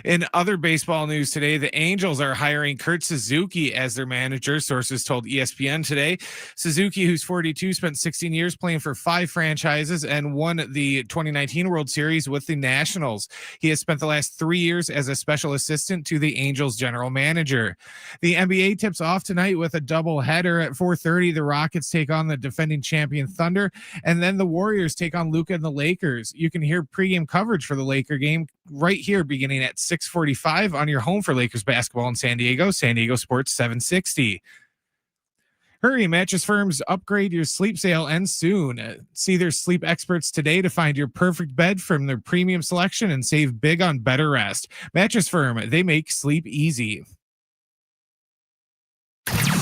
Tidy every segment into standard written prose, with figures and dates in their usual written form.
In other baseball news today, the Angels are hiring Kurt Suzuki as their manager, sources told ESPN today. Suzuki, who's 42, spent 16 years playing for 5 franchises and won the 2019 World Series with the Nationals. He has spent the last 3 years as a special assistant to the Angels general manager. The NBA tips off tonight with a doubleheader at 4:30. The Rockets take on the defending champion Thunder, and then the Warriors take on Luka and the Lakers. You can hear pregame coverage for the Laker game right here beginning at 6:45 on your home for Lakers basketball in San Diego Sports 760. Hurry, Mattress Firm's Upgrade Your Sleep sale ends soon. See their sleep experts today to find your perfect bed from their premium selection and save big on better rest. Mattress Firm, they make sleep easy.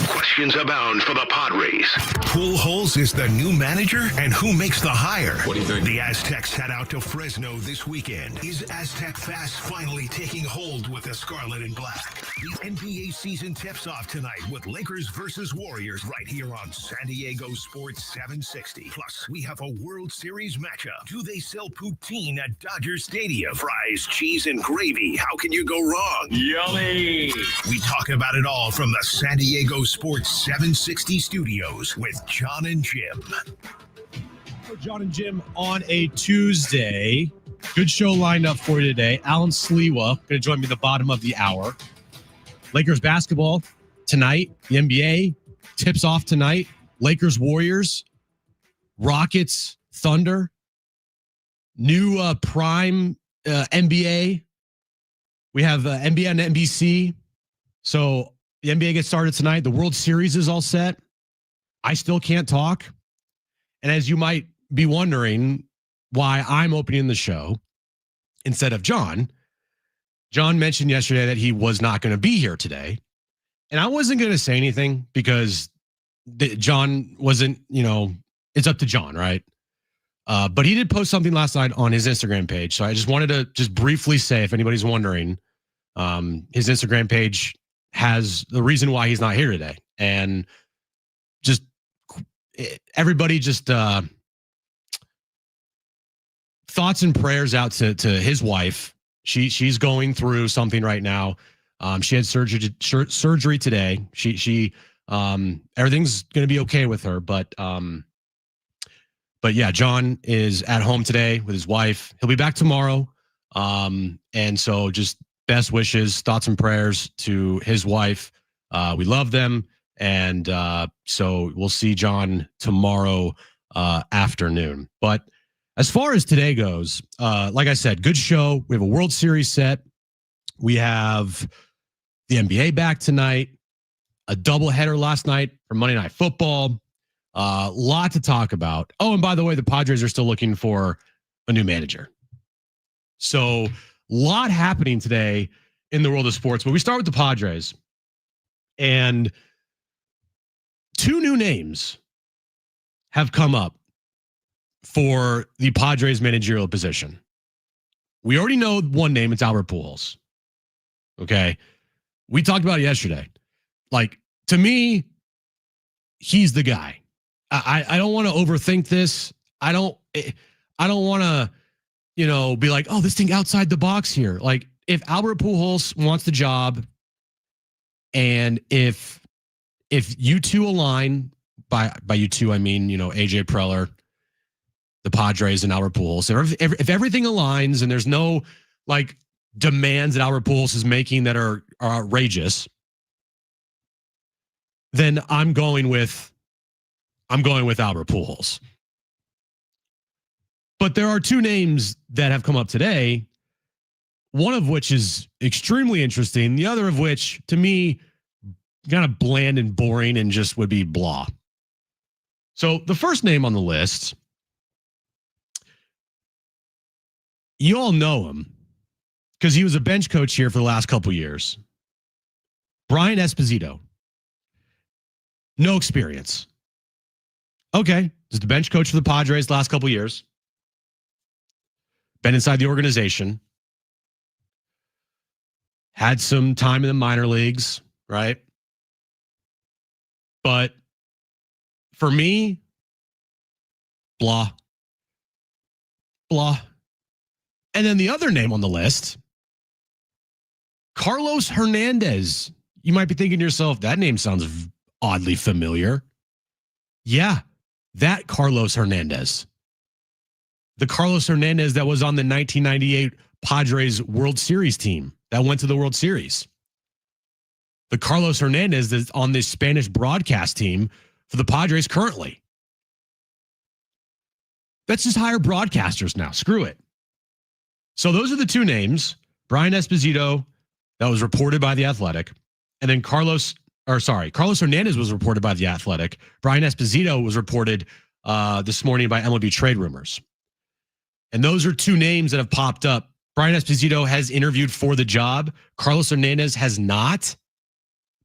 Questions abound for the Padres. Pujols is the new manager, and who makes the hire? What do you think? The Aztecs head out to Fresno this weekend. Is Aztec Fast finally taking hold with the Scarlet and Black? The NBA season tips off tonight with Lakers versus Warriors right here on San Diego Sports 760. Plus, we have a World Series matchup. Do they sell poutine at Dodger Stadium? Fries, cheese, and gravy. How can you go wrong? Yummy! We talk about it all from the San Diego Sports 760 studios with John and Jim. John and Jim on a Tuesday. Good show lined up for you today. Alan Sliwa going to join me at the bottom of the hour. Lakers basketball tonight. The NBA tips off tonight. Lakers Warriors. Rockets Thunder. New prime NBA. We have NBA and NBC. So the NBA gets started tonight. The World Series is all set. I still can't talk. And as you might be wondering why I'm opening the show instead of John, John mentioned yesterday that he was not going to be here today. And I wasn't going to say anything because John wasn't, it's up to John, right? But he did post something last night on his Instagram page. So I just wanted to just briefly say, if anybody's wondering, his Instagram page has the reason why he's not here today. And just everybody just thoughts and prayers out to his wife. She's going through something right now. She had surgery today. She everything's going to be okay with her, but yeah, John is at home today with his wife. He'll be back tomorrow. And so just best wishes, thoughts and prayers to his wife. We love them. And so we'll see John tomorrow afternoon. But as far as today goes, like I said, good show. We have a World Series set. We have the NBA back tonight, a doubleheader last night for Monday Night Football. Lot to talk about. Oh, and by the way, the Padres are still looking for a new manager. So lot happening today in the world of sports, but we start with the Padres, and 2 new names have come up for the Padres managerial position. We already know one name, it's Albert Pujols. Okay. We talked about it yesterday. Like, to me, he's the guy. I don't want to overthink this. I don't want to, be like, oh, this thing outside the box here. Like, if Albert Pujols wants the job, and if you two align, by you two I mean, AJ Preller, the Padres, and Albert Pujols. If everything aligns and there's no like demands that Albert Pujols is making that are outrageous, then I'm going with Albert Pujols. But there are 2 names that have come up today, one of which is extremely interesting, the other of which, to me, kind of bland and boring and just would be blah. So the first name on the list, you all know him because he was a bench coach here for the last couple years. Brian Esposito. No experience. Okay, just the bench coach for the Padres the last couple years. Been inside the organization. Had some time in the minor leagues, right? But for me, blah. And then the other name on the list Carlos Hernandez. You might be thinking to yourself, that name sounds oddly familiar. Yeah, that Carlos Hernandez. The Carlos Hernandez that was on the 1998 Padres World Series team that went to the World Series. The Carlos Hernandez that's on this Spanish broadcast team for the Padres currently. Let's just hire broadcasters now. Screw it. So those are the two names. Brian Esposito, that was reported by The Athletic. And then Carlos Hernandez was reported by The Athletic. Brian Esposito was reported this morning by MLB Trade Rumors. And those are two names that have popped up. Brian Esposito has interviewed for the job. Carlos Hernandez has not,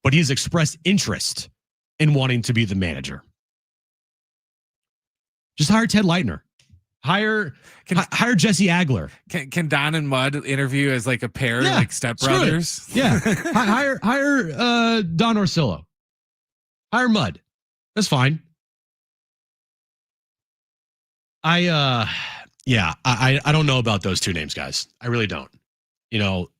but he has expressed interest in wanting to be the manager. Just hire Ted Leitner. Hire Jesse Agler. Can Don and Mud interview as like a pair, like stepbrothers? Yeah. hire Don Orsillo. Hire Mud. That's fine. I don't know about those two names, guys. I really don't. You know,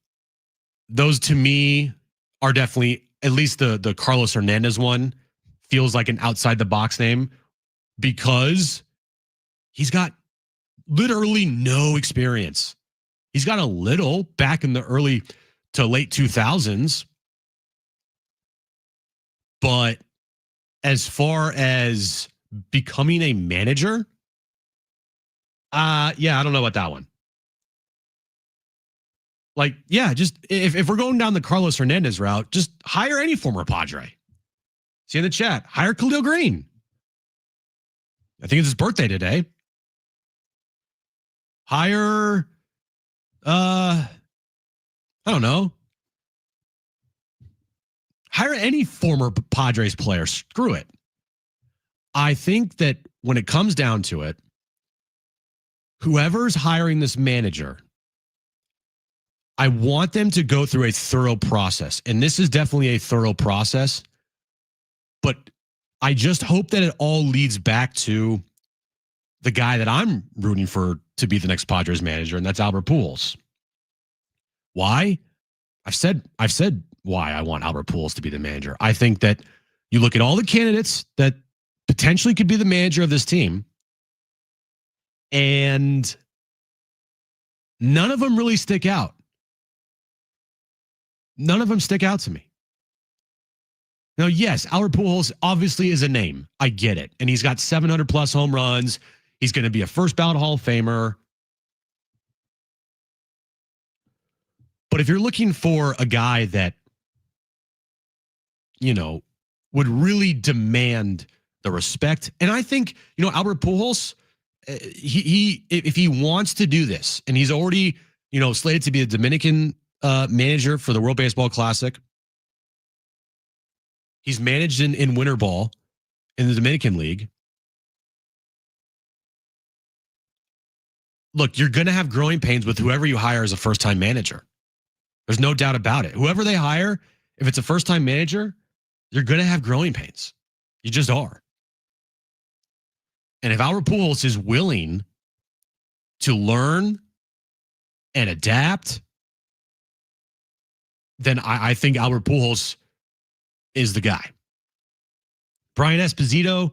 those to me are definitely, at least the Carlos Hernandez one feels like an outside the box name because he's got literally no experience. He's got a little back in the early to late 2000s. But as far as becoming a manager, I don't know about that one. Like, yeah, just if we're going down the Carlos Hernandez route, just hire any former Padre. See in the chat, hire Khalil Green. I think it's his birthday today. Hire, I don't know. Hire any former Padres player. Screw it. I think that when it comes down to it, whoever's hiring this manager, I want them to go through a thorough process. And this is definitely a thorough process. But I just hope that it all leads back to the guy that I'm rooting for to be the next Padres manager, and that's Albert Pujols. Why? I've said why I want Albert Pujols to be the manager. I think that you look at all the candidates that potentially could be the manager of this team, and none of them really stick out. None of them stick out to me. Now, yes, Albert Pujols obviously is a name. I get it. And he's got 700 plus home runs. He's going to be a first ballot Hall of Famer. But if you're looking for a guy that, you know, would really demand the respect, and I think, you know, Albert Pujols, if he wants to do this, and he's already, you know, slated to be a Dominican manager for the World Baseball Classic. He's managed in winter ball in the Dominican League. Look, you're going to have growing pains with whoever you hire as a first-time manager. There's no doubt about it. Whoever they hire, if it's a first-time manager, you're going to have growing pains. You just are. And if Albert Pujols is willing to learn and adapt, then I think Albert Pujols is the guy. Brian Esposito,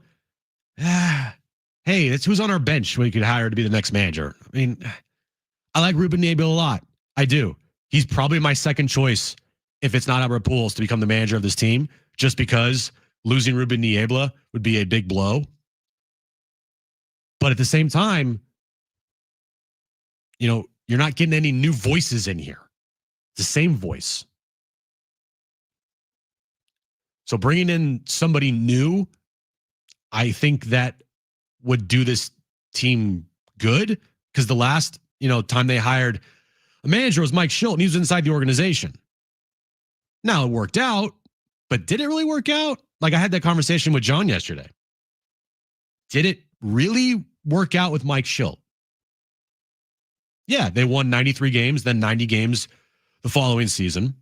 hey, that's who's on our bench we could hire to be the next manager. I mean, I like Ruben Niebla a lot. I do. He's probably my second choice if it's not Albert Pujols to become the manager of this team, just because losing Ruben Niebla would be a big blow. But at the same time, you know, you're not getting any new voices in here. It's the same voice. So bringing in somebody new, I think that would do this team good, because the last, you know, time they hired a manager was Mike Schilt, and he was inside the organization. Now it worked out, but did it really work out? Like, I had that conversation with John yesterday. Did it really work out with Mike Schilt? Yeah, they won 93 games, then 90 games the following season.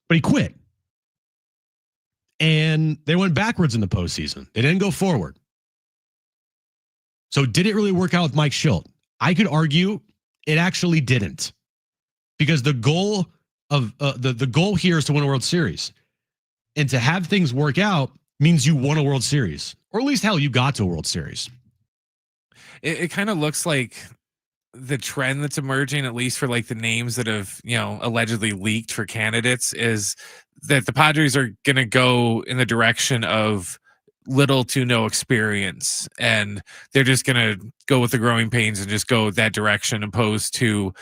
But he quit. And they went backwards in the postseason. They didn't go forward. So did it really work out with Mike Schilt? I could argue it actually didn't. because the goal of the goal here is to win a World Series, and to have things work out means you won a World Series, or at least hell, you got to a World Series. It kind of looks like the trend that's emerging, at least for like the names that have, allegedly leaked for candidates, is that the Padres are going to go in the direction of little to no experience, and they're just going to go with the growing pains and just go that direction, opposed to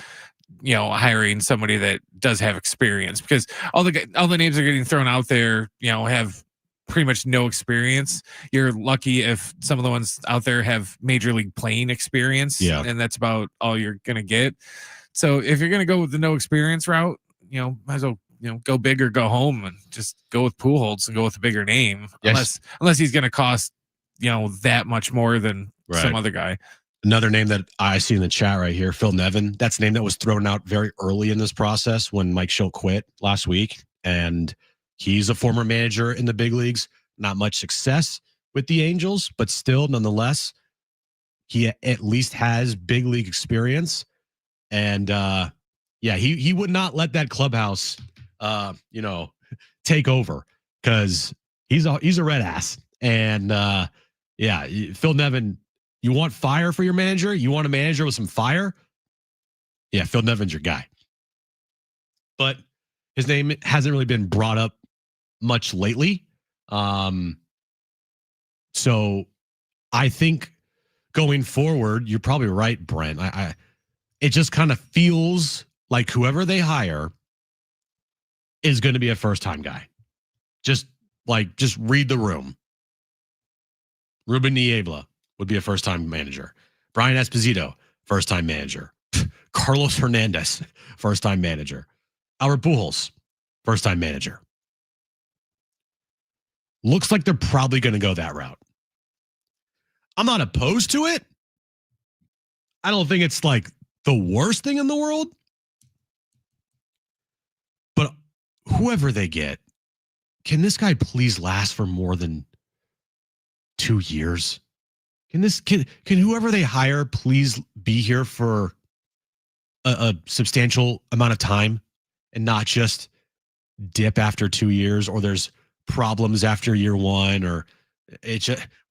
hiring somebody that does have experience, because all the names are getting thrown out there, have pretty much no experience. You're lucky if some of the ones out there have major league playing experience, and that's about all you're gonna get. So if you're gonna go with the no experience route, might as well go big or go home, and just go with Pujols and go with a bigger name, unless he's gonna cost that much more than some other guy. Another name that I see in the chat right here, Phil Nevin. That's a name that was thrown out very early in this process when Mike Schill quit last week. And he's a former manager in the big leagues. Not much success with the Angels, but still, nonetheless, he at least has big league experience. And he would not let that clubhouse, take over, because he's a red ass. And Phil Nevin. You want fire for your manager? You want a manager with some fire? Yeah, Phil Nevin's your guy. But his name hasn't really been brought up much lately. So I think going forward, you're probably right, Brent. It just kind of feels like whoever they hire is going to be a first-time guy. Just read the room. Ruben Niebla would be a first-time manager. Brian Esposito, first-time manager. Carlos Hernandez, first-time manager. Albert Pujols, first-time manager. Looks like they're probably going to go that route. I'm not opposed to it. I don't think it's like the worst thing in the world. But whoever they get, can this guy please last for more than 2 years? Can whoever they hire please be here for a substantial amount of time and not just dip after 2 years, or there's problems after year one, or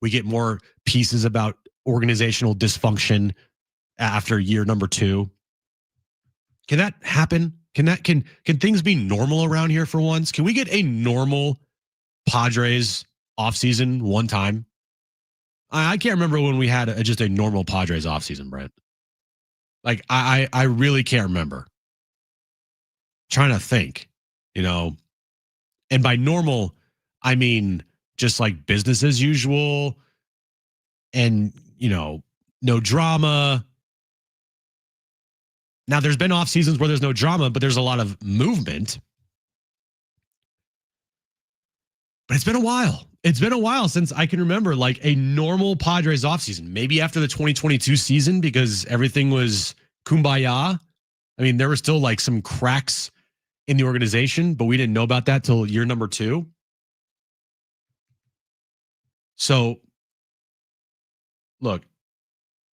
we get more pieces about organizational dysfunction after year number 2? Can that happen? Can things be normal around here for once? Can we get a normal Padres offseason one time? I can't remember when we had just a normal Padres offseason, Brent. Like, I really can't remember. Trying to think, and by normal, I mean just like business as usual, and no drama. Now, there's been off seasons where there's no drama, but there's a lot of movement. But it's been a while. It's been a while since I can remember like a normal Padres offseason. Maybe after the 2022 season, because everything was kumbaya. I mean, there were still like some cracks in the organization, but we didn't know about that till year number 2. So, look,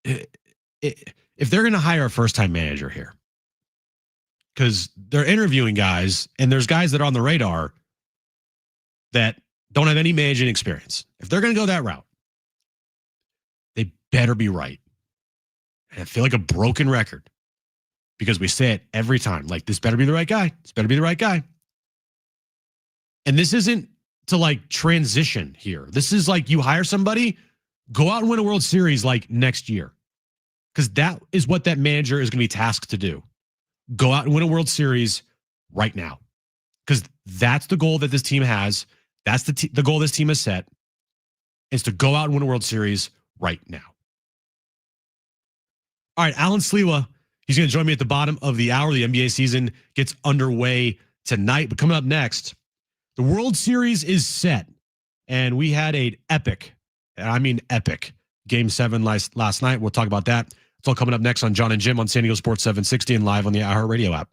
if they're going to hire a first-time manager here, because they're interviewing guys, and there's guys that are on the radar that don't have any managing experience. If they're going to go that route, they better be right. And I feel like a broken record, because we say it every time. Like, this better be the right guy. This better be the right guy. And this isn't to like transition here. This is like, you hire somebody, go out and win a World Series like next year. Because that is what that manager is going to be tasked to do. Go out and win a World Series right now. Because that's the goal that this team has. That's the goal this team has set, is to go out and win a World Series right now. All right, Alan Sliwa, he's going to join me at the bottom of the hour. The NBA season gets underway tonight. But coming up next, the World Series is set, and we had an epic, and I mean epic, Game 7 last night. We'll talk about that. It's all coming up next on John and Jim on San Diego Sports 760 and live on the iHeartRadio app.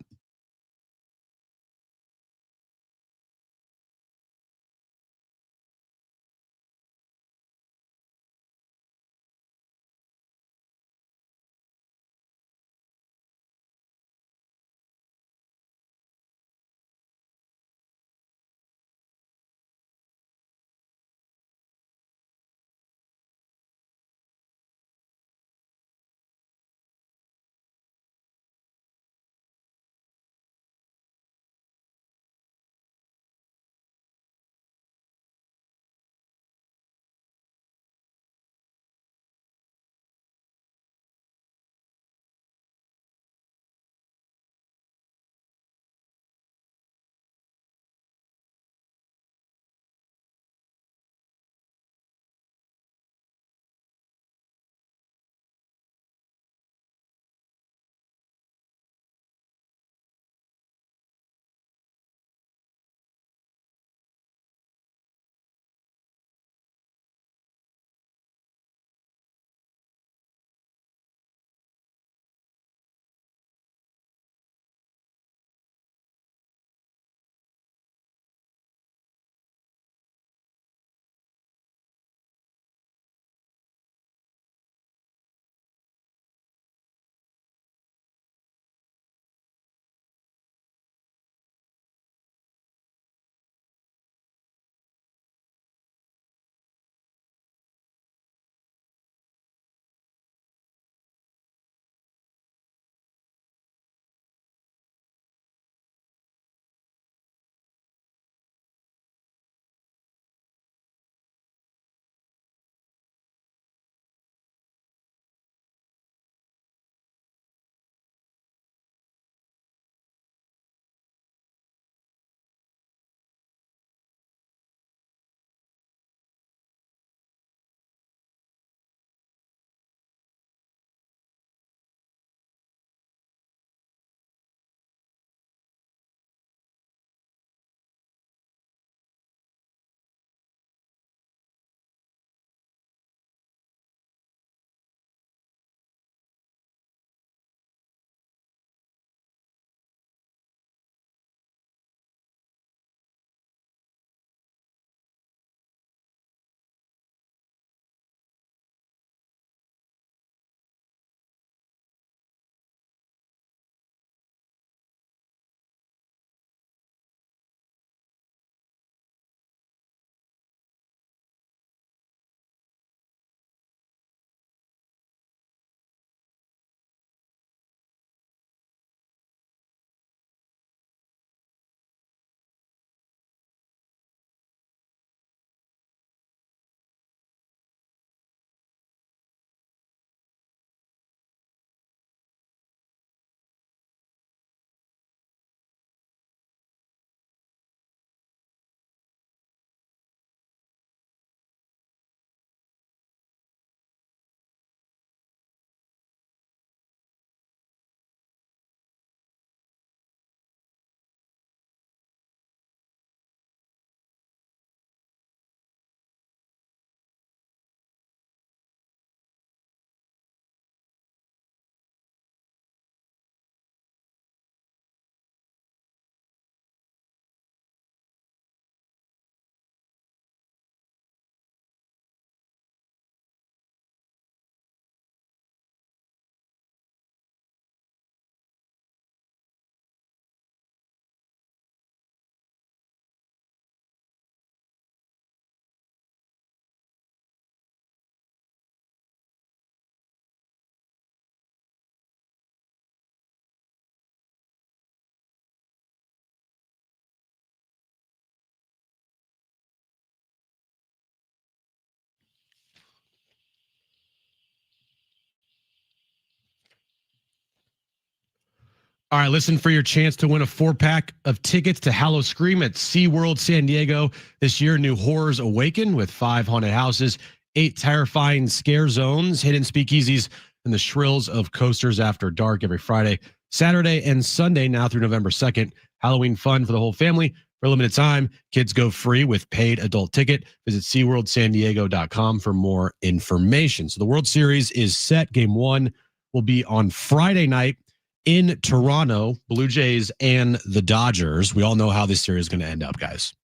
All right, listen for your chance to win a 4-pack of tickets to Hallow Scream at SeaWorld San Diego this year. New horrors awaken with 5 haunted houses, 8 terrifying scare zones, hidden speakeasies, and the shrills of coasters after dark every Friday, Saturday, and Sunday now through November 2nd. Halloween fun for the whole family. For a limited time, kids go free with paid adult ticket. Visit SeaWorldSanDiego.com for more information. So the World Series is set. Game 1 will be on Friday night in Toronto, Blue Jays and the Dodgers. We all know how this series is going to end up, guys.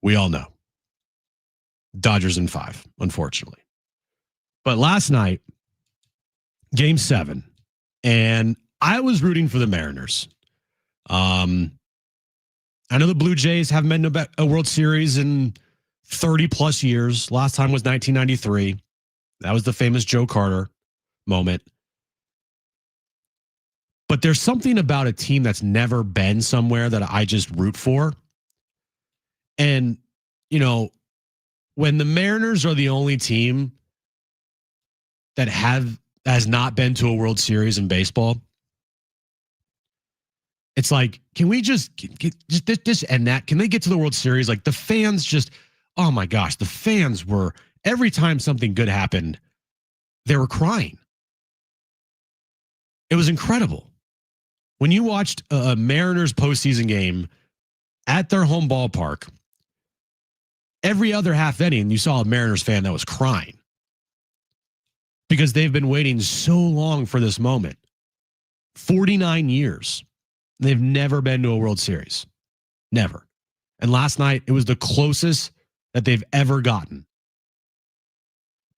We all know. Dodgers in 5, unfortunately. But last night, Game 7, and I was rooting for the Mariners. I know the Blue Jays haven't been to a World Series in 30 plus years. Last time was 1993. That was the famous Joe Carter moment. But there's something about a team that's never been somewhere that I just root for. And, you know, when the Mariners are the only team that has not been to a World Series in baseball, it's like, can we just get this and that? Can they get to the World Series? Like the fans just, oh my gosh, the fans were, every time something good happened, they were crying. It was incredible. When you watched a Mariners postseason game at their home ballpark, every other half inning, you saw a Mariners fan that was crying because they've been waiting so long for this moment. 49 years. They've never been to a World Series. Never. And last night, it was the closest that they've ever gotten.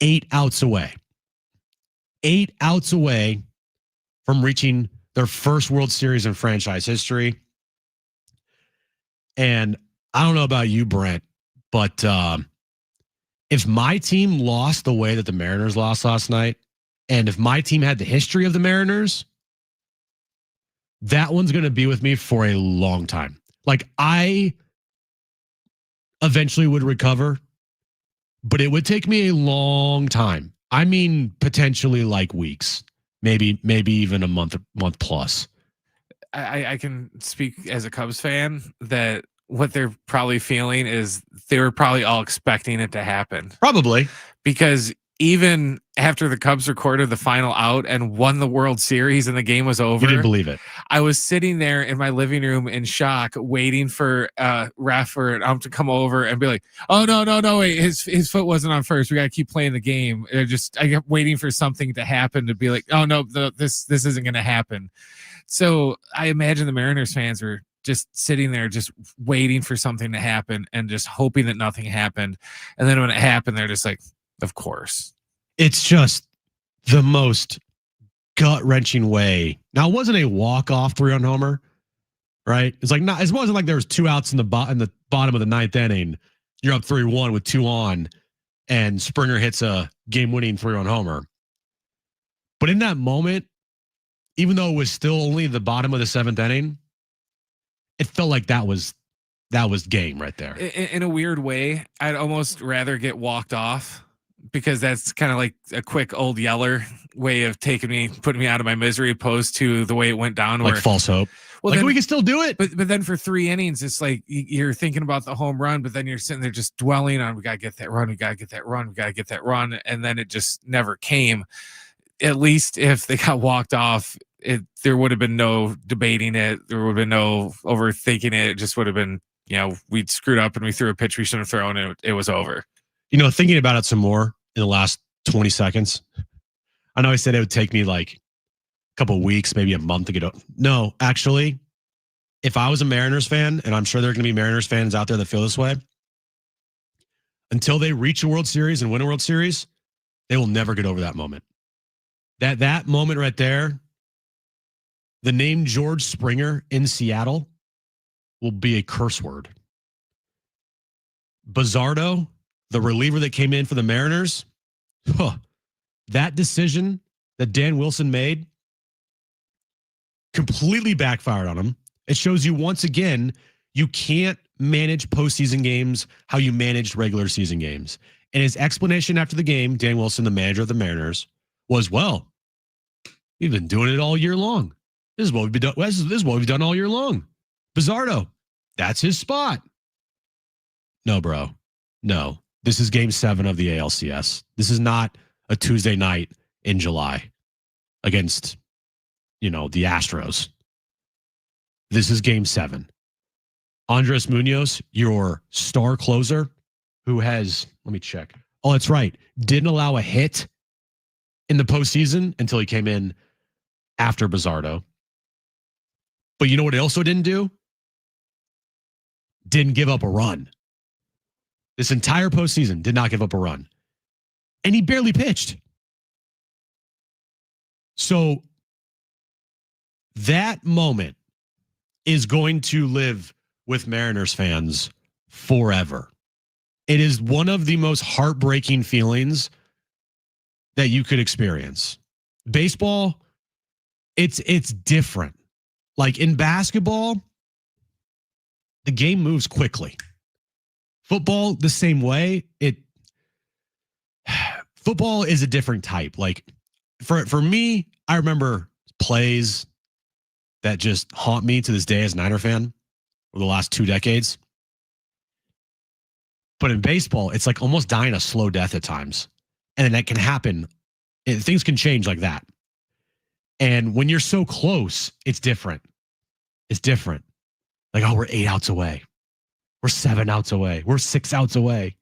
8 outs away. 8 outs away from reaching their first World Series in franchise history. And I don't know about you, Brent, but if my team lost the way that the Mariners lost last night, and if my team had the history of the Mariners, that one's going to be with me for a long time. Like I eventually would recover, but it would take me a long time. I mean, potentially like weeks. Maybe even a month plus. I can speak as a Cubs fan that what they're probably feeling is they were probably all expecting it to happen. Probably. Because even after the Cubs recorded the final out and won the World Series and the game was over, you didn't believe it. I was sitting there in my living room in shock, waiting for ref or an ump to come over and be like, "Oh no, wait, his foot wasn't on first. We got to keep playing the game." I kept waiting for something to happen to be like, "Oh no, this isn't going to happen." So I imagine the Mariners fans were just sitting there, just waiting for something to happen and just hoping that nothing happened. And then when it happened, they're just like, of course. It's just the most gut-wrenching way. Now, it wasn't a walk-off 3-run homer, right? It's like not. It wasn't like there was 2 outs in the bottom of the 9th inning. You're up 3-1 with 2 on, and Springer hits a game-winning 3-run homer. But in that moment, even though it was still only the bottom of the 7th inning, it felt like that was game right there. In a weird way, I'd almost rather get walked off, because that's kind of like a quick old yeller way of putting me out of my misery, opposed to the way it went down. Like false hope. Well, like, then, we can still do it. But then for 3 innings, it's like you're thinking about the home run, but then you're sitting there just dwelling on, we got to get that run. We got to get that run. We got to get that run. And then it just never came. At least if they got walked off, there would have been no debating it. There would have been no overthinking it. It just would have been, we'd screwed up and we threw a pitch we shouldn't have thrown, and it was over. Thinking about it some more in the last 20 seconds, I know I said it would take me like a couple of weeks, maybe a month to get up. No, actually, if I was a Mariners fan, and I'm sure there are going to be Mariners fans out there that feel this way, until they reach a World Series and win a World Series, they will never get over that moment. That moment right there, the name George Springer in Seattle will be a curse word. Bizardo, the reliever that came in for the Mariners, that decision that Dan Wilson made completely backfired on him. It shows you once again, you can't manage postseason games how you managed regular season games. And his explanation after the game, Dan Wilson, the manager of the Mariners, was, well, we've been doing it all year long. This is what we've been done. This is what we've done all year long. Bizzardo, that's his spot. No, bro. No. This is game 7 of the ALCS. This is not a Tuesday night in July against, the Astros. This is game 7. Andres Munoz, your star closer, who has, let me check. Oh, that's right. Didn't allow a hit in the postseason until he came in after Bizzardo. But you know what he also didn't do? Didn't give up a run. This entire postseason did not give up a run. And he barely pitched. So that moment is going to live with Mariners fans forever. It is one of the most heartbreaking feelings that you could experience. Baseball, it's different. Like in basketball, the game moves quickly. Football, the same way. Football is a different type. Like for me, I remember plays that just haunt me to this day as a Niner fan over the last 2 decades. But in baseball, it's like almost dying a slow death at times. And then that can happen. Things can change like that. And when you're so close, it's different. It's different. Like, oh, we're 8 outs away. We're 7 outs away. We're 6 outs away.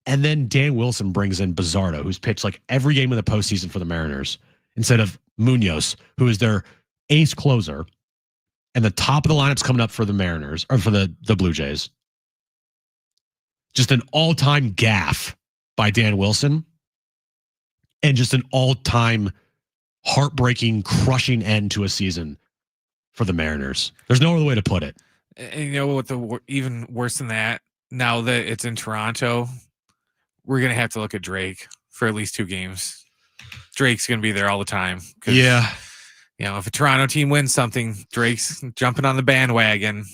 And then Dan Wilson brings in Bizzardo, who's pitched like every game of the postseason for the Mariners, instead of Munoz, who is their ace closer. And the top of the lineup's coming up for the Mariners, or for the Blue Jays. Just an all-time gaffe by Dan Wilson. And just an all-time heartbreaking, crushing end to a season for the Mariners. There's no other way to put it. And you know what? Even worse than that, now that it's in Toronto, we're gonna have to look at Drake for at least 2 games. Drake's gonna be there all the time. Yeah. If a Toronto team wins something, Drake's jumping on the bandwagon.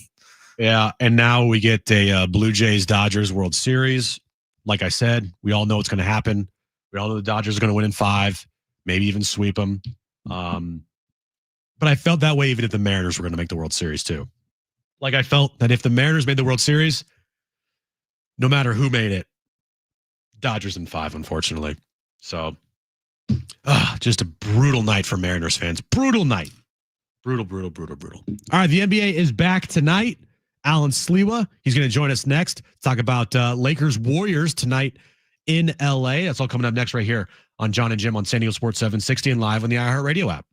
Yeah, and now we get a Blue Jays Dodgers World Series. Like I said, we all know what's going to happen. We all know the Dodgers are going to win in 5, maybe even sweep them. But I felt that way even if the Mariners were going to make the World Series too. Like I felt that if the Mariners made the World Series, no matter who made it, Dodgers in 5, unfortunately. So, just a brutal night for Mariners fans. Brutal night. Brutal. All right, the NBA is back tonight. Alan Sliwa, he's going to join us next. Talk about Lakers Warriors tonight in LA. That's all coming up next right here on John and Jim on San Diego Sports 760 and live on the iHeartRadio app.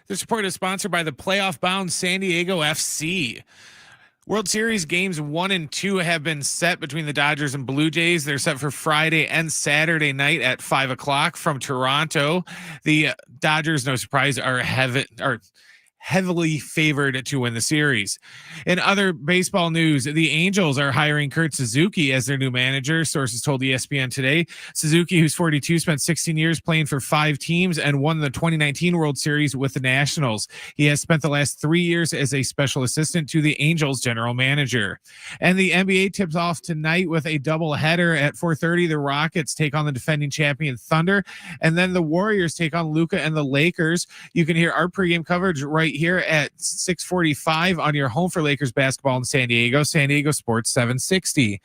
This report is sponsored by the playoff-bound San Diego FC. World Series games 1 and 2 have been set between the Dodgers and Blue Jays. They're set for Friday and Saturday night at 5 o'clock from Toronto. The Dodgers, no surprise, are heavily favored to win the series. In other baseball news, the Angels are hiring Kurt Suzuki as their new manager. Sources told ESPN today. Suzuki, who's 42, spent 16 years playing for 5 teams and won the 2019 World Series with the Nationals. He has spent the last 3 years as a special assistant to the Angels general manager. And the NBA tips off tonight with a doubleheader at 4:30. The Rockets take on the defending champion Thunder, and then the Warriors take on Luka and the Lakers. You can hear our pregame coverage right here at 6:45 on your home for Lakers basketball in San Diego Sports 760.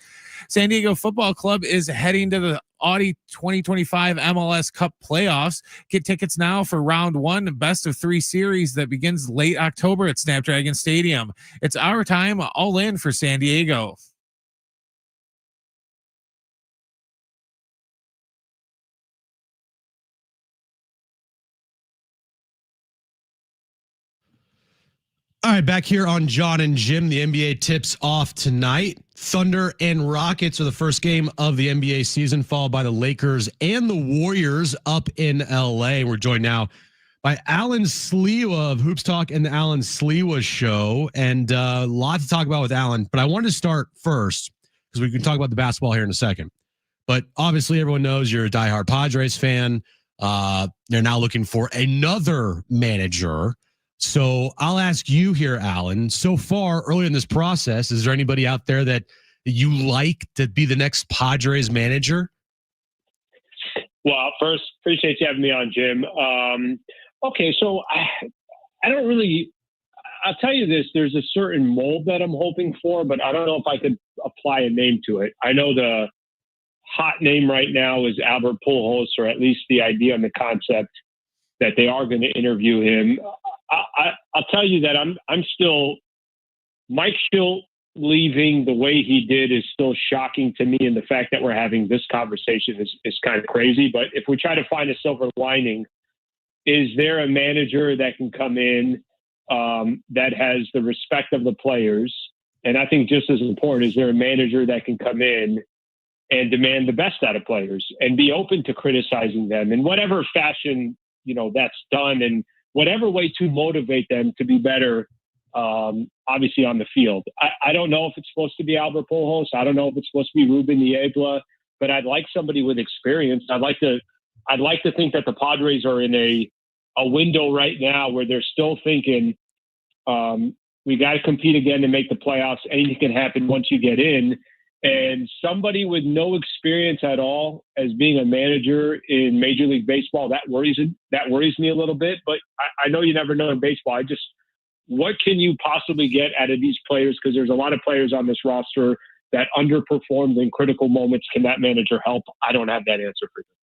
San Diego Football Club is heading to the Audi 2025 MLS Cup playoffs. Get tickets now for round 1, best of 3 series that begins late October at Snapdragon Stadium. It's our time, all in for San Diego. All right, back here on John and Jim, the NBA tips off tonight. Thunder and Rockets are the first game of the NBA season, followed by the Lakers and the Warriors up in LA. We're joined now by Alan Sliwa of Hoops Talk and the Alan Sliwa Show, and a lot to talk about with Alan. But I wanted to start first because we can talk about the basketball here in a second. But obviously, everyone knows you're a diehard Padres fan. They're now looking for another manager. So I'll ask you here, Alan, so far early in this process, is there anybody out there that you like to be the next Padres manager? Well, first, appreciate you having me on, Jim. Okay, so I don't really, I'll tell you this, there's a certain mold that I'm hoping for, but I don't know if I could apply a name to it. I know the hot name right now is Albert Pujols, or at least the idea and the concept that they are going to interview him. I'll tell you that I'm still, Mike Schilt leaving the way he did is still shocking to me. And the fact that we're having this conversation is kind of crazy. But if we try to find a silver lining, is there a manager that can come in that has the respect of the players? And I think just as important, is there a manager that can come in and demand the best out of players and be open to criticizing them in whatever fashion, that's done, and whatever way to motivate them to be better, obviously on the field. I don't know if it's supposed to be Albert Pujols. I don't know if it's supposed to be Ruben Niebla, but I'd like somebody with experience. I'd like to think that the Padres are in a window right now where they're still thinking, we got to compete again to make the playoffs. Anything can happen once you get in. And somebody with no experience at all as being a manager in Major League Baseball, that worries me a little bit. But I know you never know in baseball. What can you possibly get out of these players? Because there's a lot of players on this roster that underperformed in critical moments. Can that manager help? I don't have that answer for you.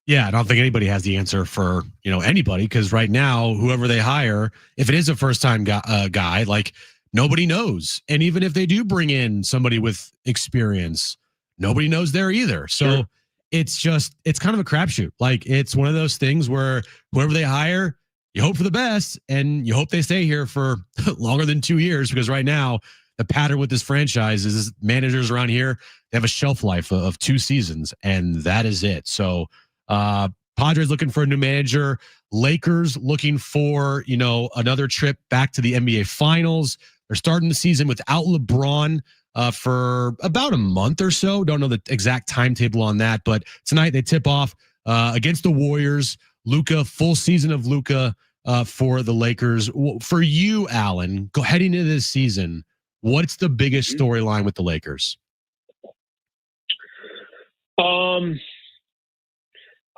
Yeah, I don't think anybody has the answer for anybody, because right now, whoever they hire, if it is a first-time guy, like, nobody knows. And even if they do bring in somebody with experience, nobody knows there either. So Sure. It's kind of a crapshoot. Like, it's one of those things where whoever they hire, you hope for the best and you hope they stay here for longer than 2 years, because right now the pattern with this franchise is managers around here, they have a shelf life of 2 seasons, and that is it. So Padres looking for a new manager, Lakers looking for, another trip back to the NBA finals. They're starting the season without LeBron for about a month or so. Don't know the exact timetable on that, but tonight they tip off against the Warriors. Luka, full season of Luka for the Lakers. For you, Alan, heading into this season, what's the biggest storyline with the Lakers?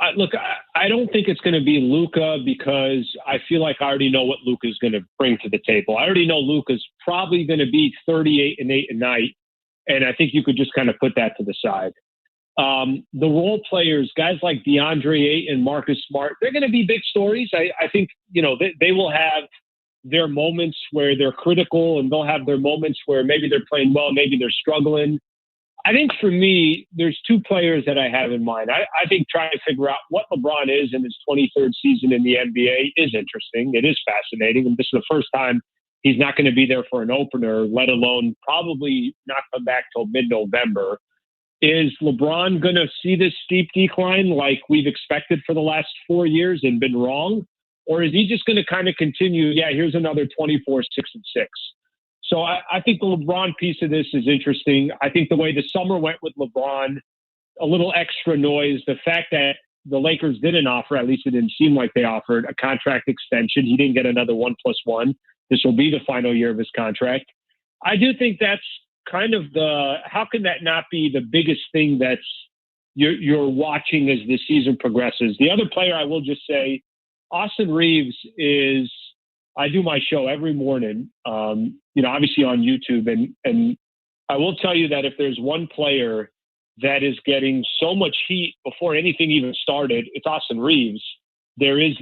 I don't think it's going to be Luka, because I feel like I already know what Luka is going to bring to the table. I already know Luka's probably going to be 38-8 a night, and I think you could just kind of put that to the side. The role players, guys like DeAndre Ayton and Marcus Smart, they're going to be big stories. I think they will have their moments where they're critical, and they'll have their moments where maybe they're playing well, maybe they're struggling. I think for me, there's two players that I have in mind. I think trying to figure out what LeBron is in his 23rd season in the NBA is interesting. It is fascinating. And this is the first time he's not going to be there for an opener, let alone probably not come back till mid-November. Is LeBron going to see this steep decline like we've expected for the last 4 years and been wrong? Or is he just going to kind of continue, yeah, here's another 24, 6 and 6? So I think the LeBron piece of this is interesting. I think the way the summer went with LeBron, a little extra noise, the fact that the Lakers didn't offer, at least it didn't seem like they offered, a contract extension. He didn't get another 1+1. This will be the final year of his contract. I do think that's kind of how can that not be the biggest thing that's you're watching as the season progresses? The other player I will just say, Austin Reeves is, I do my show every morning, obviously on YouTube. And I will tell you that if there's one player that is getting so much heat before anything even started, it's Austin Reeves. There is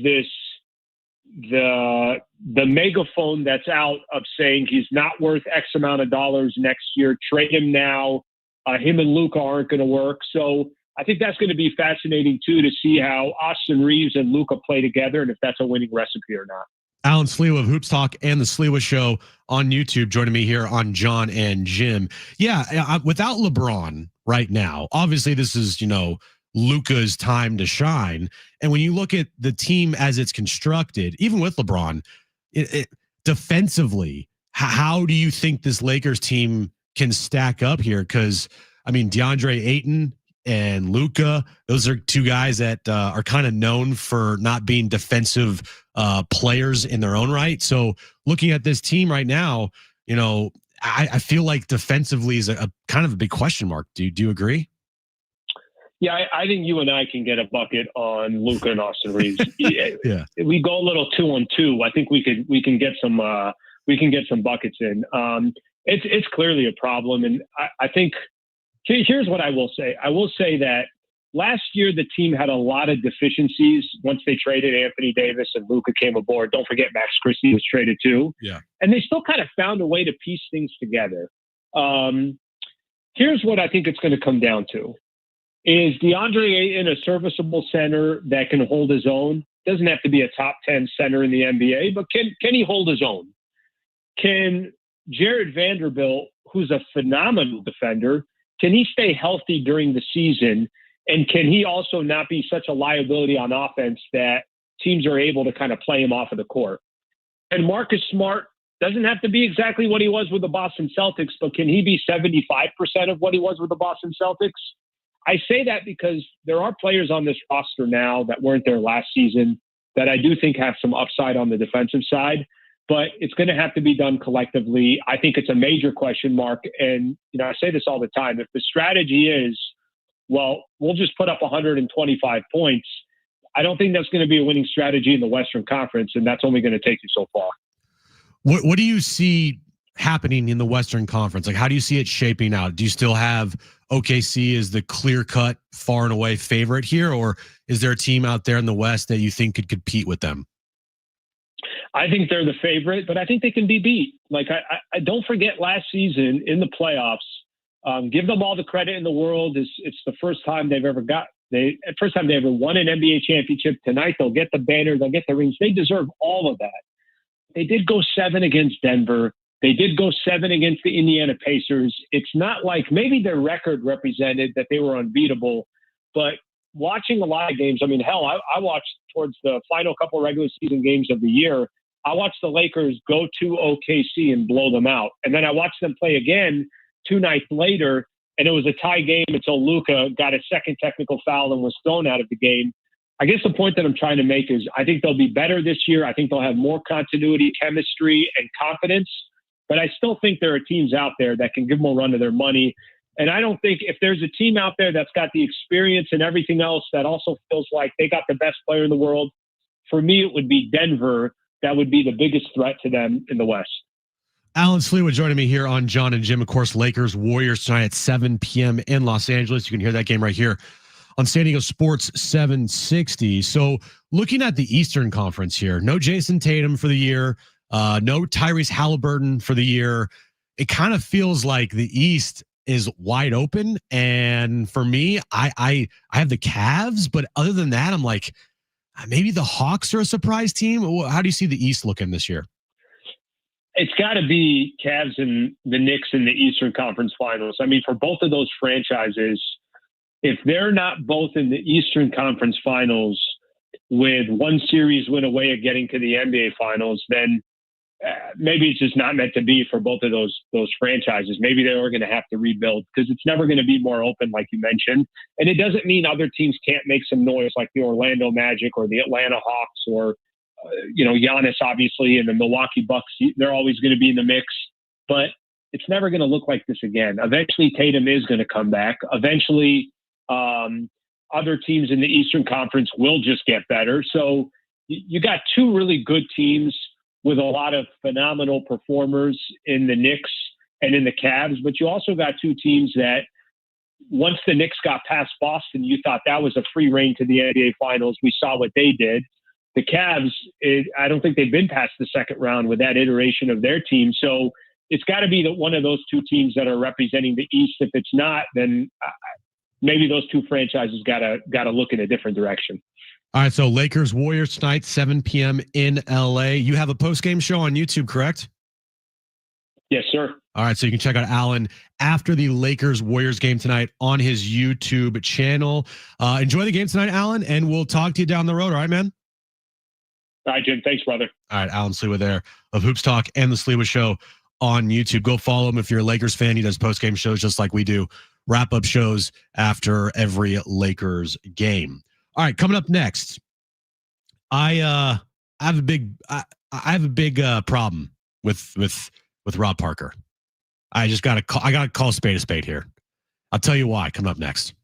the megaphone that's out of saying he's not worth X amount of dollars next year. Trade him now. Him and Luka aren't going to work. So I think that's going to be fascinating too, to see how Austin Reeves and Luka play together and if that's a winning recipe or not. Alan Sliwa of Hoops Talk and the Sliwa Show on YouTube joining me here on John and Jim. Yeah, without LeBron right now, obviously this is, Luka's time to shine. And when you look at the team as it's constructed, even with LeBron, defensively, how do you think this Lakers team can stack up here? Because, DeAndre Ayton and Luka, those are two guys that are kind of known for not being defensive players in their own right. So looking at this team right now, I feel like defensively is a kind of a big question mark. Do you agree? Yeah, I think you and I can get a bucket on Luka and Austin Reeves. Yeah, we go a little 2-on-2. I think we can get some buckets in. It's clearly a problem, and I think here's what I will say. I will say that last year the team had a lot of deficiencies once they traded Anthony Davis and Luka came aboard. Don't forget Max Christie was traded too. Yeah, and they still kind of found a way to piece things together. Here's what I think it's going to come down to. Is DeAndre Ayton a serviceable center that can hold his own? Doesn't have to be a top 10 center in the NBA, but can he hold his own? Can Jared Vanderbilt, who's a phenomenal defender, can he stay healthy during the season? And can he also not be such a liability on offense that teams are able to kind of play him off of the court? And Marcus Smart doesn't have to be exactly what he was with the Boston Celtics, but can he be 75% of what he was with the Boston Celtics? I say that because there are players on this roster now that weren't there last season that I do think have some upside on the defensive side, but it's going to have to be done collectively. I think it's a major question mark. And, I say this all the time. If the strategy is, well, we'll just put up 125 points, I don't think that's going to be a winning strategy in the Western Conference, and that's only going to take you so far. What do you see happening in the Western Conference? Like, how do you see it shaping out? Do you still have OKC as the clear-cut, far and away favorite here, or is there a team out there in the West that you think could compete with them? I think they're the favorite, but I think they can be beat. Like, I don't forget last season in the playoffs. Give them all the credit in the world. It's the first time they've ever first time they ever won an NBA championship. Tonight they'll get the banner, they'll get the rings. They deserve all of that. They did go 7 against Denver. They did go 7 against the Indiana Pacers. It's not like maybe their record represented that they were unbeatable, but watching a lot of games, I watched towards the final couple regular season games of the year. I watched the Lakers go to OKC and blow them out. And then I watched them play again 2 nights later, and it was a tie game until Luka got a second technical foul and was thrown out of the game. I guess the point that I'm trying to make is I think they'll be better this year. I think they'll have more continuity, chemistry, and confidence. But I still think there are teams out there that can give them a run of their money. And I don't think if there's a team out there that's got the experience and everything else that also feels like they got the best player in the world, for me, it would be Denver. That would be the biggest threat to them in the West. Alan Sliwa joining me here on John and Jim. Of course, Lakers Warriors tonight at 7 p.m. in Los Angeles. You can hear that game right here on San Diego Sports 760. So looking at the Eastern Conference here, no Jason Tatum for the year, no Tyrese Halliburton for the year. It kind of feels like the East is wide open. And for me, I have the Cavs, but other than that, I'm like, maybe the Hawks are a surprise team. How do you see the East looking this year? It's got to be Cavs and the Knicks in the Eastern Conference Finals. I mean, for both of those franchises, if they're not both in the Eastern Conference Finals with one series win away of getting to the NBA Finals, then maybe it's just not meant to be for both of those franchises. Maybe they are going to have to rebuild because it's never going to be more open, like you mentioned. And it doesn't mean other teams can't make some noise, like the Orlando Magic or the Atlanta Hawks or Giannis, obviously, and the Milwaukee Bucks. They're always going to be in the mix, but it's never going to look like this again. Eventually, Tatum is going to come back. Eventually, other teams in the Eastern Conference will just get better. So you got two really good teams with a lot of phenomenal performers in the Knicks and in the Cavs, but you also got two teams that once the Knicks got past Boston, you thought that was a free reign to the NBA Finals. We saw what they did. The Cavs, I don't think they've been past the second round with that iteration of their team. So it's got to be that one of those two teams that are representing the East. If it's not, then maybe those two franchises got to look in a different direction. All right, so Lakers Warriors tonight, 7 p.m. in LA. You have a post-game show on YouTube, correct? Yes, sir. All right, so you can check out Alan after the Lakers Warriors game tonight on his YouTube channel. Enjoy the game tonight, Alan, and we'll talk to you down the road. All right, man? All right, Jim. Thanks, brother. All right, Alan Slewa there of Hoops Talk and the Slewa Show on YouTube. Go follow him if you're a Lakers fan. He does post-game shows just like we do, wrap-up shows after every Lakers game. All right, coming up next, I have a big problem with Rob Parker. I gotta call a spade here. I'll tell you why. Coming up next.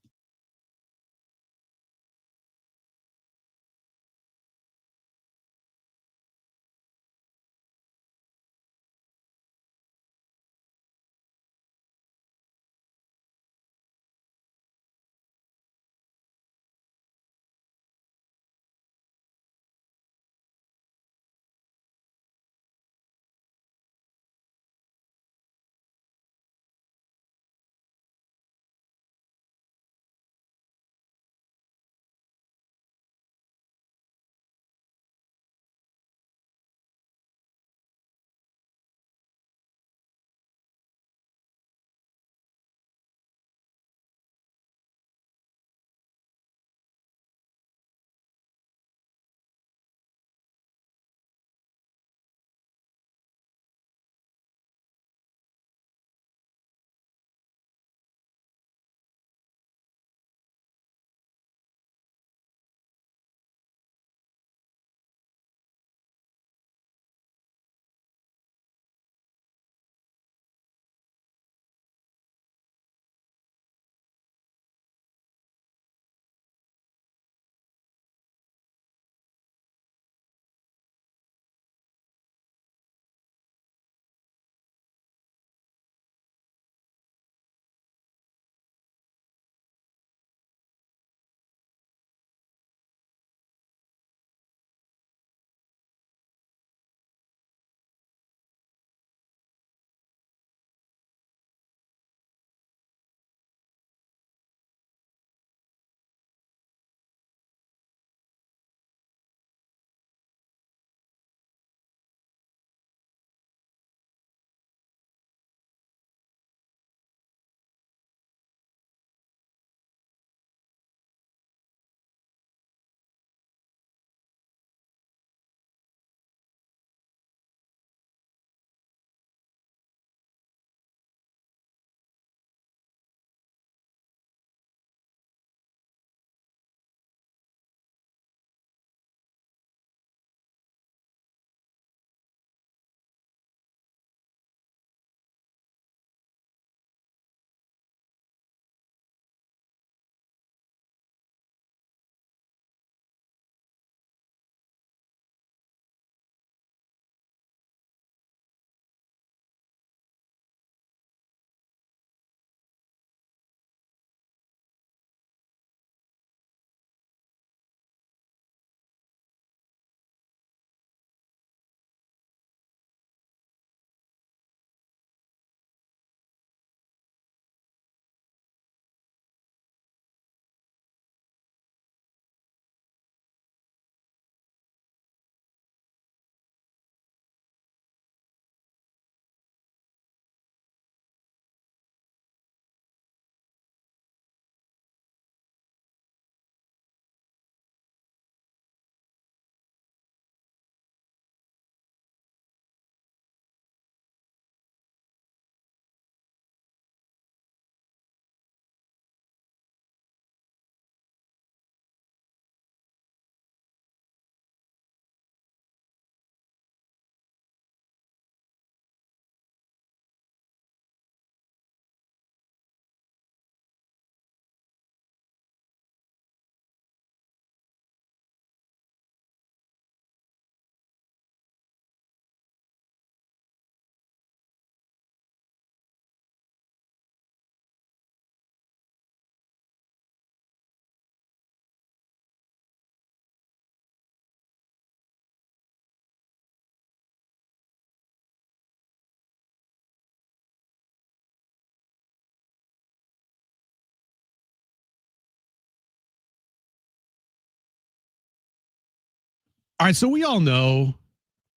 All right, so we all know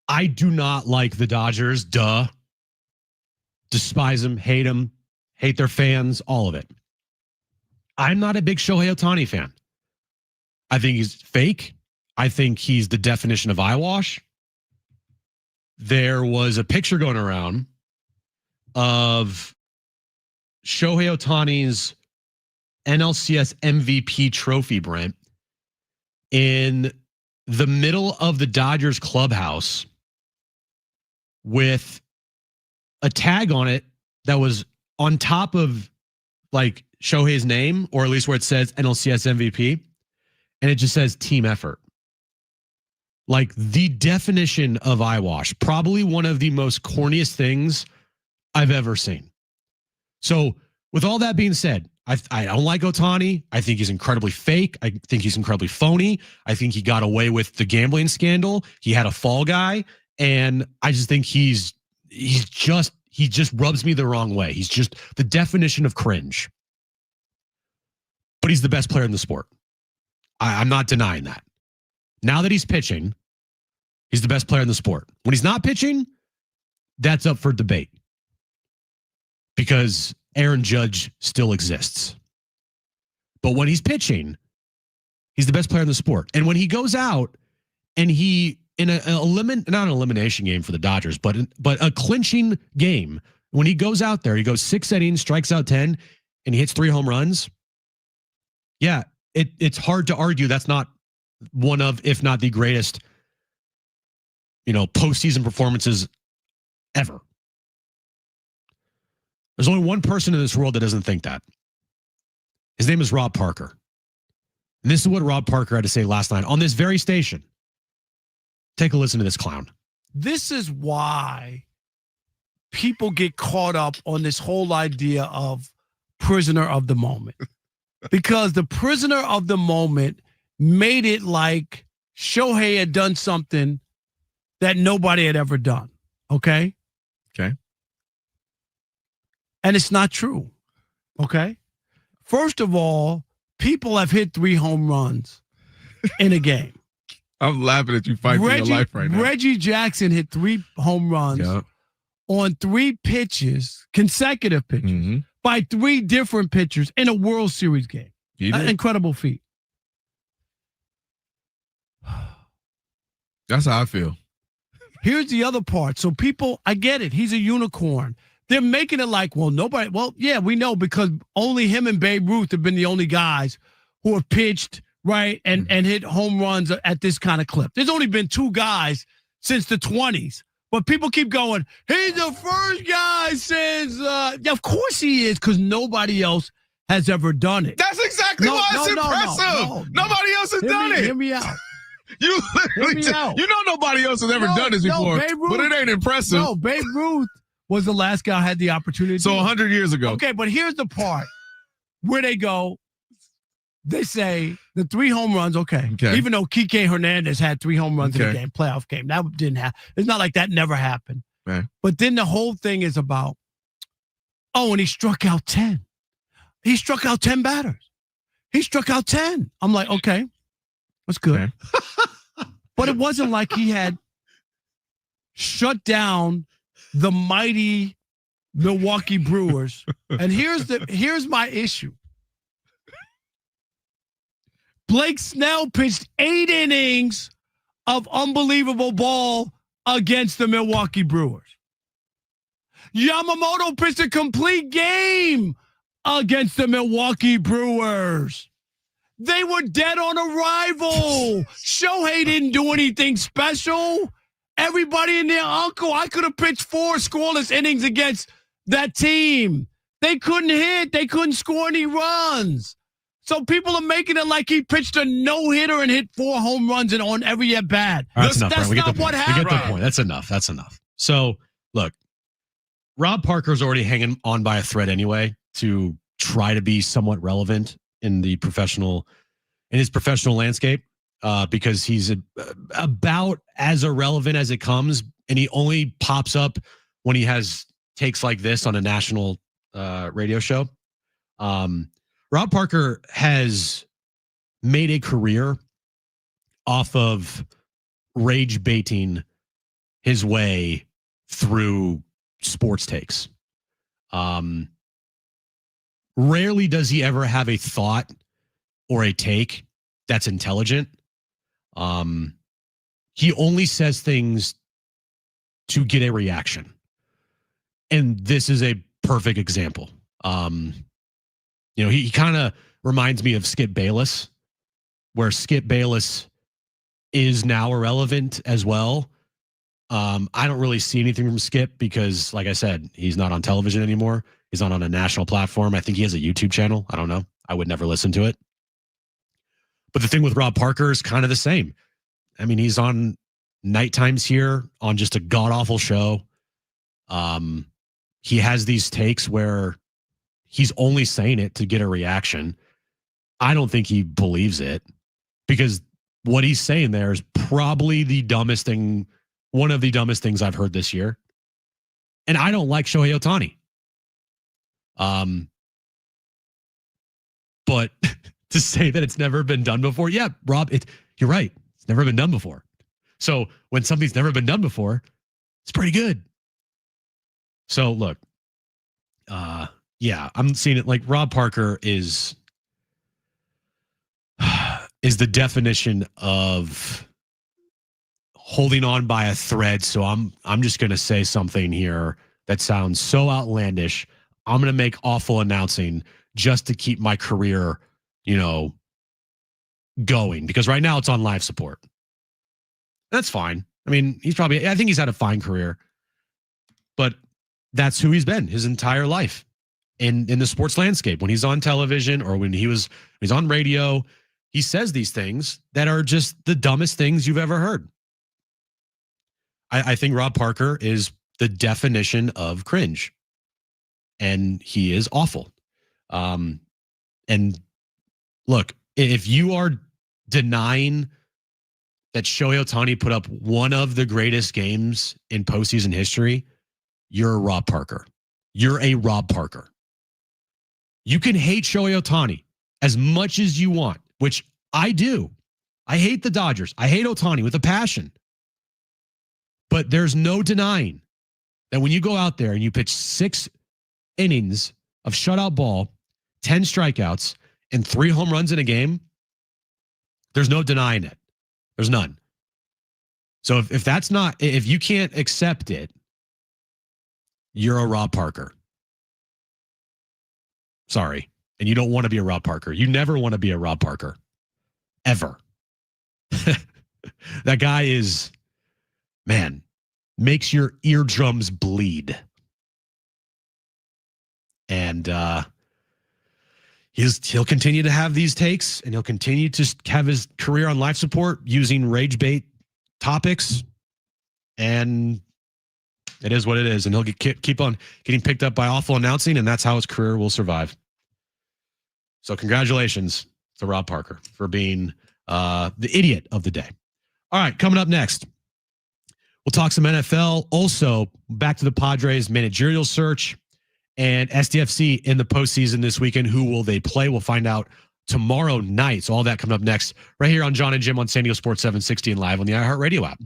I do not like the Dodgers. Duh. Despise them, hate their fans, all of it. I'm not a big Shohei Ohtani fan. I think he's fake. I think he's the definition of eyewash. There was a picture going around of Shohei Ohtani's NLCS MVP trophy, Brent, in the middle of the Dodgers clubhouse with a tag on it that was on top of like Shohei's name, or at least where it says NLCS MVP, and it just says team effort. Like the definition of eyewash, probably one of the most corniest things I've ever seen. So with all that being said, I don't like Ohtani. I think he's incredibly fake. I think he's incredibly phony. I think he got away with the gambling scandal. He had a fall guy. And I just think he just rubs me the wrong way. He's just the definition of cringe. But he's the best player in the sport. I'm not denying that. Now that he's pitching, he's the best player in the sport. When he's not pitching, that's up for debate. Because Aaron Judge still exists. But when he's pitching, he's the best player in the sport. And when he goes out and he, in not an elimination game for the Dodgers, but a clinching game, when he goes out there, he goes 6 innings, strikes out 10, and he hits 3 home runs. Yeah, it's hard to argue that's not one of, if not the greatest, postseason performances ever. There's only one person in this world that doesn't think that. His name is Rob Parker. And this is what Rob Parker had to say last night on this very station. Take a listen to this clown. This is why people get caught up on this whole idea of prisoner of the moment. Because the prisoner of the moment made it like Shohei had done something that nobody had ever done. Okay? Okay. And it's not true. Okay? First of all, people have hit 3 home runs in a game. I'm laughing at you fighting for your life right now. Reggie Jackson hit 3 home runs on 3 pitches, consecutive pitches, by 3 different pitchers in a World Series game. An incredible feat. That's how I feel. Here's the other part. So people, I get it. He's a unicorn. They're making it like, nobody. Well, yeah, we know because only him and Babe Ruth have been the only guys who have pitched, right, and hit home runs at this kind of clip. There's only been 2 guys since the 20s. But people keep going, he's the first guy since, of course he is, because nobody else has ever done it. That's exactly why it's impressive. Nobody else has done it. Hear me out. You know nobody else has ever done this before, but it ain't impressive. No, Babe Ruth was the last guy who had the opportunity. So 100 years ago. Okay, but here's the part where they go, they say the 3 home runs, okay. Even though Kike Hernandez had 3 home runs in a game, playoff game. That didn't happen. It's not like that never happened. Okay. But then the whole thing is about, and he struck out 10. He struck out 10 batters. He struck out 10. I'm like, okay, that's good. Okay. But it wasn't like he had shut down the mighty Milwaukee Brewers. And here's my issue. Blake Snell pitched 8 innings of unbelievable ball against the Milwaukee Brewers. Yamamoto pitched a complete game against the Milwaukee Brewers. They were dead on arrival. Shohei didn't do anything special. Everybody and their uncle, I could have pitched 4 scoreless innings against that team. They couldn't hit. They couldn't score any runs. So people are making it like he pitched a no-hitter and hit 4 home runs and on every at-bat. That's not what happened. We get the point. That's enough. So, look, Rob Parker's already hanging on by a thread anyway to try to be somewhat relevant in his professional landscape because he's about as irrelevant as it comes, and he only pops up when he has takes like this on a national radio show. Rob Parker has made a career off of rage baiting his way through sports takes. Rarely does he ever have a thought or a take that's intelligent. He only says things to get a reaction. And this is a perfect example. He kind of reminds me of Skip Bayless, where Skip Bayless is now irrelevant as well. I don't really see anything from Skip because, like I said, he's not on television anymore. He's not on a national platform. I think he has a YouTube channel. I don't know. I would never listen to it. But the thing with Rob Parker is kind of the same. I mean, he's on night times here on just a god-awful show. He has these takes where he's only saying it to get a reaction. I don't think he believes it because what he's saying there is probably the dumbest thing, one of the dumbest things I've heard this year. And I don't like Shohei Ohtani. But to say that it's never been done before, yeah, Rob, you're right. It's never been done before. So when something's never been done before, it's pretty good. So look, yeah, I'm seeing it like Rob Parker is the definition of holding on by a thread. So I'm just going to say something here that sounds so outlandish. I'm going to make awful announcing just to keep my career, going, because right now it's on live support. That's fine. I mean, I think he's had a fine career, but that's who he's been his entire life in the sports landscape. When he's on television or when he's on radio, he says these things that are just the dumbest things you've ever heard. I think Rob Parker is the definition of cringe, and he is awful. And look, if you are denying that Shohei Ohtani put up one of the greatest games in postseason history, you're a Rob Parker. You're a Rob Parker. You can hate Shohei Ohtani as much as you want, which I do. I hate the Dodgers. I hate Ohtani with a passion. But there's no denying that when you go out there and you pitch 6 innings of shutout ball, 10 strikeouts, and 3 home runs in a game, there's no denying it. There's none. So if you can't accept it, you're a Rob Parker. Sorry. And you don't want to be a Rob Parker. You never want to be a Rob Parker. Ever. That guy is, man, makes your eardrums bleed. And he'll continue to have these takes, and he'll continue to have his career on life support using rage bait topics. And it is what it is. And he'll keep on getting picked up by awful announcing, and that's how his career will survive. So congratulations to Rob Parker for being the idiot of the day. All right, coming up next, we'll talk some NFL. Also, back to the Padres managerial search and SDFC in the postseason this weekend. Who will they play? We'll find out tomorrow night. So all that coming up next right here on John and Jim on San Diego Sports 760 and live on the iHeartRadio app.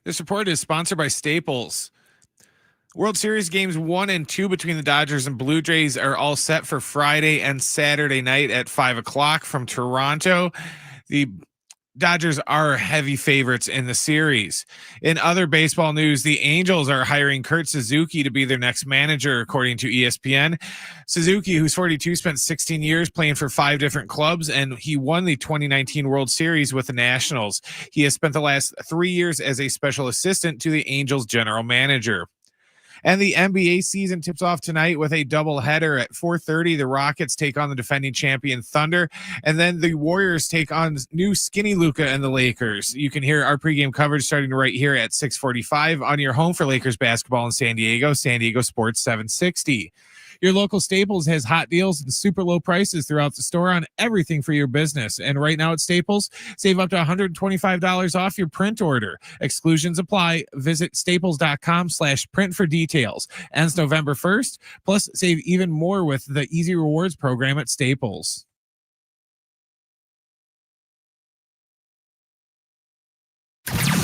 This report is sponsored by Staples. World Series games 1 and 2 between the Dodgers and Blue Jays are all set for Friday and Saturday night at 5:00 from Toronto. The Dodgers are heavy favorites in the series. In other baseball news, the Angels are hiring Kurt Suzuki to be their next manager, according to ESPN. Suzuki, who's 42, spent 16 years playing for 5 different clubs, and he won the 2019 World Series with the Nationals. He has spent the last 3 years as a special assistant to the Angels general manager. And the NBA season tips off tonight with a doubleheader at 4:30. The Rockets take on the defending champion Thunder, and then the Warriors take on new skinny Luka and the Lakers. You can hear our pregame coverage starting right here at 6:45 on your home for Lakers basketball in San Diego Sports 760. Your local Staples has hot deals and super low prices throughout the store on everything for your business. And right now at Staples, save up to $125 off your print order. Exclusions apply. Visit staples.com/print for details. Ends November 1st. Plus, save even more with the Easy Rewards program at Staples.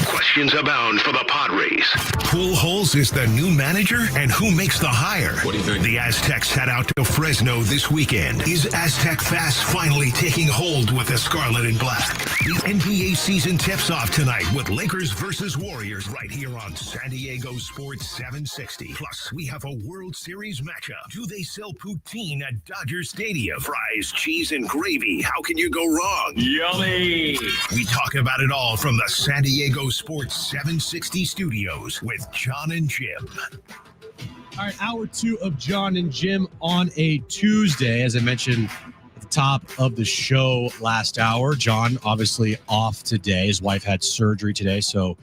Questions abound for the Padres. Pujols is the new manager, and who makes the hire? What do you think? The Aztecs head out to Fresno this weekend. Is Aztec Fast finally taking hold with the Scarlet and Black? The NBA season tips off tonight with Lakers versus Warriors right here on San Diego Sports 760. Plus, we have a World Series matchup. Do they sell poutine at Dodger Stadium? Fries, cheese, and gravy. How can you go wrong? Yummy. We talk about it all from the San Diego Sports 760 studios with John and Jim. All right, hour 2 of John and Jim on a Tuesday. As I mentioned at the top of the show last hour, John obviously off today. His wife had surgery today, so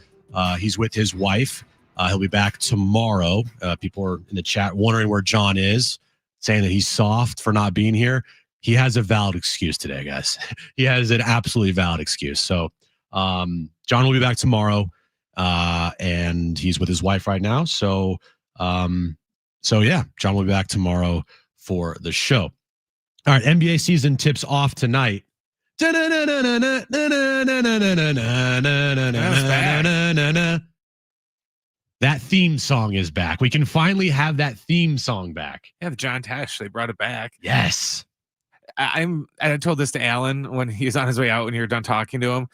he's with his wife. He'll be back tomorrow. People are in the chat wondering where John is, saying that he's soft for not being here. He has a valid excuse today, guys. He has an absolutely valid excuse. So John will be back tomorrow, and he's with his wife right now. So yeah, John will be back tomorrow for the show. All right, NBA season tips off tonight. That theme song is back. We can finally have that theme song back. Yeah, the John Tesh, they brought it back. Yes. I told this to Alan when he was on his way out when you were done talking to him.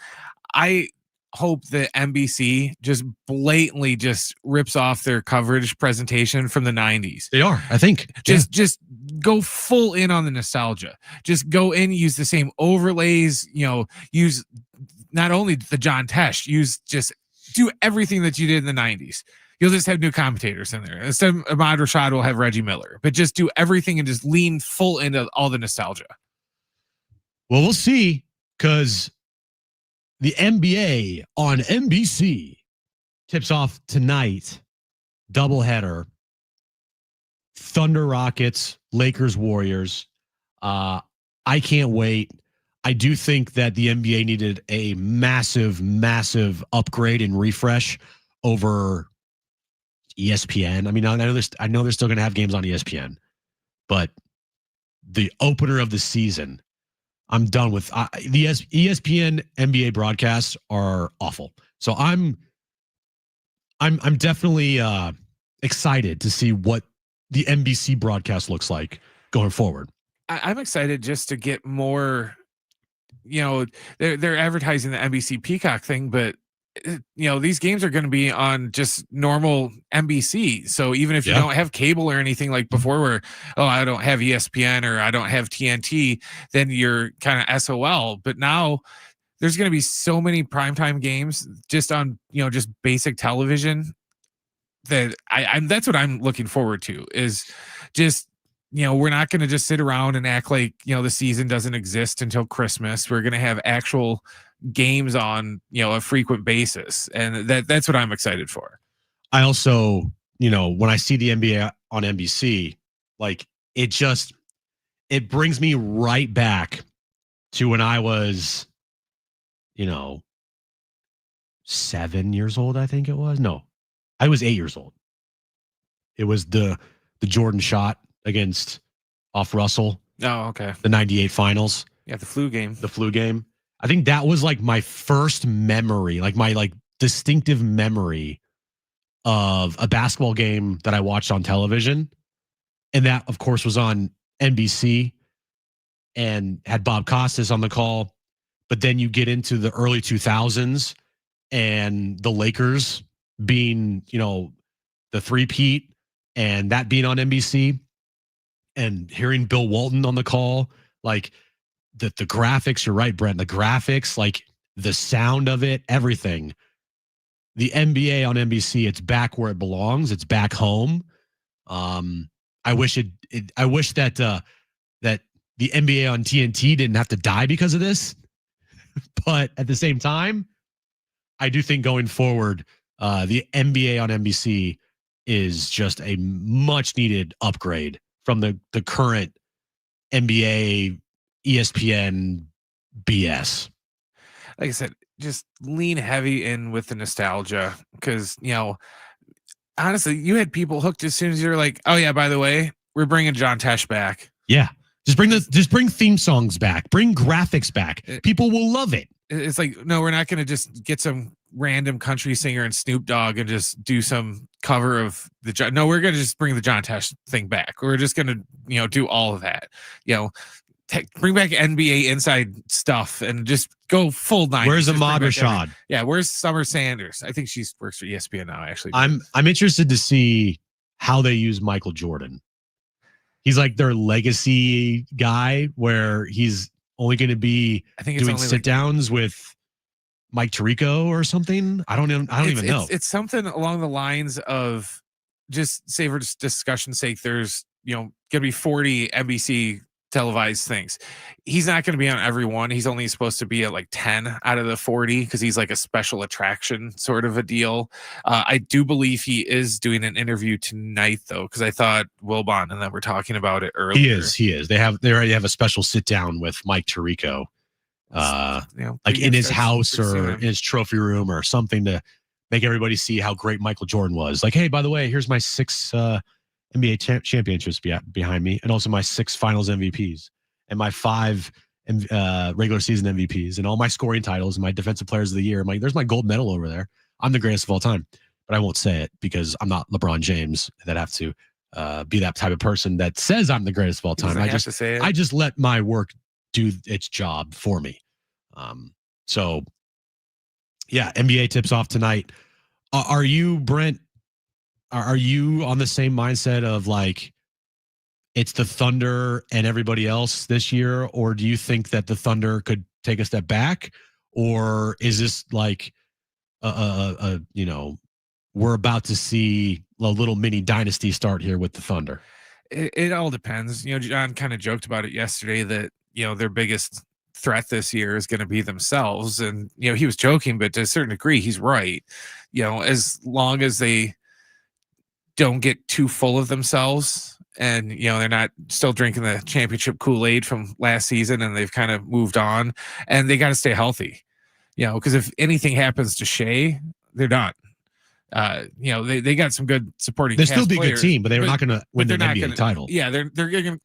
I hope that NBC just blatantly just rips off their coverage presentation from the 90s. They are, I think. Just go full in on the nostalgia. Just go in, use the same overlays, use not only the John Tesh, just do everything that you did in the 90s. You'll just have new commentators in there. Instead of Ahmad Rashad, we'll have Reggie Miller. But just do everything and just lean full into all the nostalgia. Well, we'll see, because the NBA on NBC tips off tonight. Doubleheader. Thunder Rockets, Lakers Warriors. I can't wait. I do think that the NBA needed a massive, massive upgrade and refresh over ESPN. I mean, I know they're still going to have games on ESPN, but the opener of the season, I'm done with the ESPN NBA broadcasts are awful. So I'm definitely excited to see what the NBC broadcast looks like going forward. I'm excited just to get more. They're advertising the NBC Peacock thing, but these games are going to be on just normal NBC. So even if you don't have cable or anything like before, where I don't have ESPN or I don't have TNT, then you're kind of SOL. But now there's going to be so many primetime games just on just basic television that that's what I'm looking forward to. Is just we're not going to just sit around and act like the season doesn't exist until Christmas. We're going to have actual games on a frequent basis, and that's what I'm excited for. I also when I see the NBA on NBC, like it brings me right back to when I was 7 years old. I think it was. No, I was 8 years old. It was the Jordan shot against off Russell. Oh, okay. The 98 finals. Yeah, the flu game. I think that was like my first memory, like my distinctive memory of a basketball game that I watched on television. And that, of course, was on NBC and had Bob Costas on the call. But then you get into the early 2000s and the Lakers being, the three-peat and that being on NBC and hearing Bill Walton on the call, like the graphics, you're right, Brent, the graphics, like the sound of it, everything. The NBA on NBC, it's back where it belongs. It's back home. I wish that that the NBA on TNT didn't have to die because of this. But at the same time, I do think going forward, the NBA on NBC is just a much needed upgrade from the current NBA ESPN BS. Like I said, just lean heavy in with the nostalgia because, honestly, you had people hooked as soon as you're like, oh yeah, by the way, we're bringing John Tesh back. Yeah. Just bring theme songs back. Bring graphics back. People will love it. It's like, no, we're not going to just get some random country singer and Snoop Dogg and just do some cover of the John. No, we're going to just bring the John Tesh thing back. We're just going to, do all of that. Bring back NBA inside stuff and just go full 90s. Where's Ahmad Rashad? Yeah, where's Summer Sanders? I think she works for ESPN now, actually. I'm interested to see how they use Michael Jordan. He's like their legacy guy where he's only going to be doing sit downs with Mike Tirico or something. I don't even know. It's something along the lines of, just say for discussion's sake, there's, going to be 40 NBC televised things. He's not going to be on every one. He's only supposed to be at like 10 out of the 40 because he's like a special attraction sort of a deal. I do believe he is doing an interview tonight though, because I thought Wilbon and then we're talking about it earlier. He is. They already have a special sit down with Mike Tirico, like in his house or in his trophy room or something to make everybody see how great Michael Jordan was. Like, hey, by the way, here's my 6 NBA championships behind me, and also my 6 finals MVPs and my 5 regular season MVPs and all my scoring titles and my defensive players of the year. There's my gold medal over there. I'm the greatest of all time, but I won't say it because I'm not LeBron James that have to be that type of person that says I'm the greatest of all time. I just let my work do its job for me. So yeah, NBA tips off tonight. Are you, Brent? Are you on the same mindset of like it's the Thunder and everybody else this year, or do you think that the Thunder could take a step back, or is this like we're about to see a little mini dynasty start here with the Thunder? It all depends. John kind of joked about it yesterday that their biggest threat this year is going to be themselves, and he was joking, but to a certain degree, he's right. As long as they don't get too full of themselves and they're not still drinking the championship Kool-Aid from last season and they've kind of moved on, and they got to stay healthy, because if anything happens to Shea, they're done. They got some good supporting. They'll still be a good team, but they're not going to win an NBA title. Yeah, they're going to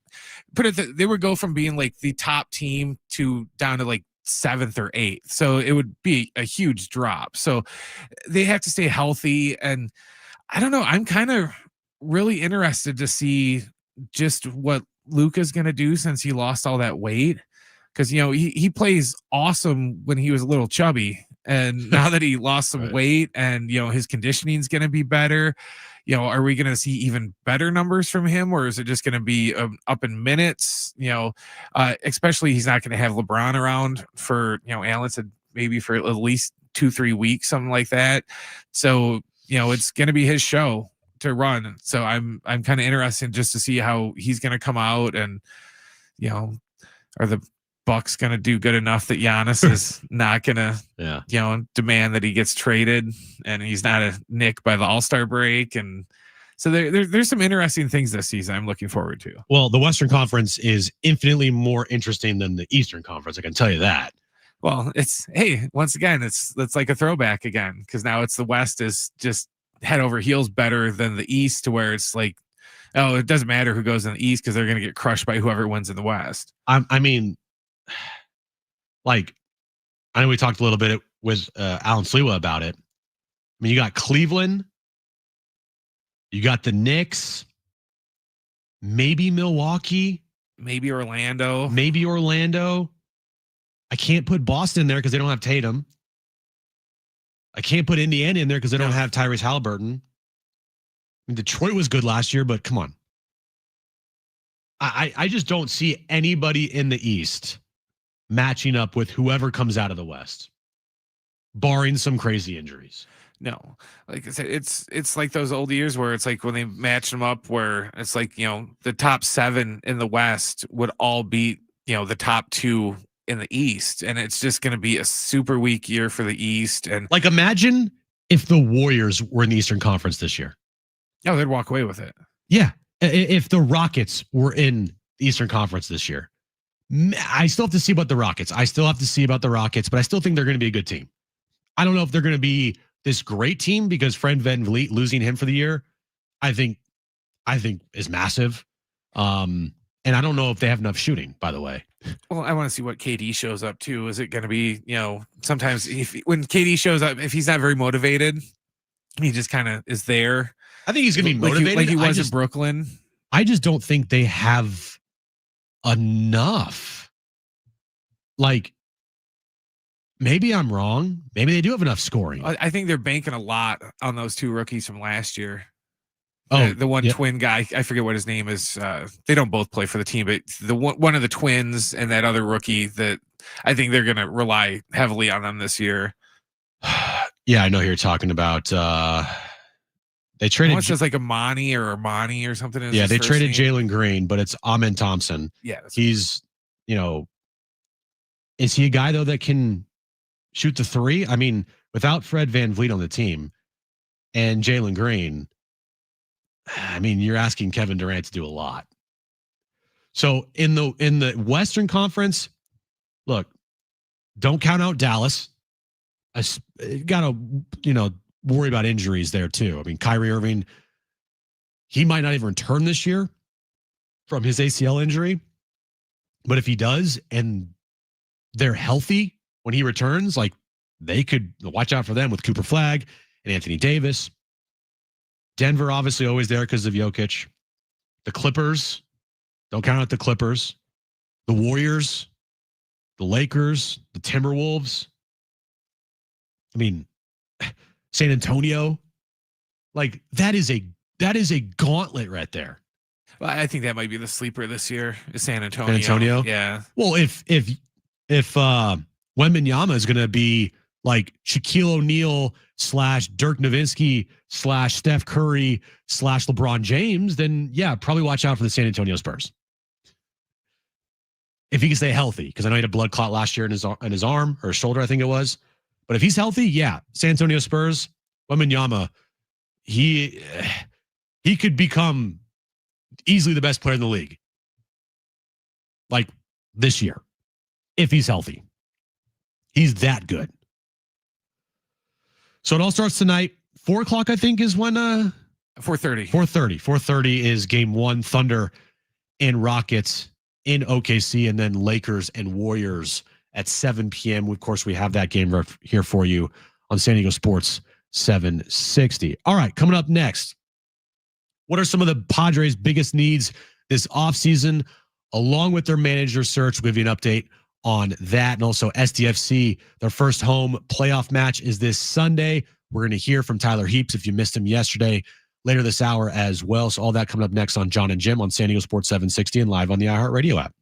put it. They would go from being like the top team to down to like 7th or 8th, so it would be a huge drop. So they have to stay healthy, and I don't know. I'm kind of really interested to see just what Luka's going to do since he lost all that weight. Because, he plays awesome when he was a little chubby. And now that he lost some weight and, his conditioning is going to be better, are we going to see even better numbers from him? Or is it just going to be up in minutes? Especially he's not going to have LeBron around for, Allen said maybe for at least 2-3 weeks, something like that. So, it's going to be his show to run. So I'm kind of interested just to see how he's going to come out, and, are the Bucks going to do good enough that Giannis is not going to, demand that he gets traded and he's not a Nick by the All-Star break. And so there's some interesting things this season I'm looking forward to. Well, the Western Conference is infinitely more interesting than the Eastern Conference. I can tell you that. Well, once again, it's like a throwback again, because now it's the West is just head over heels better than the East, to where it's like, oh, it doesn't matter who goes in the East because they're going to get crushed by whoever wins in the West. I mean, like, I know we talked a little bit with Alan Slewa about it, mean, you got Cleveland, you got the Knicks, maybe Milwaukee, maybe Orlando. I can't put Boston there because they don't have Tatum. I can't put Indiana in there because they don't have Tyrese Halliburton. I mean, Detroit was good last year, but come on. I just don't see anybody in the East matching up with whoever comes out of the West, barring some crazy injuries. No, like I said, it's like those old years where it's like when they matched them up, where it's like, the top 7 in the West would all beat, the top 2 in the East, and it's just going to be a super weak year for the East. And like, imagine if the Warriors were in the Eastern Conference this year. Oh, they'd walk away with it. Yeah, if the Rockets were in the Eastern Conference this year. I still have to see about the Rockets. But I still think they're going to be a good team. I don't know if they're going to be this great team because Fred VanVleet, losing him for the year, I think is massive. And I don't know if they have enough shooting, by the way. Well, I want to see what KD shows up to. Is it going to be, sometimes when KD shows up, if he's not very motivated, he just kind of is there. I think he's going to be motivated. Like he was in Brooklyn. I just don't think they have enough. Like, maybe I'm wrong. Maybe they do have enough scoring. I think they're banking a lot on those 2 rookies from last year. Oh, the one twin guy, I forget what his name is. They don't both play for the team, but the one of the twins and that other rookie, that I think they're going to rely heavily on them this year. Yeah, I know who you're talking about. They traded. It's just like Amani or something. Yeah, they traded Jalen Green, but it's Amen Thompson. Yeah, he's, is he a guy though that can shoot the 3? I mean, without Fred VanVleet on the team and Jalen Green, I mean, you're asking Kevin Durant to do a lot. So in the Western Conference, look, don't count out Dallas. Got to, worry about injuries there too. I mean, Kyrie Irving, he might not even return this year from his ACL injury. But if he does and they're healthy when he returns, like, they could watch out for them with Cooper Flagg and Anthony Davis. Denver, obviously, always there because of Jokic. The Clippers, don't count out the Clippers. The Warriors, the Lakers, the Timberwolves. I mean, San Antonio. Like, that is a gauntlet right there. Well, I think that might be the sleeper this year, is San Antonio. San Antonio? Yeah. Well, if Wembanyama is going to be like Shaquille O'Neal / Dirk Nowitzki / Steph Curry / LeBron James, then yeah, probably watch out for the San Antonio Spurs. If he can stay healthy, because I know he had a blood clot last year in his arm or shoulder, I think it was. But if he's healthy, yeah, San Antonio Spurs, Wembanyama, he could become easily the best player in the league, like, this year, if he's healthy. He's that good. So it all starts tonight. 4:00, I think, is when 4:30. 4:30 is game 1, Thunder and Rockets in OKC, and then Lakers and Warriors at 7 p.m. Of course, we have that game here for you on San Diego Sports 760. All right, coming up next, what are some of the Padres' biggest needs this offseason? Along with their manager search, we'll give you an update on that. And also SDFC, their first home playoff match is this Sunday. We're going to hear from Tyler Heaps, if you missed him yesterday, later this hour as well. So all that coming up next on John and Jim on San Diego Sports 760 and live on the iHeartRadio app.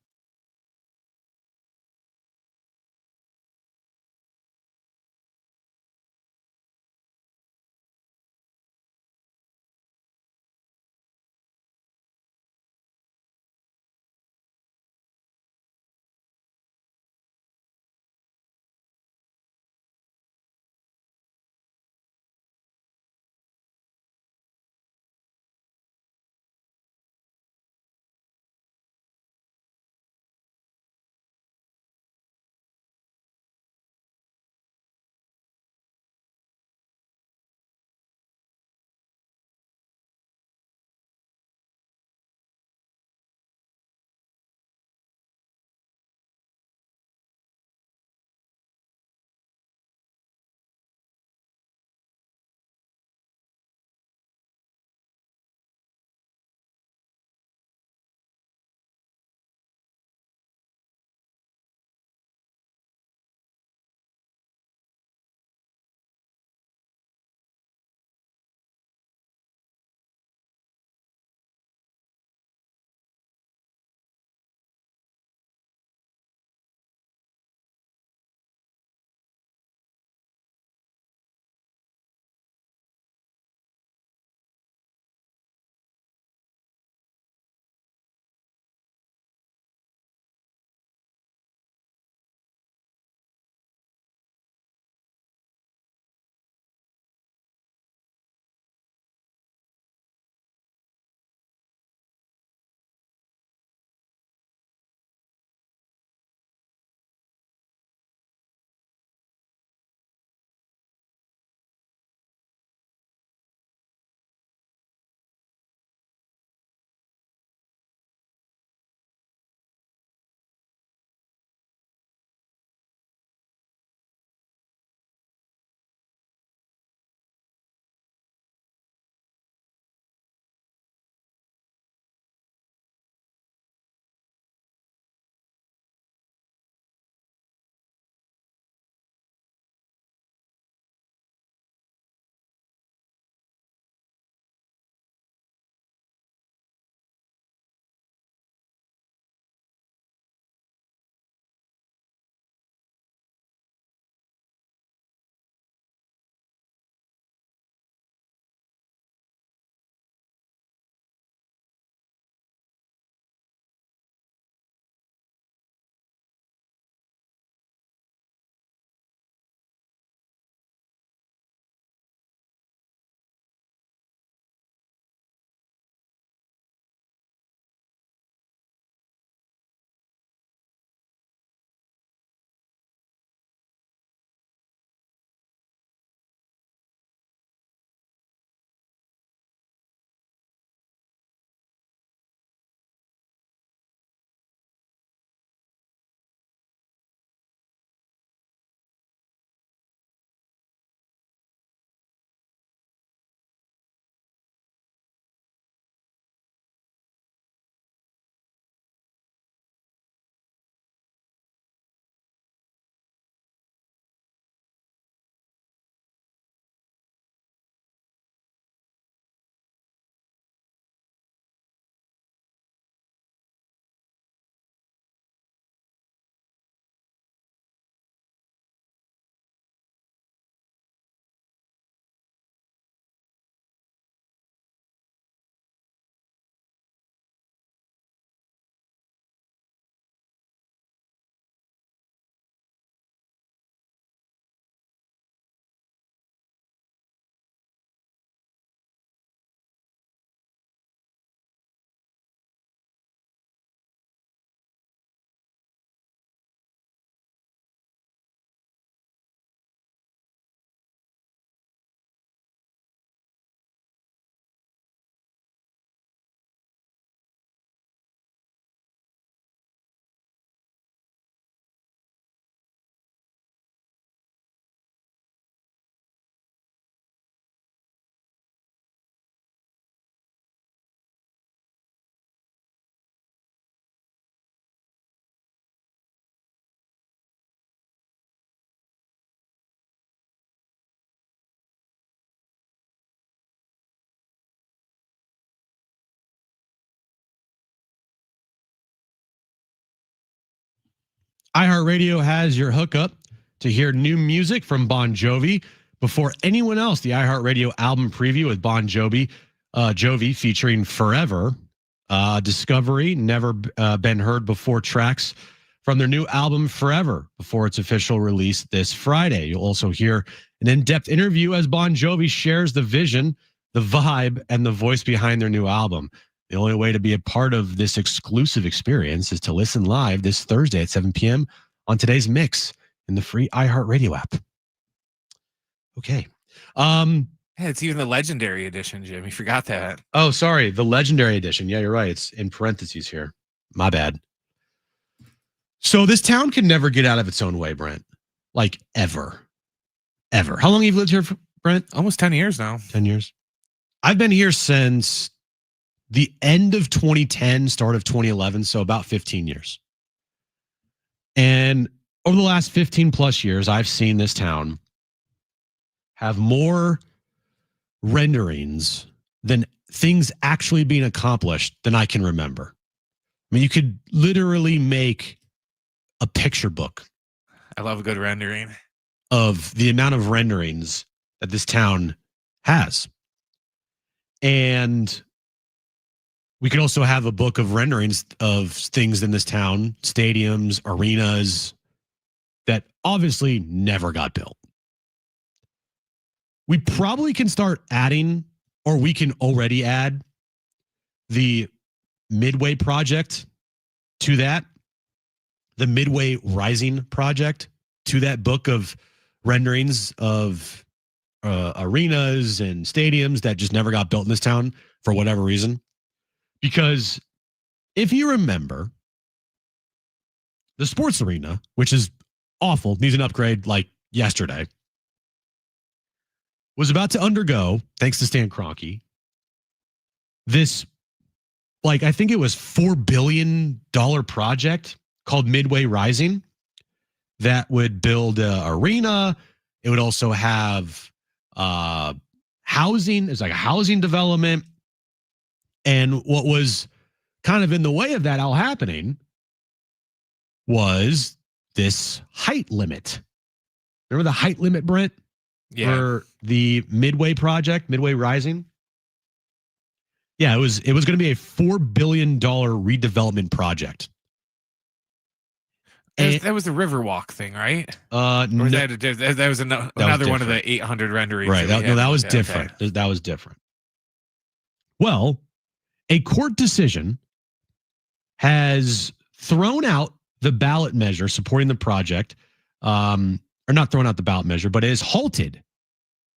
iHeartRadio has your hookup to hear new music from Bon Jovi before anyone else. The iHeartRadio album preview with Bon Jovi, Jovi featuring Forever, Discovery, Never Been Heard Before tracks from their new album Forever before its official release this Friday. You'll also hear an in-depth interview as Bon Jovi shares the vision, the vibe, and the voice behind their new album. The only way to be a part of this exclusive experience is to listen live this Thursday at 7 p.m. on today's mix in the free iHeartRadio app. Okay. Yeah, it's even the legendary edition, Jim. You forgot that. Oh, sorry. The legendary edition. Yeah, you're right. It's in parentheses here. My bad. So this town can never get out of its own way, Brent. Like ever. Ever. How long have you lived here, Brent? Almost 10 years now. 10 years. I've been here since the end of 2010, start of 2011, so about 15 years. And over the last 15 plus years, I've seen this town have more renderings than things actually being accomplished than I can remember. I mean, you could literally make a picture book. I love a good rendering. Of the amount of renderings that this town has. And we could also have a book of renderings of things in this town, stadiums, arenas, that obviously never got built. We probably can start adding, or we can already add, the Midway project to that, the Midway Rising project to that book of renderings of arenas and stadiums that just never got built in this town for whatever reason. Because if you remember, the sports arena, which is awful, needs an upgrade like yesterday, was about to undergo, thanks to Stan Kroenke, this, like, I think it was $4 billion project called Midway Rising that would build an arena. It would also have housing. It's like a housing development. And what was kind of in the way of that all happening was this height limit. Remember the height limit, Brent? Yeah. For the Midway project, Midway Rising? Yeah, it was going to be a $4 billion redevelopment project. That was the Riverwalk thing, right? Or No, that was another one of the 800 renderings. right. That was different. Okay. That was different. Well, a court decision has thrown out the ballot measure supporting the project, or not thrown out the ballot measure, but it has halted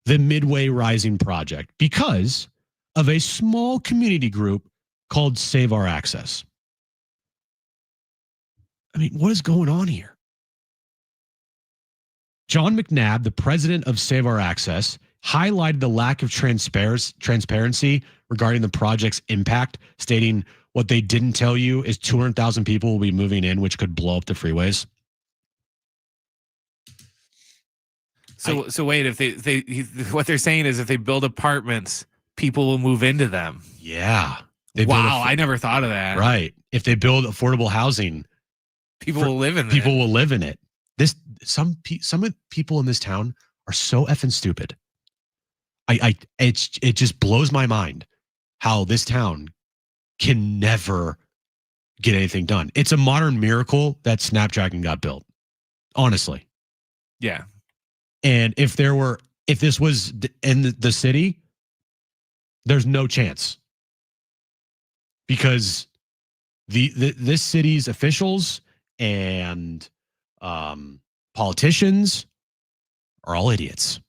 the Midway Rising project because of a small community group called Save Our Access. I mean, what is going on here? John McNabb, the president of Save Our Access, highlighted the lack of transparency regarding the project's impact, stating what they didn't tell you is 200,000 people will be moving in, which could blow up the freeways. So wait, if what they're saying is if they build apartments, people will move into them. Yeah. Wow, I never thought of that. Right. If they build affordable housing, People will live in it. People will live in it. Some of the people in this town are so effing stupid. It just blows my mind how this town can never get anything done. It's a modern miracle that Snapdragon got built. Honestly. Yeah. And if this was in the city, there's no chance. Because this city's officials and politicians are all idiots.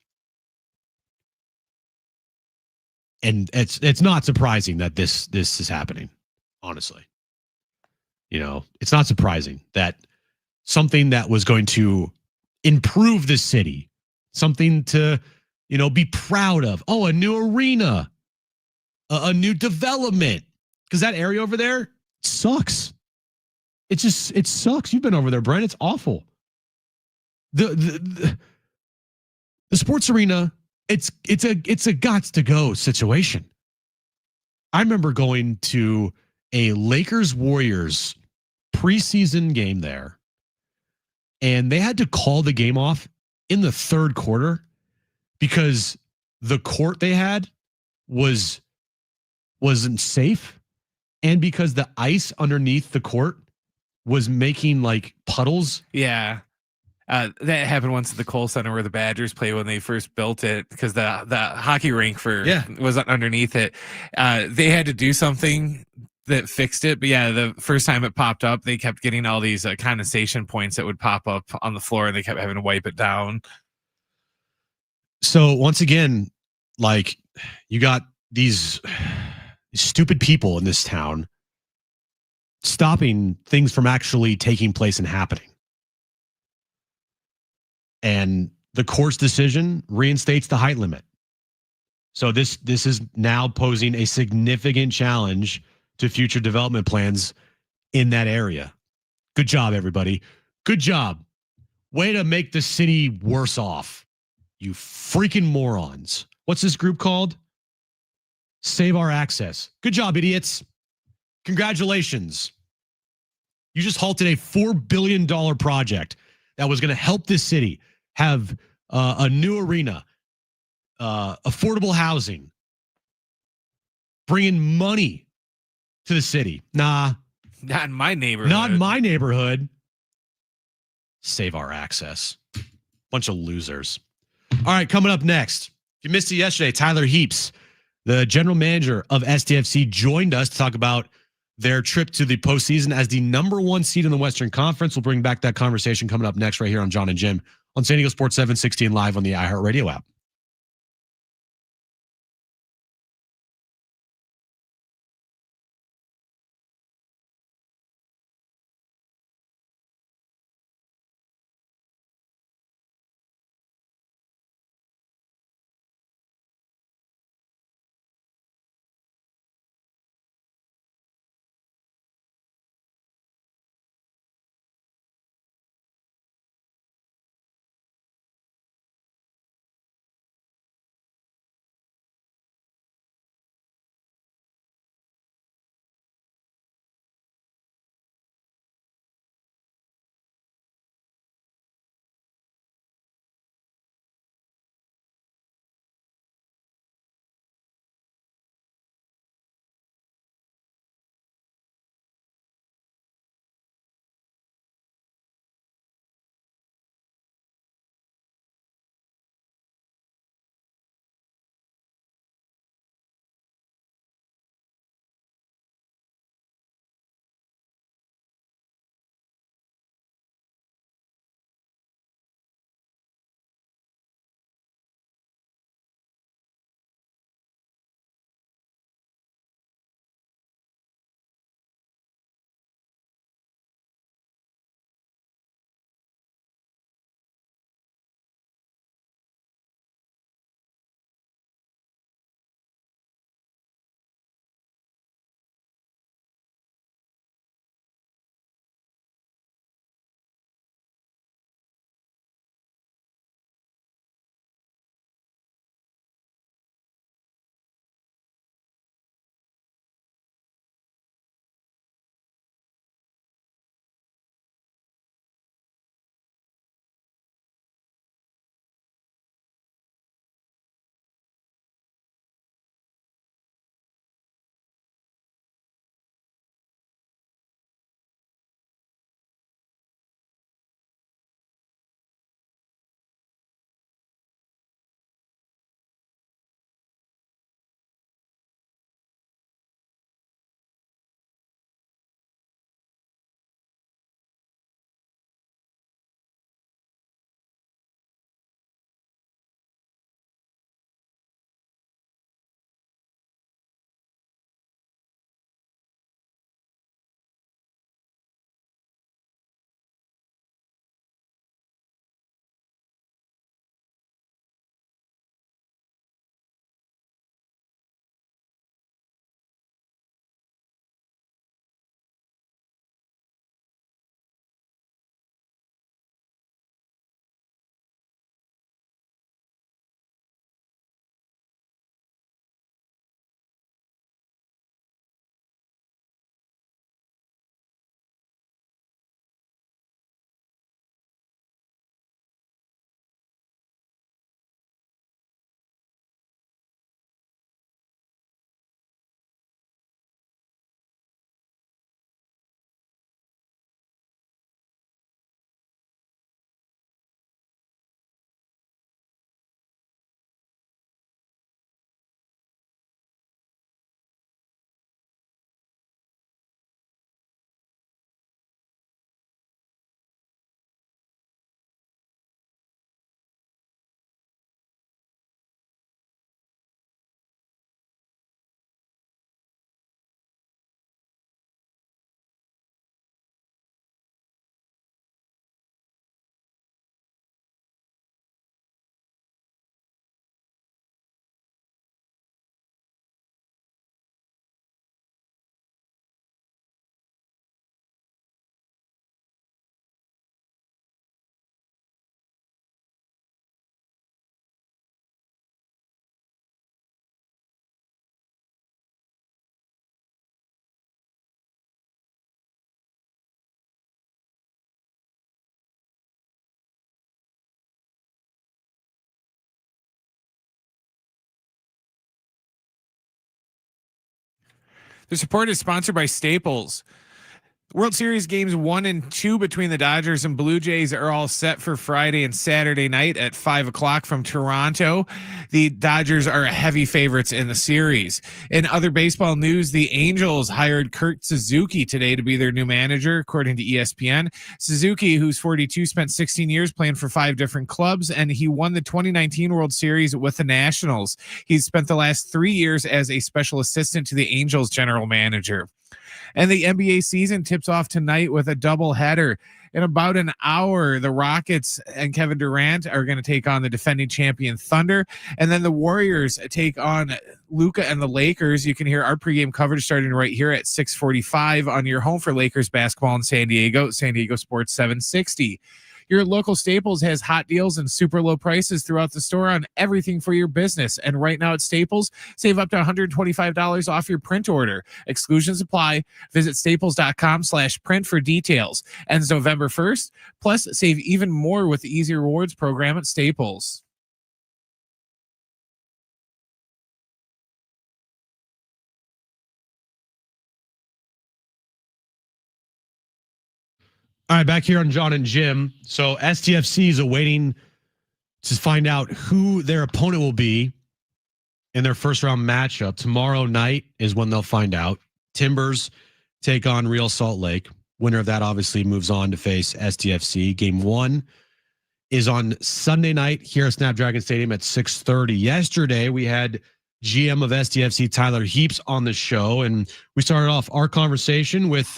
And it's not surprising that this is happening, honestly. You know, it's not surprising that something that was going to improve the city, something to, be proud of. Oh, a new arena, a new development. Because that area over there sucks. It sucks. You've been over there, Brent. It's awful. The sports arena, it's a gots to go situation. I remember going to a Lakers Warriors preseason game there and they had to call the game off in the third quarter because the court they had wasn't safe, and because the ice underneath the court was making like puddles. Yeah. That happened once at the Kohl Center where the Badgers played when they first built it, because the hockey rink was underneath it. They had to do something that fixed it. But yeah, the first time it popped up, they kept getting all these condensation points that would pop up on the floor, and they kept having to wipe it down. So once again, like, you got these stupid people in this town stopping things from actually taking place and happening. And the court's decision reinstates the height limit. So this is now posing a significant challenge to future development plans in that area. Good job, everybody. Good job. Way to make the city worse off, you freaking morons. What's this group called? Save Our Access. Good job, idiots. Congratulations. You just halted a $4 billion project that was going to help this city have a new arena, affordable housing, bringing money to the city. Nah. Not in my neighborhood. Not in my neighborhood. Save Our Access. Bunch of losers. All right, coming up next. If you missed it yesterday, Tyler Heaps, the general manager of STFC, joined us to talk about their trip to the postseason as the #1 seed in the Western Conference. We'll bring back that conversation coming up next right here on John and Jim on San Diego Sports 760 and live on the iHeartRadio app. The support is sponsored by Staples. World Series games 1 and 2 between the Dodgers and Blue Jays are all set for Friday and Saturday night at 5 o'clock from Toronto. The Dodgers are heavy favorites in the series. In other baseball news, the Angels hired Kurt Suzuki today to be their new manager, according to ESPN. Suzuki, who's 42, spent 16 years playing for 5 different clubs, and he won the 2019 World Series with the Nationals. He's spent the last 3 years as a special assistant to the Angels general manager. And the NBA season tips off tonight with a doubleheader. In about an hour, the Rockets and Kevin Durant are going to take on the defending champion Thunder. And then the Warriors take on Luka and the Lakers. You can hear our pregame coverage starting right here at 6:45 on your home for Lakers basketball in San Diego Sports 760. Your local Staples has hot deals and super low prices throughout the store on everything for your business. And right now at Staples, save up to $125 off your print order. Exclusions apply. Visit staples.com/print for details. Ends November 1st. Plus, save even more with the Easy Rewards program at Staples. All right, back here on John and Jim. So STFC is awaiting to find out who their opponent will be in their first round matchup. Tomorrow night is when they'll find out. Timbers take on Real Salt Lake. Winner of that obviously moves on to face STFC. Game 1 is on Sunday night here at Snapdragon Stadium at 6:30. Yesterday, we had GM of STFC, Tyler Heaps, on the show, and we started off our conversation with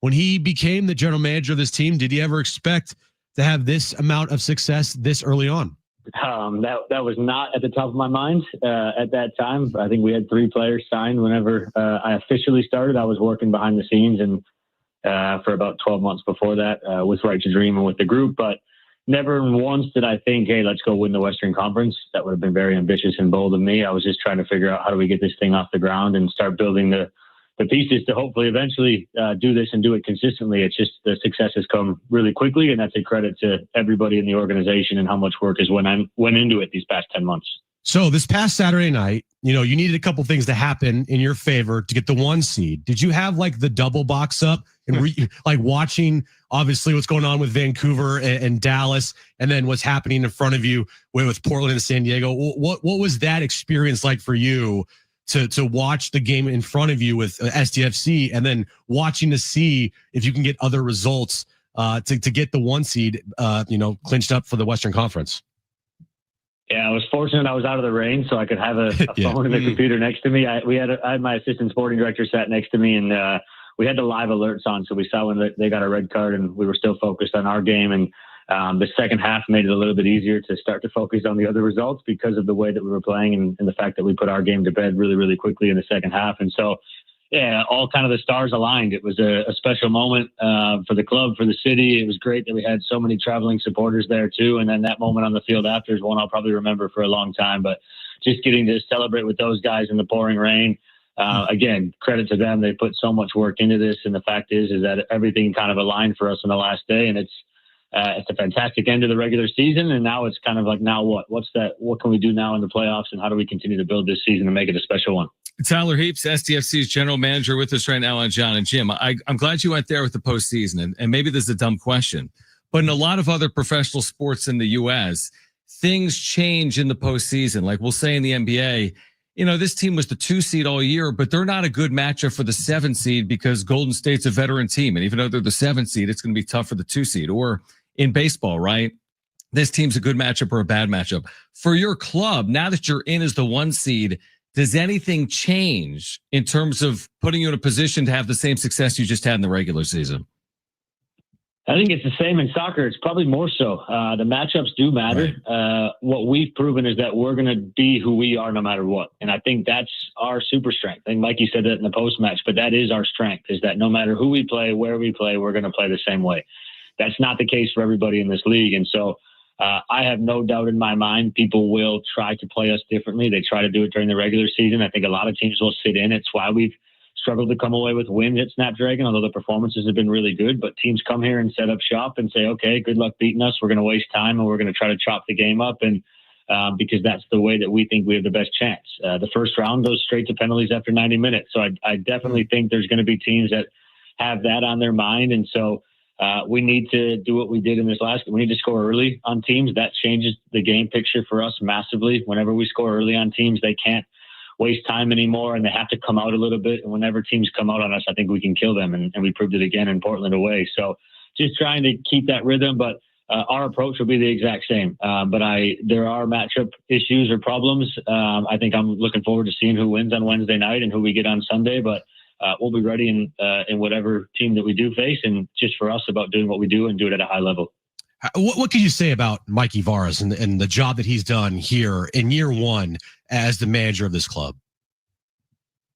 when he became the general manager of this team. Did he ever expect to have this amount of success this early on? That was not at the top of my mind at that time. I think we had 3 players signed whenever I officially started. I was working behind the scenes and for about 12 months before that with Right to Dream and with the group. But never once did I think, hey, let's go win the Western Conference. That would have been very ambitious and bold of me. I was just trying to figure out how do we get this thing off the ground and start building the pieces to hopefully eventually do this and do it consistently. It's just the success has come really quickly, and that's a credit to everybody in the organization and how much work has went into it these past 10 months. So this past Saturday night, you needed a couple things to happen in your favor to get the 1 seed. Did you have like the double box up and like watching obviously what's going on with Vancouver and Dallas, and then what's happening in front of you with Portland and San Diego? What was that experience like for you to watch the game in front of you with STFC, and then watching to see if you can get other results to get the 1 seed, clinched up for the Western Conference? Yeah, I was fortunate I was out of the rain, so I could have a phone and a computer next to me. I had my assistant sporting director sat next to me, and we had the live alerts on, so we saw when they got a red card, and we were still focused on our game. And the second half made it a little bit easier to start to focus on the other results because of the way that we were playing and the fact that we put our game to bed really, really quickly in the second half. And so, yeah, all kind of the stars aligned. It was a special moment for the club, for the city. It was great that we had so many traveling supporters there too. And then that moment on the field after is one I'll probably remember for a long time. But just getting to celebrate with those guys in the pouring rain, again, credit to them. They put so much work into this. And the fact is that everything kind of aligned for us on the last day. And it's a fantastic end to the regular season. And now it's kind of like, now what? What can we do now in the playoffs? And how do we continue to build this season and make it a special one? Tyler Heaps, STFC's general manager, with us right now on John and Jim. I'm glad you went there with the postseason. And maybe this is a dumb question, but in a lot of other professional sports in the U.S., things change in the postseason. Like we'll say in the NBA, this team was the 2 seed all year, but they're not a good matchup for the 7 seed because Golden State's a veteran team. And even though they're the 7 seed, it's going to be tough for the 2 seed. Or in baseball, right? This team's a good matchup or a bad matchup. For your club, now that you're in as the 1 seed, does anything change in terms of putting you in a position to have the same success you just had in the regular season? I think it's the same in soccer. It's probably more so. The matchups do matter. Right. What we've proven is that we're going to be who we are no matter what. And I think that's our super strength. I think Mikey said that in the post-match, but that is our strength, is that no matter who we play, where we play, we're going to play the same way. That's not the case for everybody in this league. And so I have no doubt in my mind people will try to play us differently. They try to do it during the regular season. I think a lot of teams will sit in. It's why we've struggled to come away with wins at Snapdragon, although the performances have been really good. But teams come here and set up shop and say, okay, good luck beating us. We're going to waste time and we're going to try to chop the game up. And because that's the way that we think we have the best chance. The first round goes straight to penalties after 90 minutes. So I definitely think there's going to be teams that have that on their mind. And so we need to do what we did in this last. We need to score early on teams. That changes the game picture for us massively. Whenever we score early on teams, they can't waste time anymore, and they have to come out a little bit. And whenever teams come out on us, I think we can kill them. And we proved it again in Portland away. So just trying to keep that rhythm, but our approach will be the exact same. But there are matchup issues or problems. I think I'm looking forward to seeing who wins on Wednesday night and who we get on Sunday. But we'll be ready in whatever team that we do face, and just for us about doing what we do and do it at a high level. What can you say about Mikey Varas and the job that he's done here in year one as the manager of this club?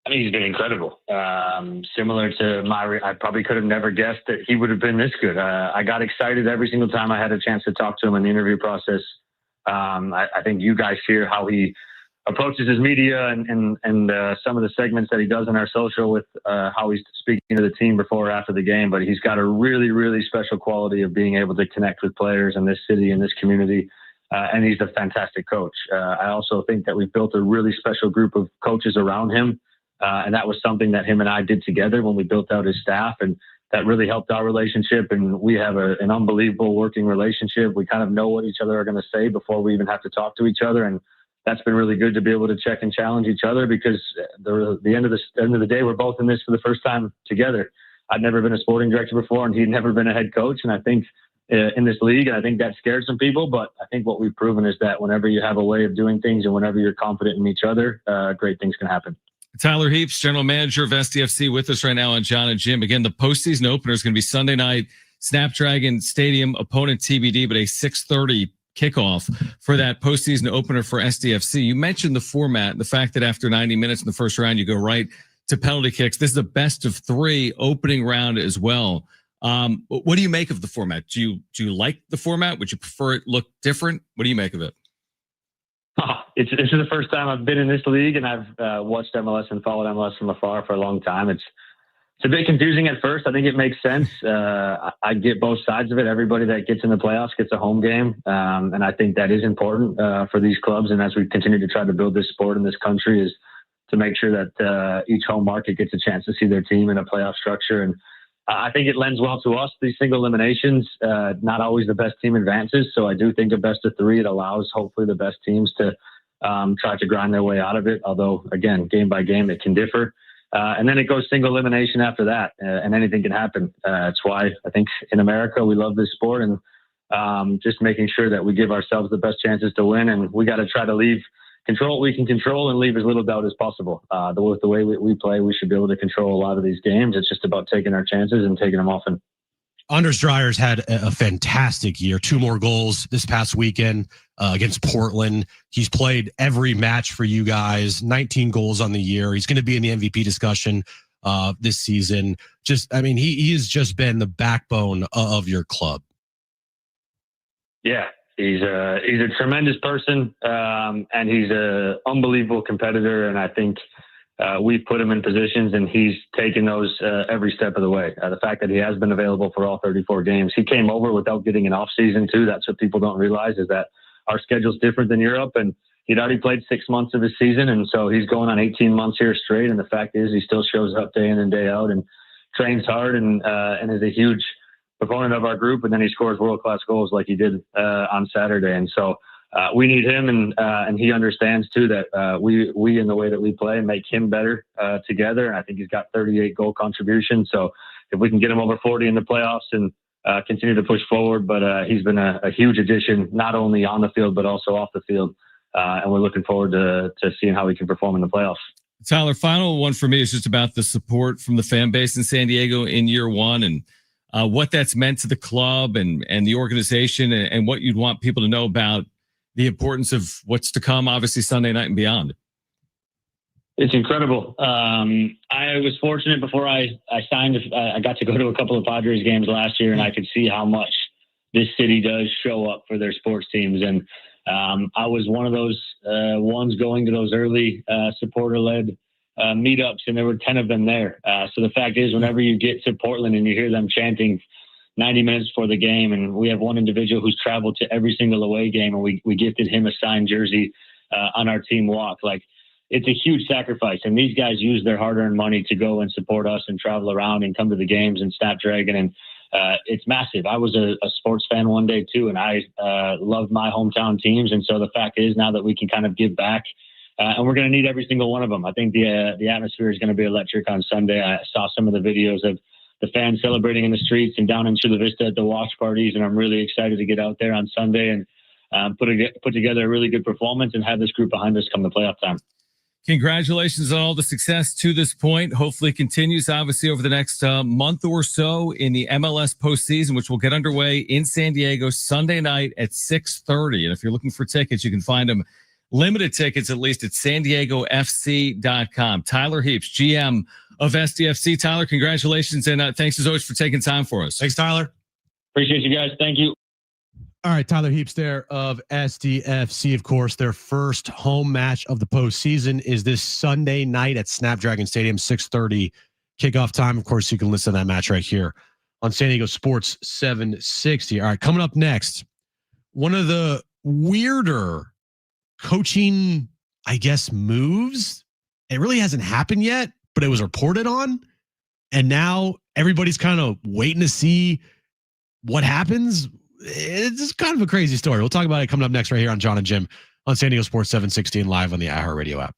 I mean, he's been incredible. Similar to I probably could have never guessed that he would have been this good. I got excited every single time I had a chance to talk to him in the interview process. I think you guys hear how he approaches his media and some of the segments that he does in our social with how he's speaking to the team before or after the game. But he's got a really, really special quality of being able to connect with players in this city and this community. And he's a fantastic coach. I also think that we've built a really special group of coaches around him. And that was something that him and I did together when we built out his staff. And that really helped our relationship. And we have an unbelievable working relationship. We kind of know what each other are going to say before we even have to talk to each other. And that's been really good to be able to check and challenge each other, because the end of the day, we're both in this for the first time together. I'd never been a sporting director before, and he'd never been a head coach. And I think in this league, and I think that scared some people, but I think what we've proven is that whenever you have a way of doing things and whenever you're confident in each other, great things can happen. Tyler Heaps, general manager of SDFC, with us right now on John and Jim. Again, the postseason opener is going to be Sunday night, Snapdragon Stadium, opponent TBD, but a 6:30 kickoff for that postseason opener for SDFC. You mentioned the format, the fact that after 90 minutes in the first round, you go right to penalty kicks. This is a best of 3 opening round as well. What do you make of the format? Do you like the format? Would you prefer it look different? What do you make of it? This is the first time I've been in this league, and I've watched MLS and followed MLS from afar for a long time. It's a bit confusing at first. I think it makes sense. I get both sides of it. Everybody that gets in the playoffs gets a home game. And I think that is important for these clubs. And as we continue to try to build this sport in this country, is to make sure that each home market gets a chance to see their team in a playoff structure. And I think it lends well to us. These single eliminations, not always the best team advances. So I do think a best of 3, it allows hopefully the best teams to try to grind their way out of it. Although, again, game by game, it can differ. And then it goes single elimination after that, and anything can happen. That's why I think in America, we love this sport, and just making sure that we give ourselves the best chances to win. And we got to try to control what we can control and leave as little doubt as possible. With the way we play, we should be able to control a lot of these games. It's just about taking our chances and taking them often. Anders Dreyer's had a fantastic year. 2 more goals this past weekend against Portland. He's played every match for you guys, 19 goals on the year. He's going to be in the MVP discussion this season. He has just been the backbone of your club. Yeah, he's a tremendous person, and he's an unbelievable competitor. And I think we've put him in positions, and he's taken those every step of the way. The fact that he has been available for all 34 games. He came over without getting an off season too. That's what people don't realize, is that our schedule's different than Europe, and he'd already played 6 months of his season. And so he's going on 18 months here straight. And the fact is, he still shows up day in and day out and trains hard and is a huge proponent of our group. And then he scores world-class goals like he did on Saturday. And so we need him, and he understands too that we in the way that we play make him better together. And I think he's got 38 goal contributions. So if we can get him over 40 in the playoffs and continue to push forward, but he's been a huge addition, not only on the field but also off the field. And we're looking forward to seeing how he can perform in the playoffs. Tyler, final one for me is just about the support from the fan base in San Diego in year one, and what that's meant to the club and the organization, and what you'd want people to know about the importance of what's to come, obviously Sunday night and beyond. It's incredible. I was fortunate before I signed. I got to go to a couple of Padres games last year, and I could see how much this city does show up for their sports teams. And I was one of those ones going to those early supporter-led meetups, and there were 10 of them there. So the fact is, whenever you get to Portland and you hear them chanting 90 minutes before the game. And we have one individual who's traveled to every single away game, and we gifted him a signed jersey on our team walk. Like, it's a huge sacrifice. And these guys use their hard-earned money to go and support us and travel around and come to the games and Snapdragon. And it's massive. I was a sports fan one day too, and I loved my hometown teams. And so the fact is now that we can kind of give back, and we're going to need every single one of them. I think the atmosphere is going to be electric on Sunday. I saw some of the videos of the fans celebrating in the streets and down in Chula Vista at the watch parties, and I'm really excited to get out there on Sunday and put together a really good performance and have this group behind us come the playoff time. Congratulations on all the success to this point. Hopefully it continues, obviously, over the next month or so in the MLS postseason, which will get underway in San Diego Sunday night at 6:30. And if you're looking for tickets, you can find them, limited tickets at least, at sandiegofc.com. Tyler Heaps, GM of SDFC. Tyler, congratulations, and thanks as always for taking time for us. Thanks, Tyler. Appreciate you guys. Thank you. All right, Tyler Heaps there of SDFC. Of course, their first home match of the postseason is this Sunday night at Snapdragon Stadium, 6:30 kickoff time. Of course, you can listen to that match right here on San Diego Sports 760. All right, coming up next, one of the weirder coaching, I guess, moves. It really hasn't happened yet, but it was reported on. And now everybody's kind of waiting to see what happens. It's just kind of a crazy story. We'll talk about it coming up next right here on John and Jim on San Diego Sports 760 and live on the iHeartRadio app.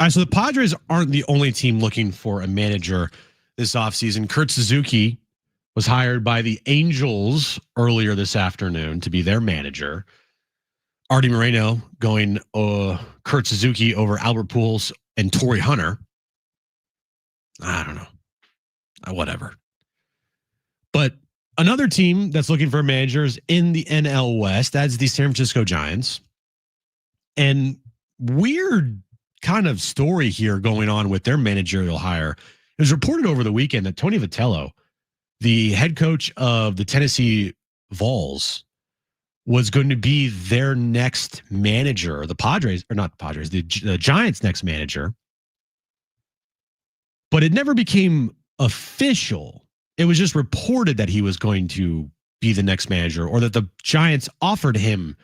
So the Padres aren't the only team looking for a manager this offseason. Kurt Suzuki was hired by the Angels earlier this afternoon to be their manager. Artie Moreno going Kurt Suzuki over Albert Pujols and Torrey Hunter. I don't know. Whatever. But another team that's looking for managers in the NL West, that's the San Francisco Giants. And weird kind of story here going on with their managerial hire. It was reported over the weekend that Tony Vitello, the head coach of the Tennessee Vols, was going to be their next manager, the Padres, or not the Padres, the Giants' next manager. But it never became official. It was just reported that he was going to be the next manager, or that the Giants offered him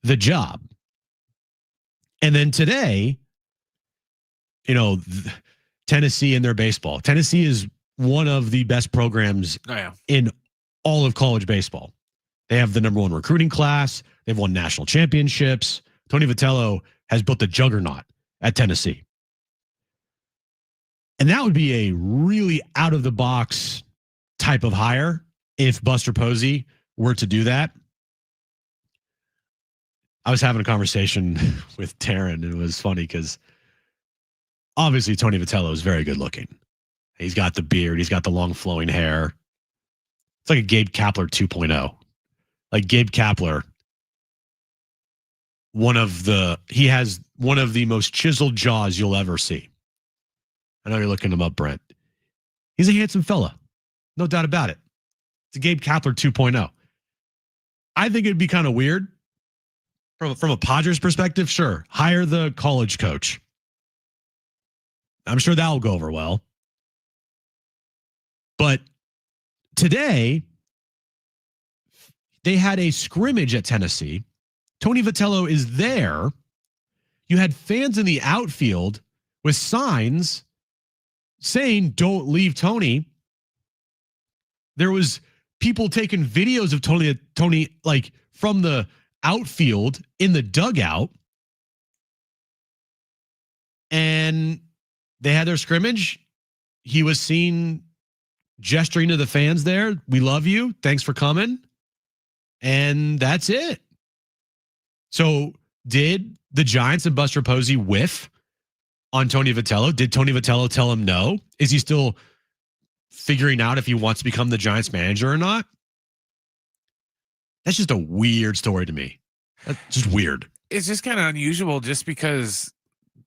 the job. And then today, Tennessee and their baseball. Tennessee is one of the best programs in all of college baseball. They have the number one recruiting class. They've won national championships. Tony Vitello has built a juggernaut at Tennessee. And that would be a really out of the box type of hire if Buster Posey were to do that. I was having a conversation with Taryn, and it was funny because obviously Tony Vitello is very good looking. He's got the beard. He's got the long flowing hair. It's like a Gabe Kapler 2.0. Like Gabe Kapler, he has one of the most chiseled jaws you'll ever see. I know you're looking him up, Brent. He's a handsome fella. No doubt about it. It's a Gabe Kapler 2.0. I think it'd be kind of weird from a Padres perspective. Sure, hire the college coach. I'm sure that will go over well. But today, they had a scrimmage at Tennessee. Tony Vitello is there. You had fans in the outfield with signs saying, "Don't leave Tony." There was people taking videos of Tony like from the outfield in the dugout. And they had their scrimmage. He was seen gesturing to the fans there. "We love you. Thanks for coming." And that's it. So did the Giants and Buster Posey whiff on Tony Vitello? Did Tony Vitello tell him no? Is he still figuring out if he wants to become the Giants manager or not? That's just a weird story to me. That's just weird. It's just kind of unusual just because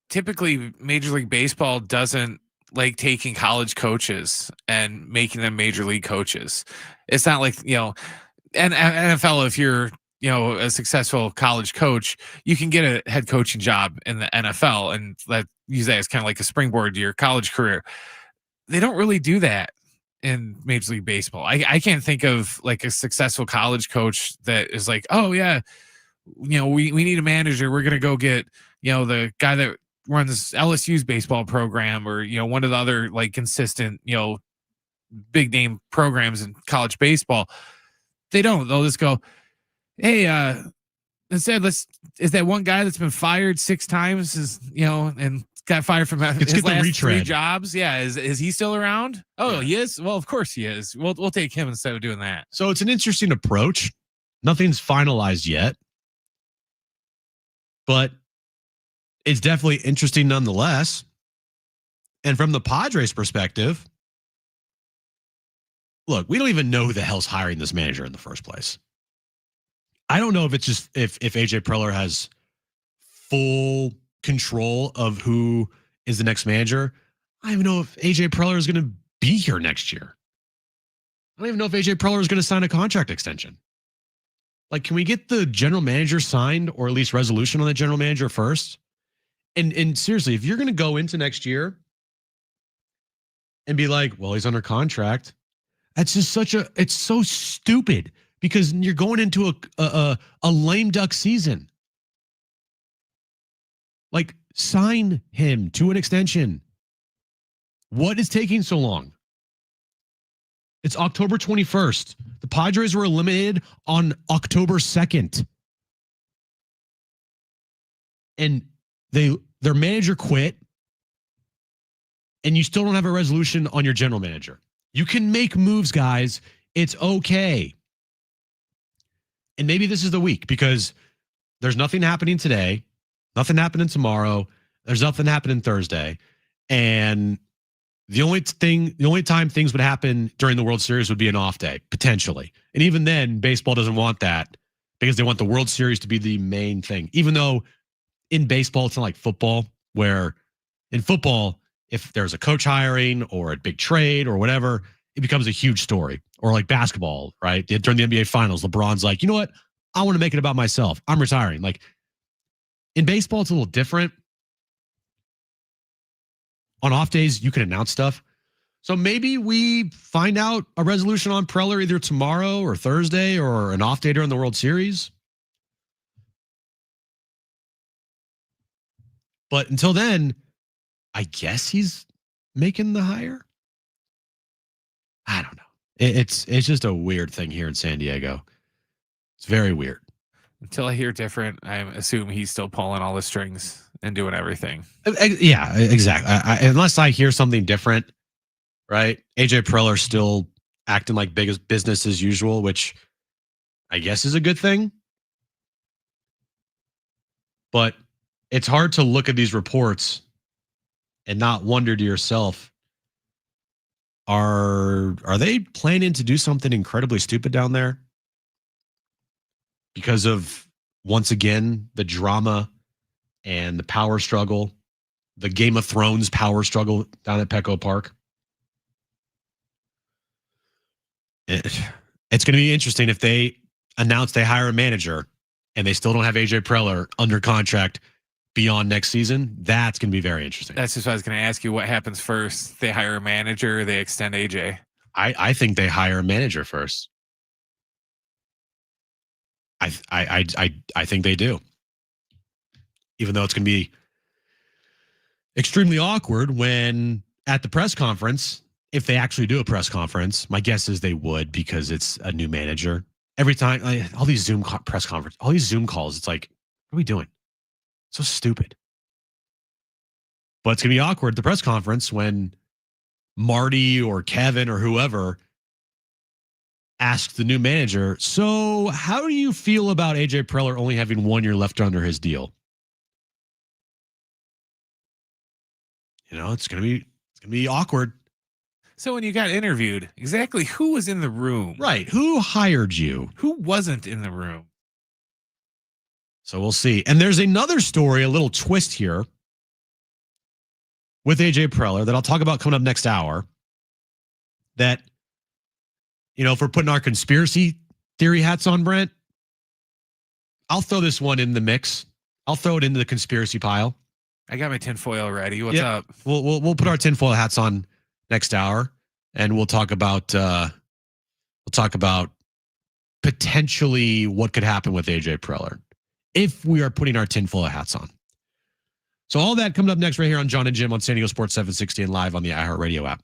typically Major League Baseball doesn't like taking college coaches and making them major league coaches. It's not like, and NFL, if you're, a successful college coach, you can get a head coaching job in the NFL and use that as kind of like a springboard to your college career. They don't really do that in Major League Baseball. I can't think of like a successful college coach that is like, "Oh yeah, we need a manager. We're going to go get, the guy that runs LSU's baseball program or, one of the other like consistent, big name programs in college baseball." They don't. They'll just go, "Hey, instead, is that one guy that's been fired 6 times and got fired from his last 3 jobs. Yeah. Is he still around? Oh, yeah. He is. Well, of course he is. We'll take him instead of doing that." So it's an interesting approach. Nothing's finalized yet, but it's definitely interesting nonetheless. And from the Padres perspective, look, we don't even know who the hell's hiring this manager in the first place. I don't know if it's just if AJ Preller has full control of who is the next manager. I don't even know if AJ Preller is going to be here next year. I don't even know if AJ Preller is going to sign a contract extension. Like, can we get the general manager signed or at least resolution on the general manager first? And seriously, if you're going to go into next year and be like, "Well, he's under contract," that's just it's so stupid because you're going into a lame duck season. Like, sign him to an extension. What is taking so long? It's October 21st. The Padres were eliminated on October 2nd. And they their manager quit, and you still don't have a resolution on your general manager. You can make moves, guys. It's okay. And maybe this is the week because there's nothing happening today, nothing happening tomorrow, there's nothing happening Thursday. And the only time things would happen during the World Series would be an off day, potentially. And even then, baseball doesn't want that because they want the World Series to be the main thing. Even though in baseball, it's not like football, where in football, if there's a coach hiring or a big trade or whatever, it becomes a huge story. Or like basketball, right? During the NBA Finals, LeBron's like, you know what? I want to make it about myself. I'm retiring. Like in baseball, it's a little different. On off days, you can announce stuff. So maybe we find out a resolution on Preller either tomorrow or Thursday or an off day during the World Series. But until then, I guess he's making the hire. I don't know. It's just a weird thing here in San Diego. It's very weird. Until I hear different, I assume he's still pulling all the strings and doing everything. Yeah, exactly. Unless I hear something different, right? AJ Preller still acting like big business as usual, which I guess is a good thing. But it's hard to look at these reports and not wonder to yourself, are they planning to do something incredibly stupid down there? Because of, once again, the drama and the power struggle, the Game of Thrones power struggle down at Petco Park. It's going to be interesting if they announce they hire a manager and they still don't have AJ Preller under contract beyond next season. That's going to be very interesting. That's just what I was going to ask you. What happens first? They hire a manager or they extend AJ? I think they hire a manager first. I think they do. Even though it's going to be extremely awkward when at the press conference, if they actually do a press conference, my guess is they would because it's a new manager. Every time, all these Zoom press conference, all these Zoom calls, it's like, what are we doing? So stupid. But it's going to be awkward at the press conference when Marty or Kevin or whoever asks the new manager, so how do you feel about AJ Preller only having 1 year left under his deal? You know, it's going to be awkward. So when you got interviewed, exactly who was in the room? Right. Who hired you? Who wasn't in the room? So we'll see. And there's another story, a little twist here with AJ Preller that I'll talk about coming up next hour. That, you know, if we're putting our conspiracy theory hats on, Brent, I'll throw this one in the mix. I'll throw it into the conspiracy pile. I got my tinfoil ready. What's up? We'll put our tinfoil hats on next hour, and we'll talk about potentially what could happen with AJ Preller if we are putting our tinfoil hats on. So all that coming up next right here on John and Jim on San Diego Sports 760 and live on the iHeartRadio app.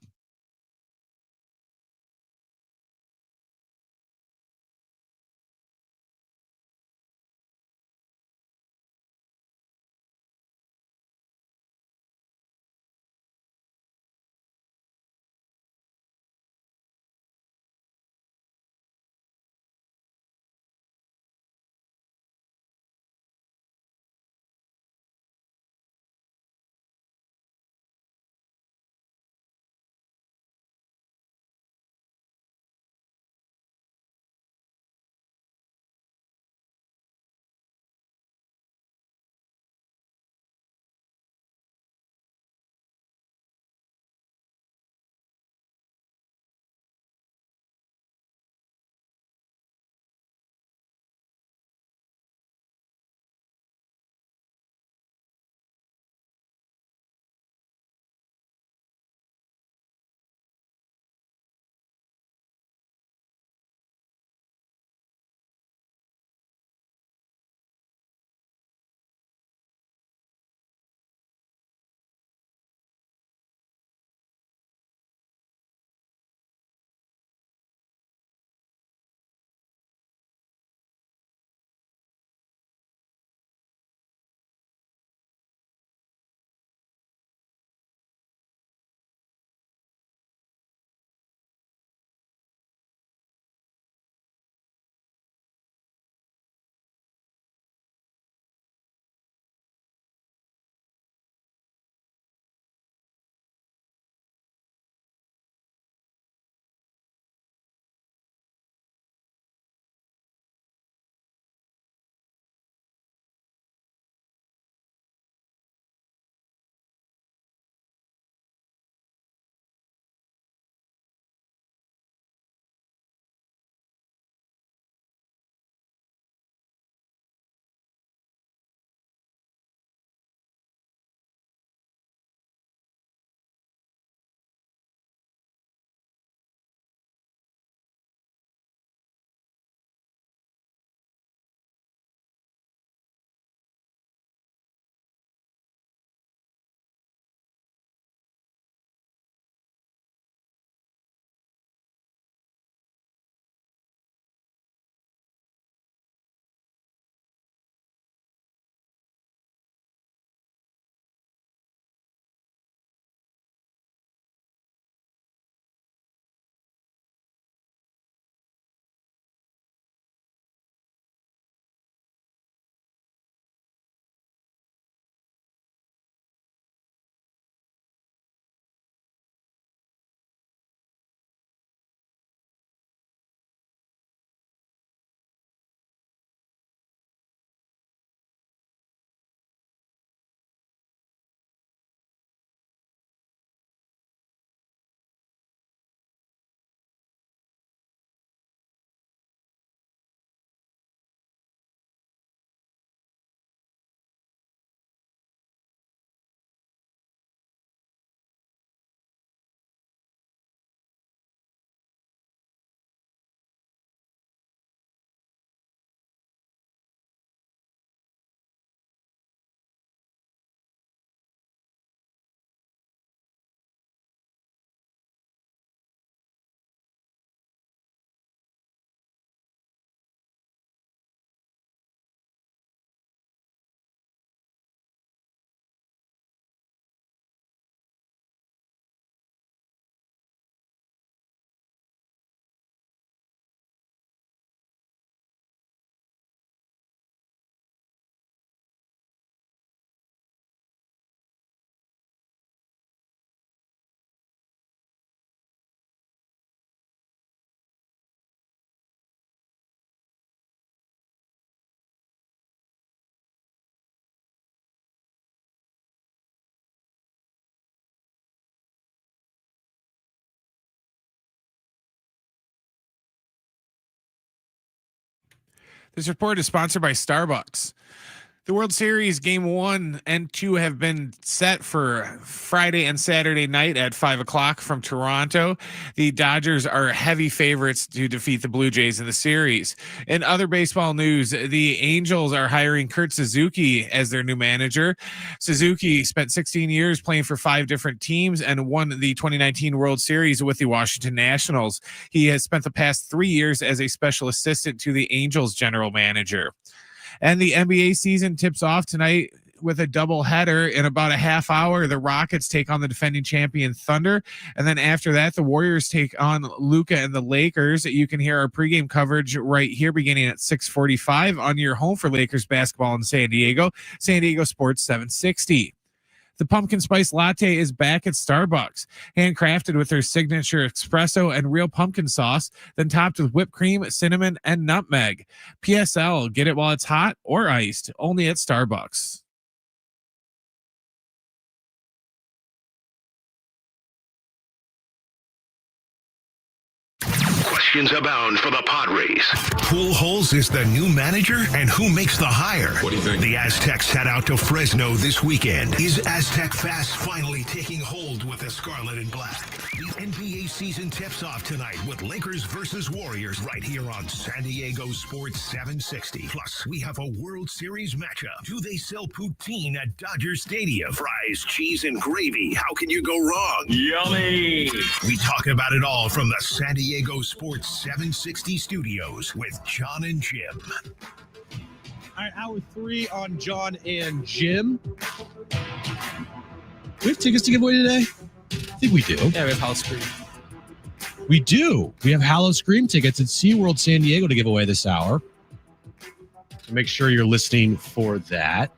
This report is sponsored by Starbucks. The World Series Game 1 and 2 have been set for Friday and Saturday night at 5 o'clock from Toronto. The Dodgers are heavy favorites to defeat the Blue Jays in the series. In other baseball news, the Angels are hiring Kurt Suzuki as their new manager. Suzuki spent 16 years playing for 5 different teams and won the 2019 World Series with the Washington Nationals. He has spent the past 3 years as a special assistant to the Angels general manager. And the NBA season tips off tonight with a doubleheader. In about a half hour, the Rockets take on the defending champion Thunder. And then after that, the Warriors take on Luka and the Lakers. You can hear our pregame coverage right here beginning at 6:45 on your home for Lakers basketball in San Diego Sports 760. The pumpkin spice latte is back at Starbucks, handcrafted with their signature espresso and real pumpkin sauce, then topped with whipped cream, cinnamon, and nutmeg. PSL, get it while it's hot or iced, only at Starbucks. Questions abound for the Padres. Pujols is the new manager, and who makes the hire? What do you think? The Aztecs head out to Fresno this weekend. Is Aztec Fast finally taking hold with the Scarlet and Black? The NBA season tips off tonight with Lakers versus Warriors right here on San Diego Sports 760. Plus, we have a World Series matchup. Do they sell poutine at Dodger Stadium? Fries, cheese, and gravy. How can you go wrong? Yummy. We talk about it all from the San Diego Sports 760 studios with John and Jim. All right, hour 3 on John and Jim. We have tickets to give away today? I think we do. Yeah, we have House Scream. We do. We have Hallow Scream tickets at SeaWorld San Diego to give away this hour. So make sure you're listening for that.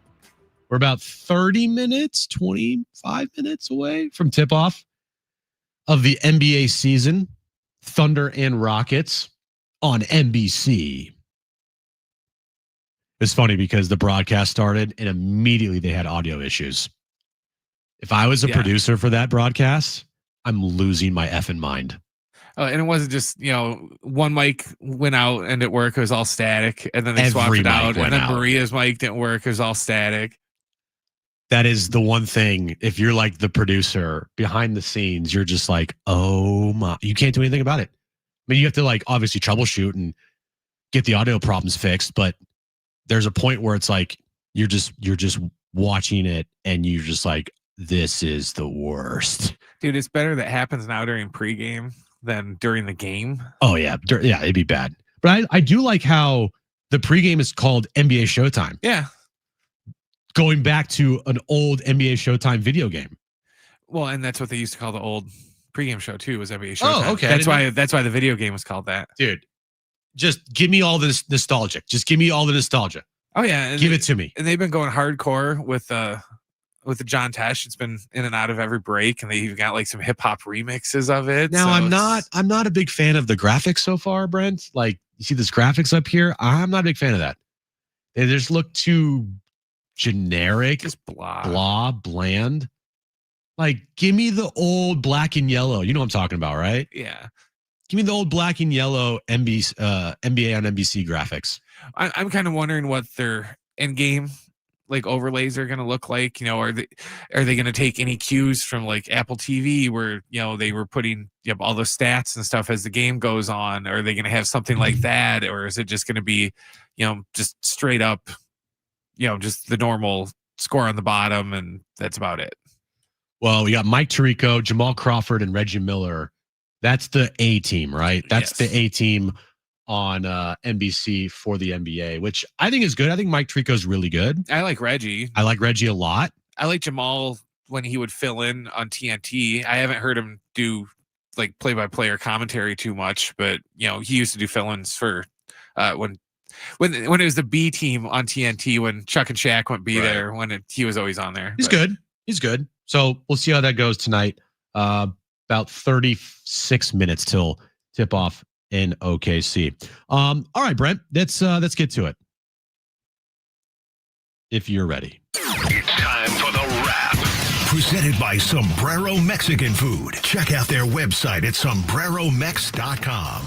We're about 30 minutes, 25 minutes away from tip-off of the NBA season. Thunder and Rockets on NBC. It's funny because the broadcast started and immediately they had audio issues. If I was a producer for that broadcast, I'm losing my effing mind. And it wasn't just, one mic went out and at work it was all static, and then they swapped it out, and then Maria's mic didn't work, it was all static. That is the one thing. If you're like the producer behind the scenes, you're just like, oh my, you can't do anything about it. I mean, you have to like obviously troubleshoot and get the audio problems fixed, but there's a point where it's like you're just watching it and you're just like, this is the worst. Dude, it's better that happens now during pregame than during the game. Oh yeah. Yeah, it'd be bad. But I do like how the pregame is called NBA Showtime. Yeah. Going back to an old NBA Showtime video game. Well, and that's what they used to call the old pregame show too, was NBA Showtime. Oh, okay. That's why the video game was called that. Dude, just give me all this nostalgic. Just give me all the nostalgia. Oh yeah. Give it to me. And they've been going hardcore with the John Tesh. It's been in and out of every break, and they even got like some hip hop remixes of it. Now I'm not a big fan of the graphics so far, Brent. Like, you see this graphics up here? I'm not a big fan of that. They just look too generic, just bland. Like, give me the old black and yellow. You know what I'm talking about, right? Yeah. Give me the old black and yellow NBA on NBC graphics. I'm kind of wondering what their end game like overlays are going to look like. Are they going to take any cues from like Apple TV where they were putting all the stats and stuff as the game goes on? Or are they going to have something like that, or is it just going to be just straight up just the normal score on the bottom, and that's about it? Well, we got Mike Tirico, Jamal Crawford, and Reggie Miller. That's the A team, right? That's the A team on NBC for the NBA, which I think is good. I think Mike Tirico is really good. I like Reggie. I like Reggie a lot. I like Jamal when he would fill in on TNT. I haven't heard him do like play-by-play or commentary too much, but he used to do fill-ins for when it was the B team on TNT, when Chuck and Shaq wouldn't be there, he was always on there. He's good. So we'll see how that goes tonight. About 36 minutes till tip off in OKC. All right, Brent, let's get to it. If you're ready. It's time for the wrap. Presented by Sombrero Mexican Food. Check out their website at sombreromex.com.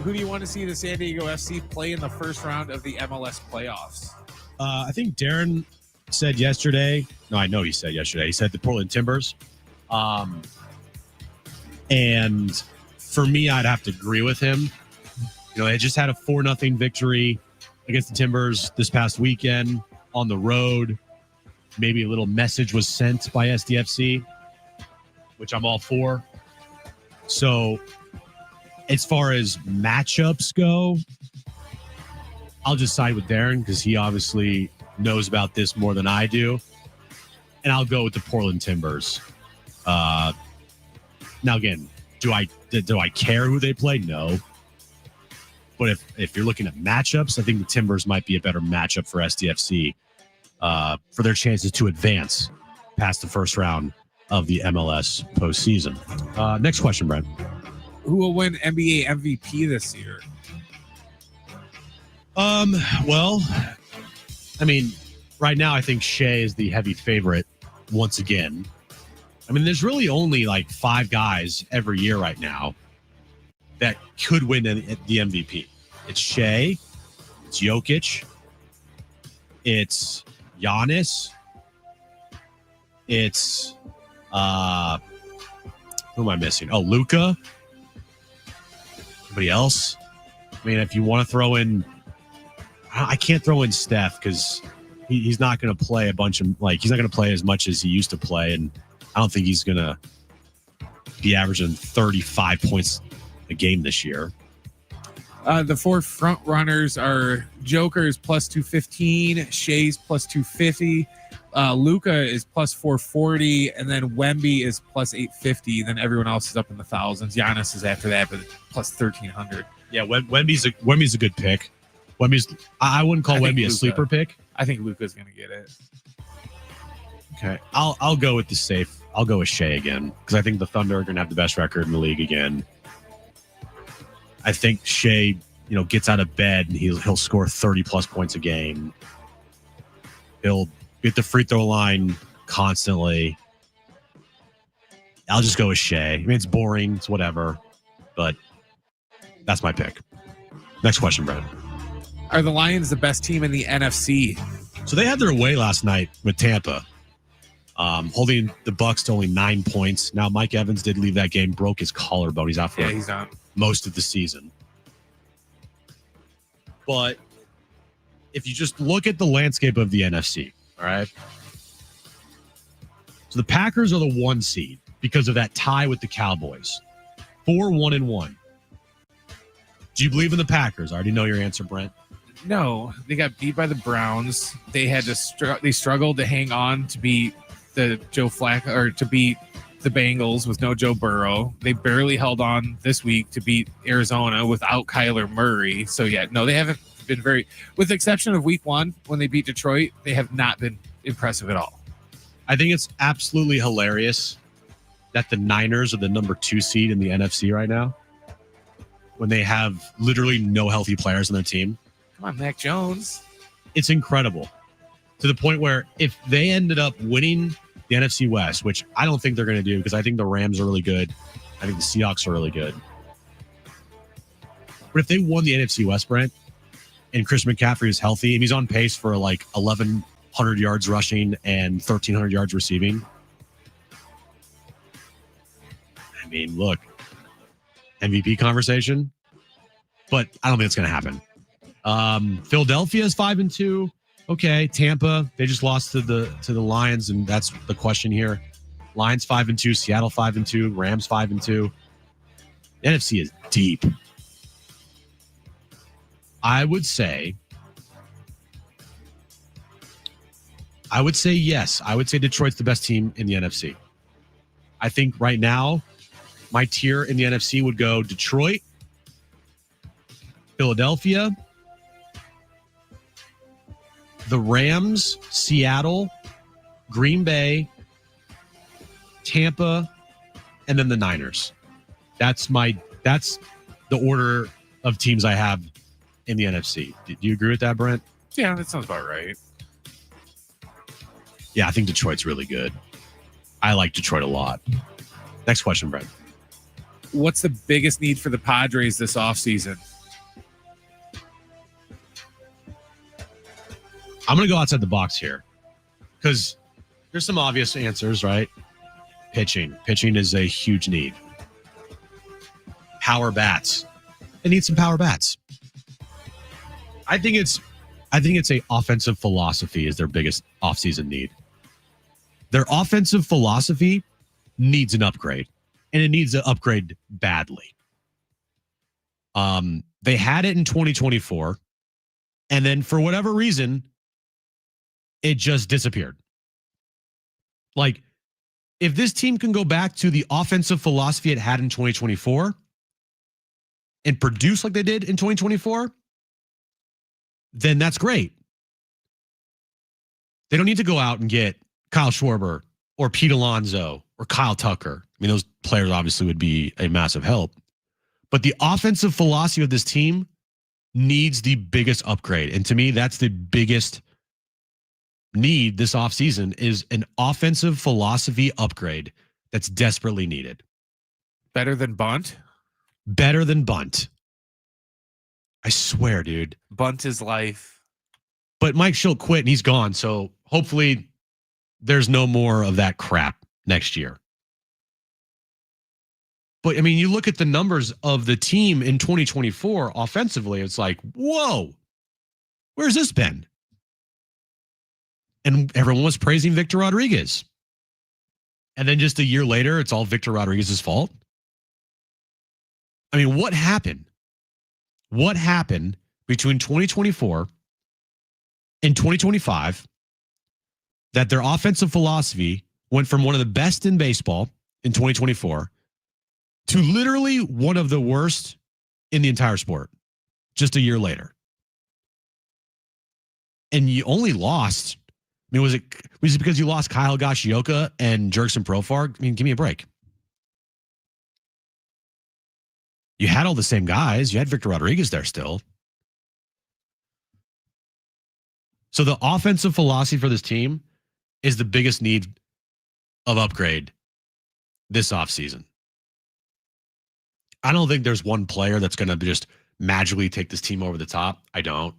Who do you want to see the San Diego FC play in the first round of the MLS playoffs? I think Darren said yesterday. No, I know he said yesterday. He said the Portland Timbers. And for me, I'd have to agree with him. You know, they just had a 4-0 victory against the Timbers this past weekend on the road. Maybe a little message was sent by SDFC, which I'm all for. So as far as matchups go, I'll just side with Darren because he obviously knows about this more than I do. And I'll go with the Portland Timbers. Now, again, do I care who they play? No. But if you're looking at matchups, I think the Timbers might be a better matchup for SDFC for their chances to advance past the first round of the MLS postseason. Next question, Brent. Who will win NBA MVP this year? Well, I mean, right now I think Shea is the heavy favorite once again. I mean, there's really only like 5 guys every year right now that could win the MVP. It's Shea, it's Jokic, it's Giannis, it's who am I missing? Oh, Luka. Anybody else? I mean, if you want to throw in, I can't throw in Steph because he's not going to play he's not going to play as much as he used to play, and I don't think he's going to be averaging 35 points a game this year. The 4 front runners are Joker's plus 215, Shea's plus 250, Luka is plus 440, and then Wemby is plus 850. Then everyone else is up in the thousands. Giannis is after that, but plus 1300. Yeah, Wemby's a good pick. I wouldn't call Wemby a sleeper pick. I think Luka's going to get it. Okay, I'll go with the safe. I'll go with Shea again because I think the Thunder are going to have the best record in the league again. I think Shea, gets out of bed and he'll score 30 plus points a game. He'll get the free throw line constantly. I'll just go with Shea. I mean, it's boring, it's whatever, but that's my pick. Next question, Brad. Are the Lions the best team in the NFC? So they had their way last night with Tampa, holding the Bucks to only 9 points. Now, Mike Evans did leave that game, broke his collarbone. He's out for he's out most of the season. But if you just look at the landscape of the NFC, all right? So the Packers are the 1 seed because of that tie with the Cowboys. 4-1-1. Do you believe in the Packers? I already know your answer, Brent. No, they got beat by the Browns. They had to they struggled to hang on to beat the Joe Flacco or to beat the Bengals with no Joe Burrow. They barely held on this week to beat Arizona without Kyler Murray. So they haven't been with the exception of week 1 when they beat Detroit, they have not been impressive at all. I think it's absolutely hilarious that the Niners are the number 2 seed in the NFC right now when they have literally no healthy players on their team. Come on, Mac Jones. It's incredible to the point where if they ended up winning the NFC West, which I don't think they're going to do because I think the Rams are really good. I think the Seahawks are really good. But if they won the NFC West, Brent, and Christian McCaffrey is healthy and he's on pace for like 1,100 yards rushing and 1,300 yards receiving. I mean, look, MVP conversation, but I don't think it's going to happen. Philadelphia is 5-2. Okay, Tampa, they just lost to the Lions, and that's the question here. Lions 5-2, Seattle 5-2, Rams 5-2. The NFC is deep. I would say yes. I would say Detroit's the best team in the NFC. I think right now, my tier in the NFC would go Detroit, Philadelphia, the Rams, Seattle, Green Bay, Tampa, and then the Niners. That's the order of teams I have in the NFC. Do you agree with that, Brent? Yeah, that sounds about right. Yeah, I think Detroit's really good. I like Detroit a lot. Next question, Brent. what's the biggest need for the Padres this offseason? I'm going to go outside the box here because there's some obvious answers, right? Pitching. Pitching is a huge need. Power bats. They need some power bats. I think it's a offensive philosophy is their biggest offseason need. Their offensive philosophy needs an upgrade, and it needs an upgrade badly. They had it in 2024, and then for whatever reason, it just disappeared. Like, if this team can go back to the offensive philosophy it had in 2024 and produce like they did in 2024, then that's great. They don't need to go out and get Kyle Schwarber or Pete Alonso or Kyle Tucker. I mean, those players obviously would be a massive help. But the offensive philosophy of this team needs the biggest upgrade. And to me, that's the biggest need this offseason is an offensive philosophy upgrade that's desperately needed. Better than bunt? Better than bunt. I swear, dude. Bunt is life. But Mike Schilt quit and he's gone. So hopefully there's no more of that crap next year. But I mean, you look at the numbers of the team in 2024 offensively, it's like, whoa, where's this been? And everyone was praising Victor Rodriguez. And then just a year later, it's all Victor Rodriguez's fault. I mean, what happened? What happened between 2024 and 2025 that their offensive philosophy went from one of the best in baseball in 2024 to literally one of the worst in the entire sport just a year later? And you only lost, I mean, was it because you lost Kyle Gashioka and Jerkson Profar? I mean, give me a break. You had all the same guys. You had Victor Rodriguez there still. So the offensive philosophy for this team is the biggest need of upgrade this offseason. I don't think there's one player that's going to just magically take this team over the top. I don't.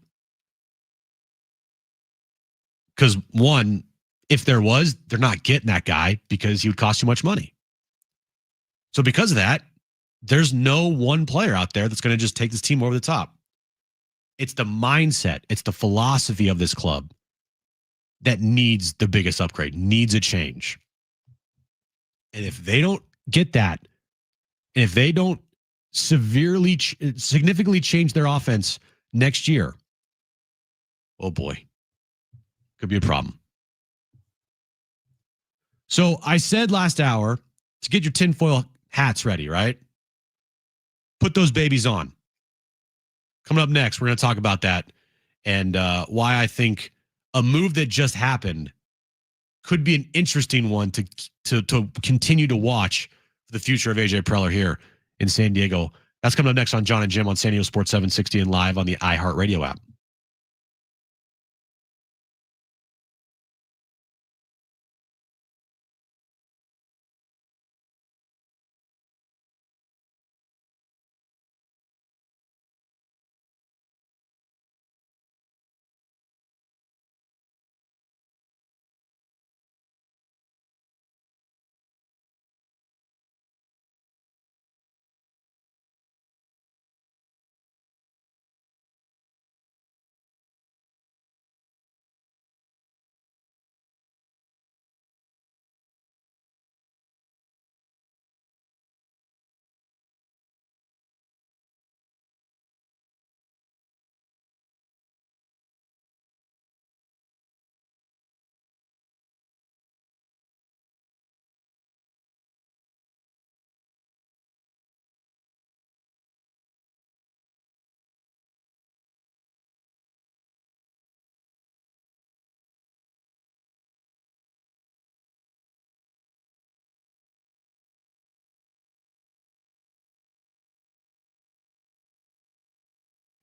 Because one, if there was, they're not getting that guy because he would cost too much money. So because of that, there's no one player out there that's going to just take this team over the top. It's the mindset. It's the philosophy of this club that needs the biggest upgrade, needs a change. And if they don't get that, and if they don't significantly change their offense next year, oh boy, could be a problem. So I said last hour to get your tinfoil hats ready, right? Put those babies on. Coming up next, we're going to talk about that and why I think a move that just happened could be an interesting one to continue to watch for the future of AJ Preller here in San Diego. That's coming up next on John and Jim on San Diego Sports 760 and live on the iHeartRadio app.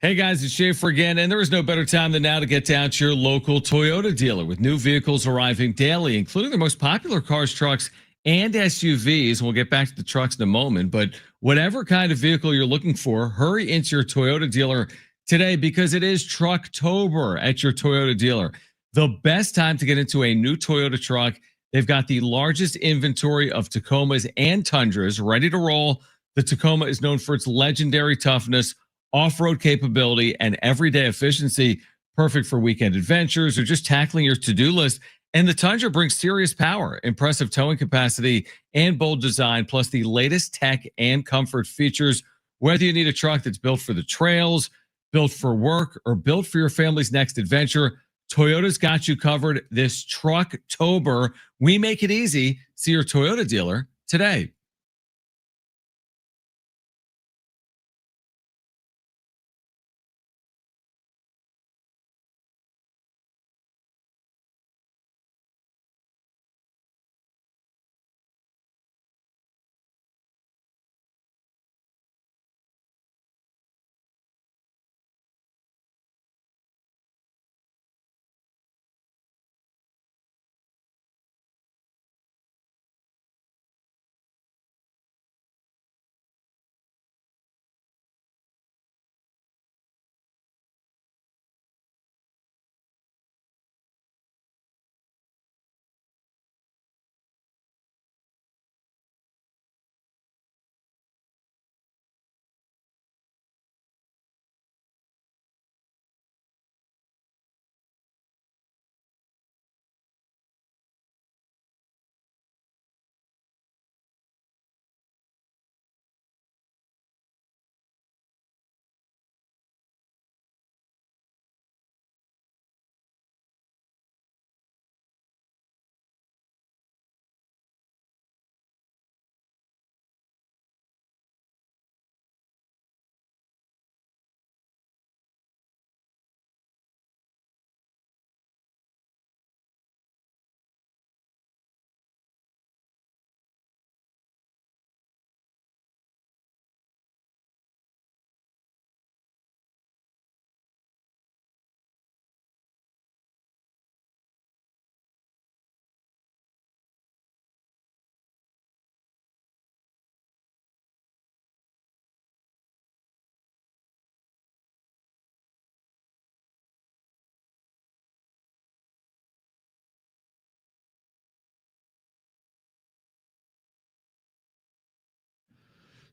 Hey guys, it's Schaefer again, and there is no better time than now to get down to your local Toyota dealer with new vehicles arriving daily, including their most popular cars, trucks, and SUVs. We'll get back to the trucks in a moment, but Whatever kind of vehicle you're looking for, hurry into your Toyota dealer today because it is Trucktober at your Toyota dealer. The best time to get into a new Toyota truck. They've got the largest inventory of Tacomas and Tundras ready to roll. The Tacoma is known for its legendary toughness, off-road capability, and everyday efficiency, perfect for weekend adventures or just tackling your to-do list. And the Tundra brings serious power, impressive towing capacity, and bold design, plus the latest tech and comfort features. Whether you need a truck that's built for the trails, built for work, or built for your family's next adventure, Toyota's got you covered this Trucktober. We make it easy. See your Toyota dealer today.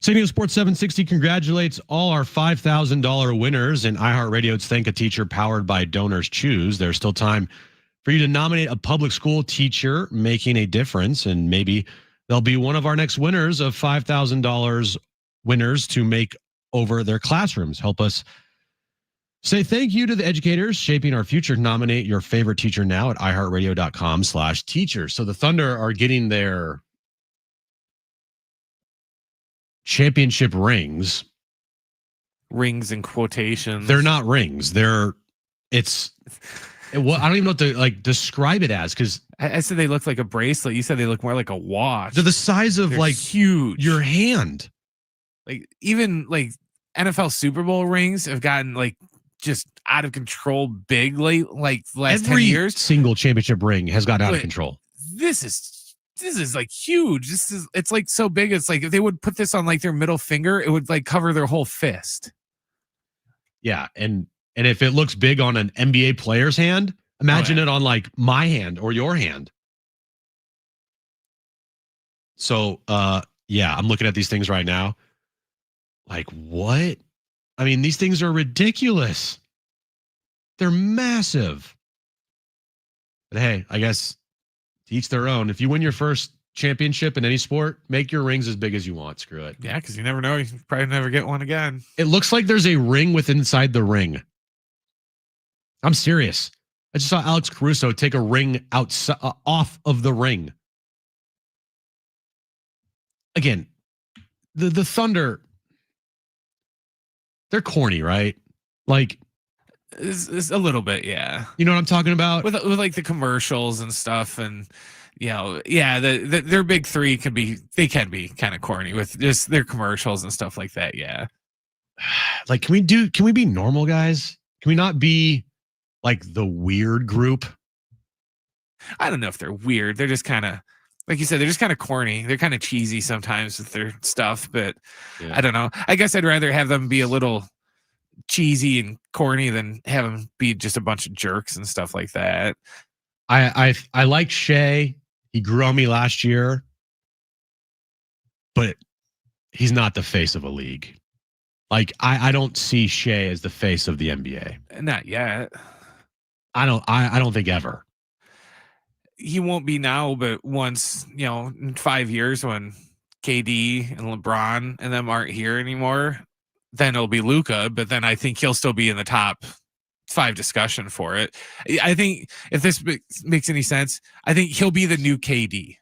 San Diego Sports 760 congratulates all our $5,000 winners in iHeartRadio's Thank a Teacher powered by Donors Choose. There's still time for you to nominate a public school teacher making a difference, and maybe they'll be one of our next winners of $5,000 winners to make over their classrooms. Help us say thank you to the educators shaping our future. Nominate your favorite teacher now at iHeartRadio.com/teacher. So the Thunder are getting their championship rings. Rings in quotations. They're not rings. I don't even know what to describe it as, because I said they look like a bracelet. You said they look more like a watch. they're the size of They're huge. your hand. Even NFL Super Bowl rings have gotten just out of control big late, the last 10 years. Single championship ring has gotten out of control. This is huge. It's so big. It's if they would put this on their middle finger, it would cover their whole fist. Yeah. And if it looks big on an NBA player's hand, imagine it on my hand or your hand. So, yeah, I'm looking at these things right now. What? I mean, these things are ridiculous. They're massive. But hey, I guess to each their own. If you win your first championship in any sport, make your rings as big as you want. Screw it. Yeah, because you never know. You probably never get one again. It looks like there's a ring inside the ring. I'm serious. I just saw Alex Caruso take a ring off of the ring. Again, the Thunder, they're corny, right? It's a little bit, yeah. You know what I'm talking about? With the commercials and stuff, and their big three can be kind of corny with just their commercials and stuff like that. Yeah. Can we be normal, guys? Can we not be the weird group? I don't know if they're weird. They're just kind of Like you said, they're just kind of corny. They're kind of cheesy sometimes with their stuff, but Yeah. I don't know. I guess I'd rather have them be a little cheesy and corny than have them be just a bunch of jerks and stuff like that. I like Shea. He grew on me last year, but he's not the face of a league. Like I don't see Shea as the face of the NBA. Not yet. I don't think ever. He won't be now, but once, in 5 years when KD and LeBron and them aren't here anymore, then it'll be Luka. But then I think he'll still be in the top 5 discussion for it. I think if this makes any sense, I think he'll be the new KD.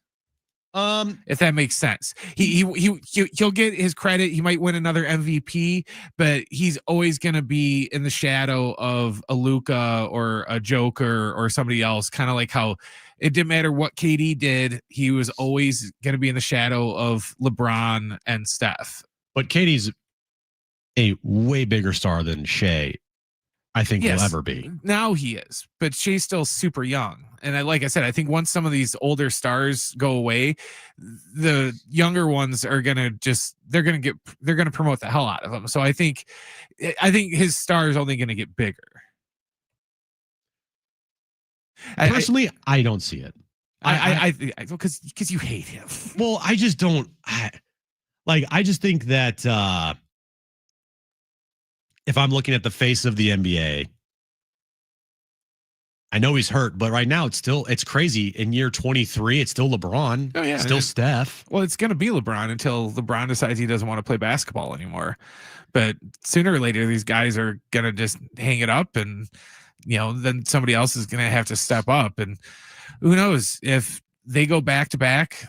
If that makes sense, he'll get his credit. He might win another MVP, but he's always going to be in the shadow of a Luka or a Joker or somebody else. Kind of like how it didn't matter what KD did, he was always going to be in the shadow of LeBron and Steph. But KD's a way bigger star than Shea, I think, will ever be. Now he is, but Shea's still super young. And like I said, I think once some of these older stars go away, the younger ones are gonna they're gonna promote the hell out of him. So I think his star is only gonna get bigger. Personally, I don't see it. Because you hate him. Well, I just don't. I just think that if I'm looking at the face of the NBA, I know he's hurt, but right now it's crazy. In year 23, it's still LeBron. Oh yeah, still Steph. Well, it's gonna be LeBron until LeBron decides he doesn't want to play basketball anymore. But sooner or later, these guys are gonna just hang it up, and then somebody else is gonna have to step up. And who knows if they go back to back?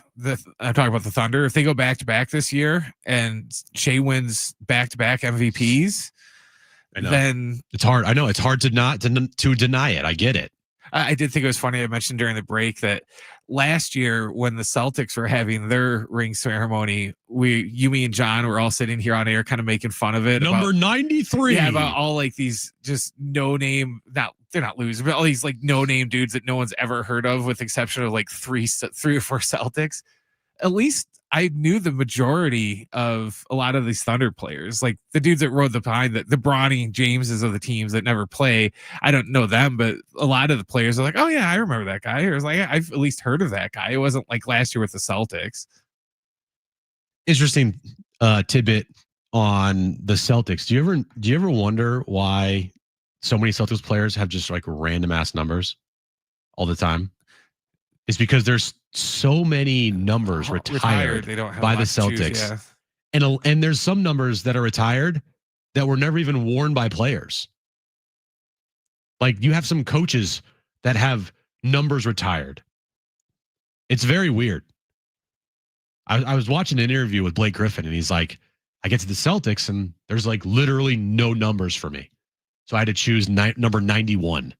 I'm talking about the Thunder. If they go back to back this year and Shea wins back to back MVPs. Then it's hard. I know it's hard to deny it. I get it. I did think it was funny. I mentioned during the break that last year when the Celtics were having their ring ceremony, you, me, and John were all sitting here on air, kind of making fun of it. Number 93. Yeah, about all like these just no name. They're not losers, but all these like no name dudes that no one's ever heard of, with the exception of like three or four Celtics. At least I knew the majority of a lot of these Thunder players, like the dudes that rode behind the Bronny Jameses of the teams that never play. I don't know them, but a lot of the players are like, oh yeah, I remember that guy. It was like, I've at least heard of that guy. It wasn't like last year with the Celtics. Interesting tidbit on the Celtics. Do you ever wonder why so many Celtics players have just like random ass numbers all the time? It's because there's so many numbers retired they don't have by the Celtics. And there's some numbers that are retired that were never even worn by players. Like you have some coaches that have numbers retired. It's very weird. I was watching an interview with Blake Griffin, and he's like, I get to the Celtics and there's like literally no numbers for me. So I had to choose number 91.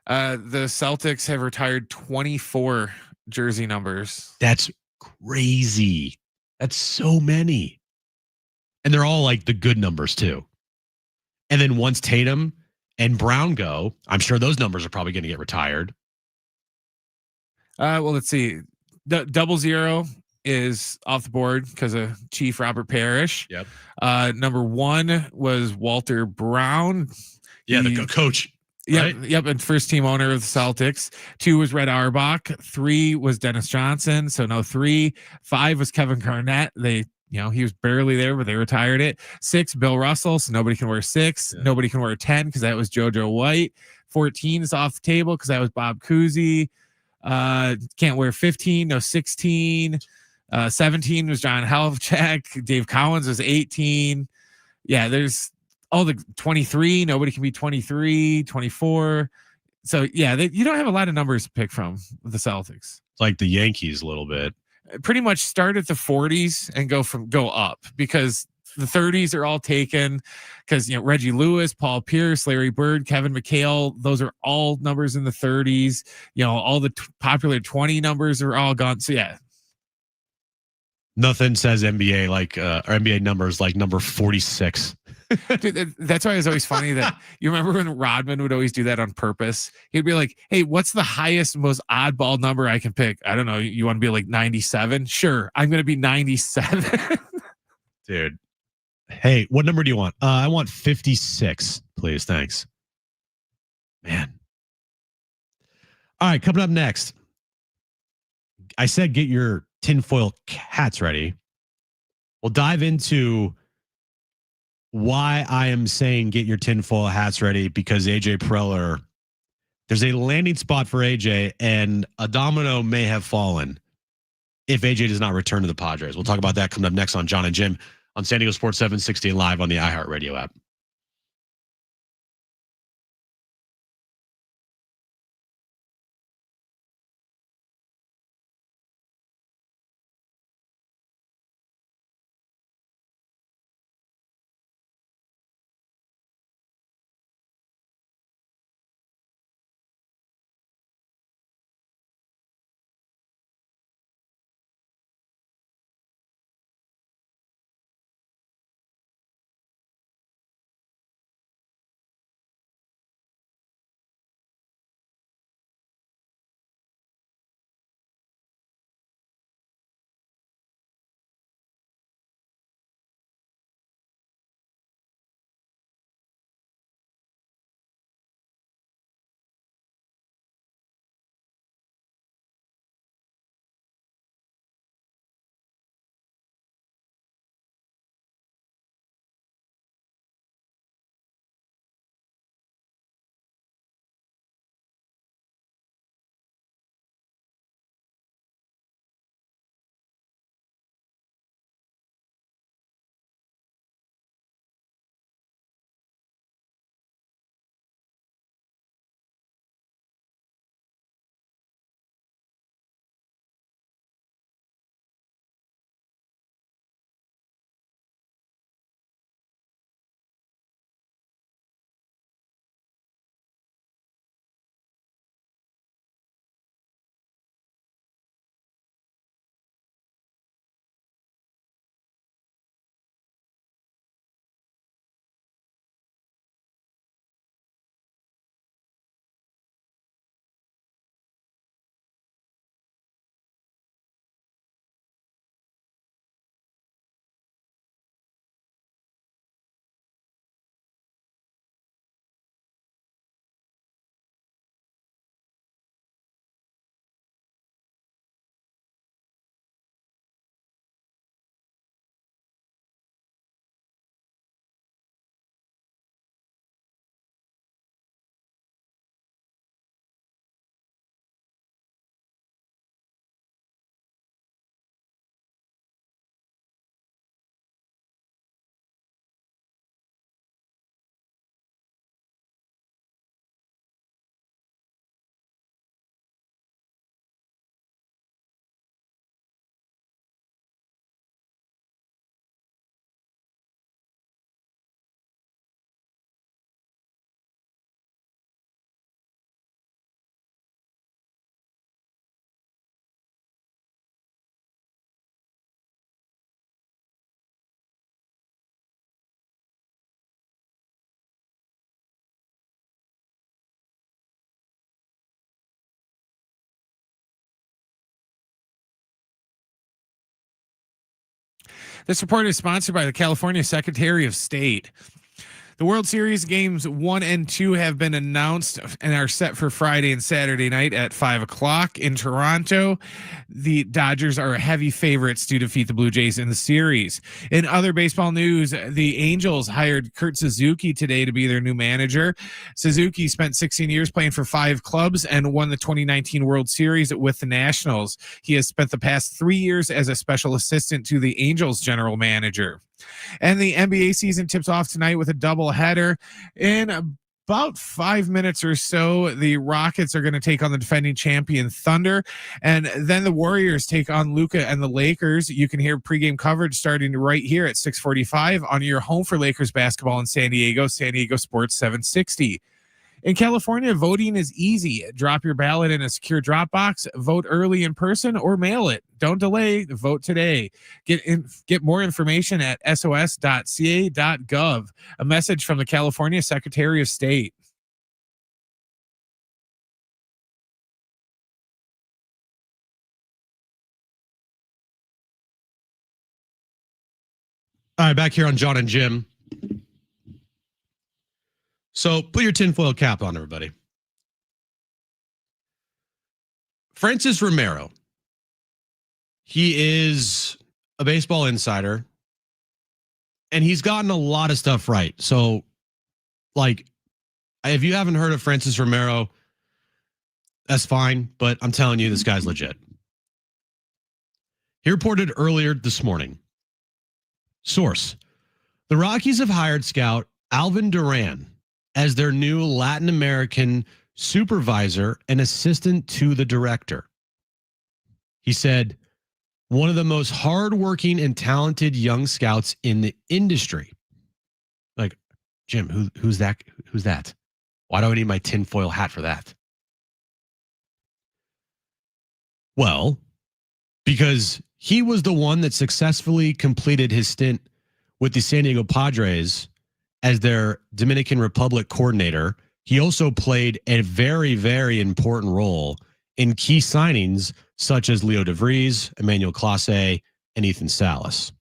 The Celtics have retired 24 jersey numbers. That's crazy. That's so many. And they're all like the good numbers too. And then once Tatum and Brown go, I'm sure those numbers are probably going to get retired. Well, let's see. The 00 is off the board because of Chief Robert Parrish. Yep. Number 1 was Walter Brown. Yeah, the coach. Yep, right? Yep, and first team owner of the Celtics. 2 was Red Auerbach. 3 was Dennis Johnson. So no 3. 5 was Kevin Garnett. He was barely there, but they retired it. 6, Bill Russell. So nobody can wear 6. Yeah. Nobody can wear 10 because that was JoJo White. 14 is off the table because that was Bob Cousy. Can't wear 15. No 16. 17 was John Havlicek. Dave Collins was 18. Yeah, there's all the 23. Nobody can be 23, 24. So yeah, you don't have a lot of numbers to pick from with the Celtics. It's like the Yankees a little bit. Pretty much start at the 40s and go up, because the 30s are all taken because Reggie Lewis, Paul Pierce, Larry Bird, Kevin McHale, those are all numbers in the 30s. All the popular 20 numbers are all gone. So yeah. Nothing says NBA like or NBA numbers like number 46. Dude, that's why it's always funny that you remember when Rodman would always do that on purpose. He'd be like, "Hey, what's the highest, most oddball number I can pick? I don't know. You want to be like 97? Sure, I'm going to be 97." Dude. Hey, what number do you want? I want 56, please. Thanks. Man. All right, coming up next. I said get your tinfoil hats ready. We'll dive into why I am saying get your tinfoil hats ready, because AJ Preller, there's a landing spot for AJ, and a domino may have fallen if AJ does not return to the Padres. We'll talk about that coming up next on John and Jim on San Diego Sports 760 and live on the iHeartRadio app. This report is sponsored by the California Secretary of State. The World Series games 1 and 2 have been announced and are set for Friday and Saturday night at 5 o'clock in Toronto. The Dodgers are heavy favorites to defeat the Blue Jays in the series. In other baseball news, the Angels hired Kurt Suzuki today to be their new manager. Suzuki spent 16 years playing for 5 clubs and won the 2019 World Series with the Nationals. He has spent the past 3 years as a special assistant to the Angels general manager. And the NBA season tips off tonight with a doubleheader. In about 5 minutes or so, the Rockets are going to take on the defending champion Thunder, and then the Warriors take on Luka and the Lakers. You can hear pregame coverage starting right here at 6:45 on your home for Lakers basketball in San Diego Sports 760. In California, voting is easy. Drop your ballot in a secure drop box, vote early in person, or mail it. Don't delay. Vote today. Get more information at sos.ca.gov. A message from the California Secretary of State. All right, back here on John and Jim. So put your tinfoil cap on, everybody. Francis Romero. He is a baseball insider, and he's gotten a lot of stuff right. So, like, if you haven't heard of Francis Romero, that's fine, but I'm telling you, this guy's legit. He reported earlier this morning. Source: the Rockies have hired scout Alvin Duran as their new Latin American supervisor and assistant to the director. He said, one of the most hardworking and talented young scouts in the industry. Like, Jim, who's that? Who's that? Why do I need my tinfoil hat for that? Well, because he was the one that successfully completed his stint with the San Diego Padres as their Dominican Republic coordinator. He also played a very, very important role in key signings such as Leo DeVries, Emmanuel Clase, and Ethan Salas.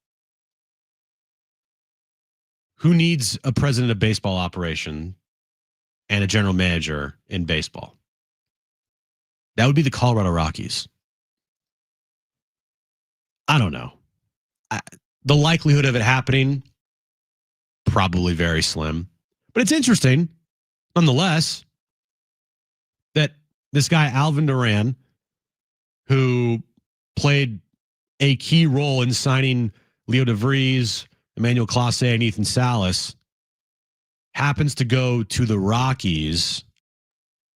Who needs a president of baseball operation and a general manager in baseball? That would be the Colorado Rockies. I don't know. The likelihood of it happening, probably very slim. But it's interesting, nonetheless, that this guy, Alvin Duran, who played a key role in signing Leo DeVries, Emmanuel Clase, and Ethan Salas, happens to go to the Rockies.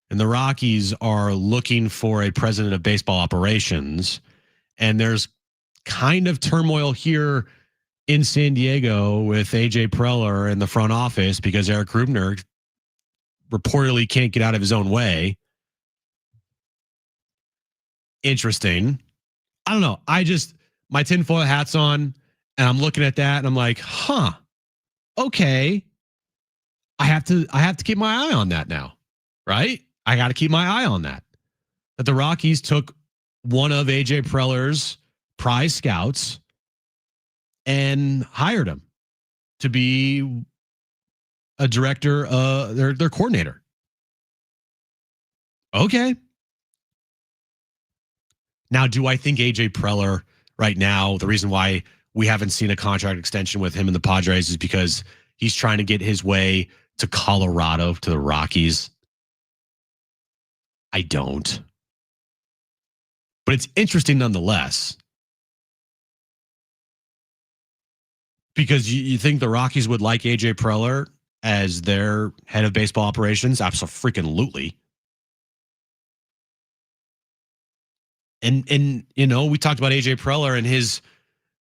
And the Rockies are looking for a president of baseball operations. And there's kind of turmoil here in San Diego with AJ Preller in the front office because Eric Grubner reportedly can't get out of his own way. Interesting. I don't know. My tinfoil hat's on and I'm looking at that and I'm like, okay. I have to keep my eye on that now, right? I got to keep my eye on that. That the Rockies took one of AJ Preller's prize scouts and hired him to be a director, their coordinator. Okay. Now, do I think AJ Preller right now, the reason why we haven't seen a contract extension with him in the Padres is because he's trying to get his way to Colorado, to the Rockies? I don't. But it's interesting nonetheless. Because you think the Rockies would like AJ Preller as their head of baseball operations? Absolutely. And you know, we talked about AJ Preller and his,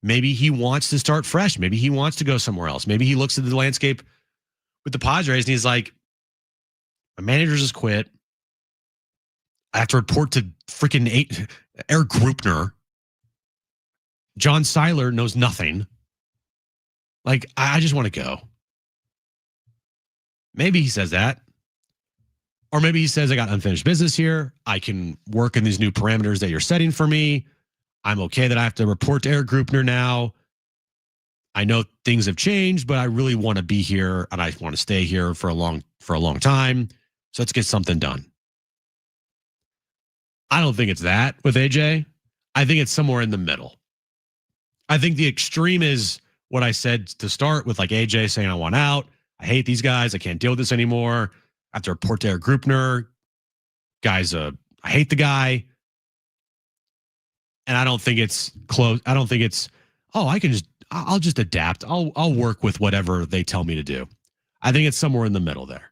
maybe he wants to start fresh. Maybe he wants to go somewhere else. Maybe he looks at the landscape with the Padres and he's like, my manager just quit. I have to report to freaking Eric Grubner. John Seiler knows nothing. Like, I just want to go. Maybe he says that. Or maybe he says, I got unfinished business here. I can work in these new parameters that you're setting for me. I'm okay that I have to report to Eric Grubner now. I know things have changed, but I really want to be here and I want to stay here for a long time. So let's get something done. I don't think it's that with AJ. I think it's somewhere in the middle. I think the extreme is what I said to start with, like AJ saying, I want out. I hate these guys. I can't deal with this anymore. I have to report to Eric Grubner. Guys, I hate the guy. And I don't think it's close. I don't think it's, I'll just adapt. I'll work with whatever they tell me to do. I think it's somewhere in the middle there.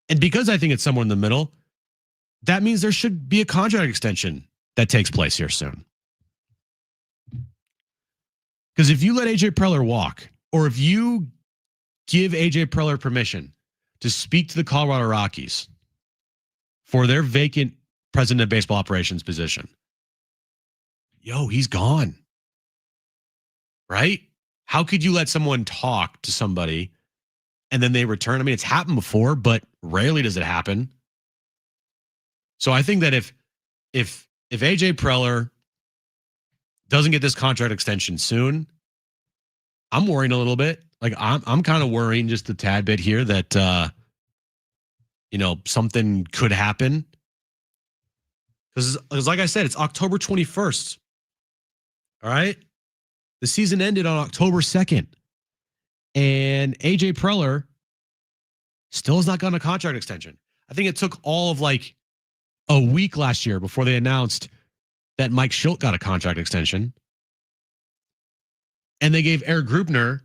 And because I think it's somewhere in the middle, that means there should be a contract extension that takes place here soon. Because if you let AJ Preller walk, or if you give AJ Preller permission to speak to the Colorado Rockies for their vacant president of baseball operations position. Yo, he's gone. Right? How could you let someone talk to somebody and then they return? I mean, it's happened before, but rarely does it happen. So I think that if AJ Preller doesn't get this contract extension soon, I'm worrying a little bit. Like I'm kind of worrying just a tad bit here that something could happen. Because like I said, it's October 21st. All right. The season ended on October 2nd. And AJ Preller still has not gotten a contract extension. I think it took all of like a week last year before they announced that Mike Schilt got a contract extension. And they gave Eric Grubner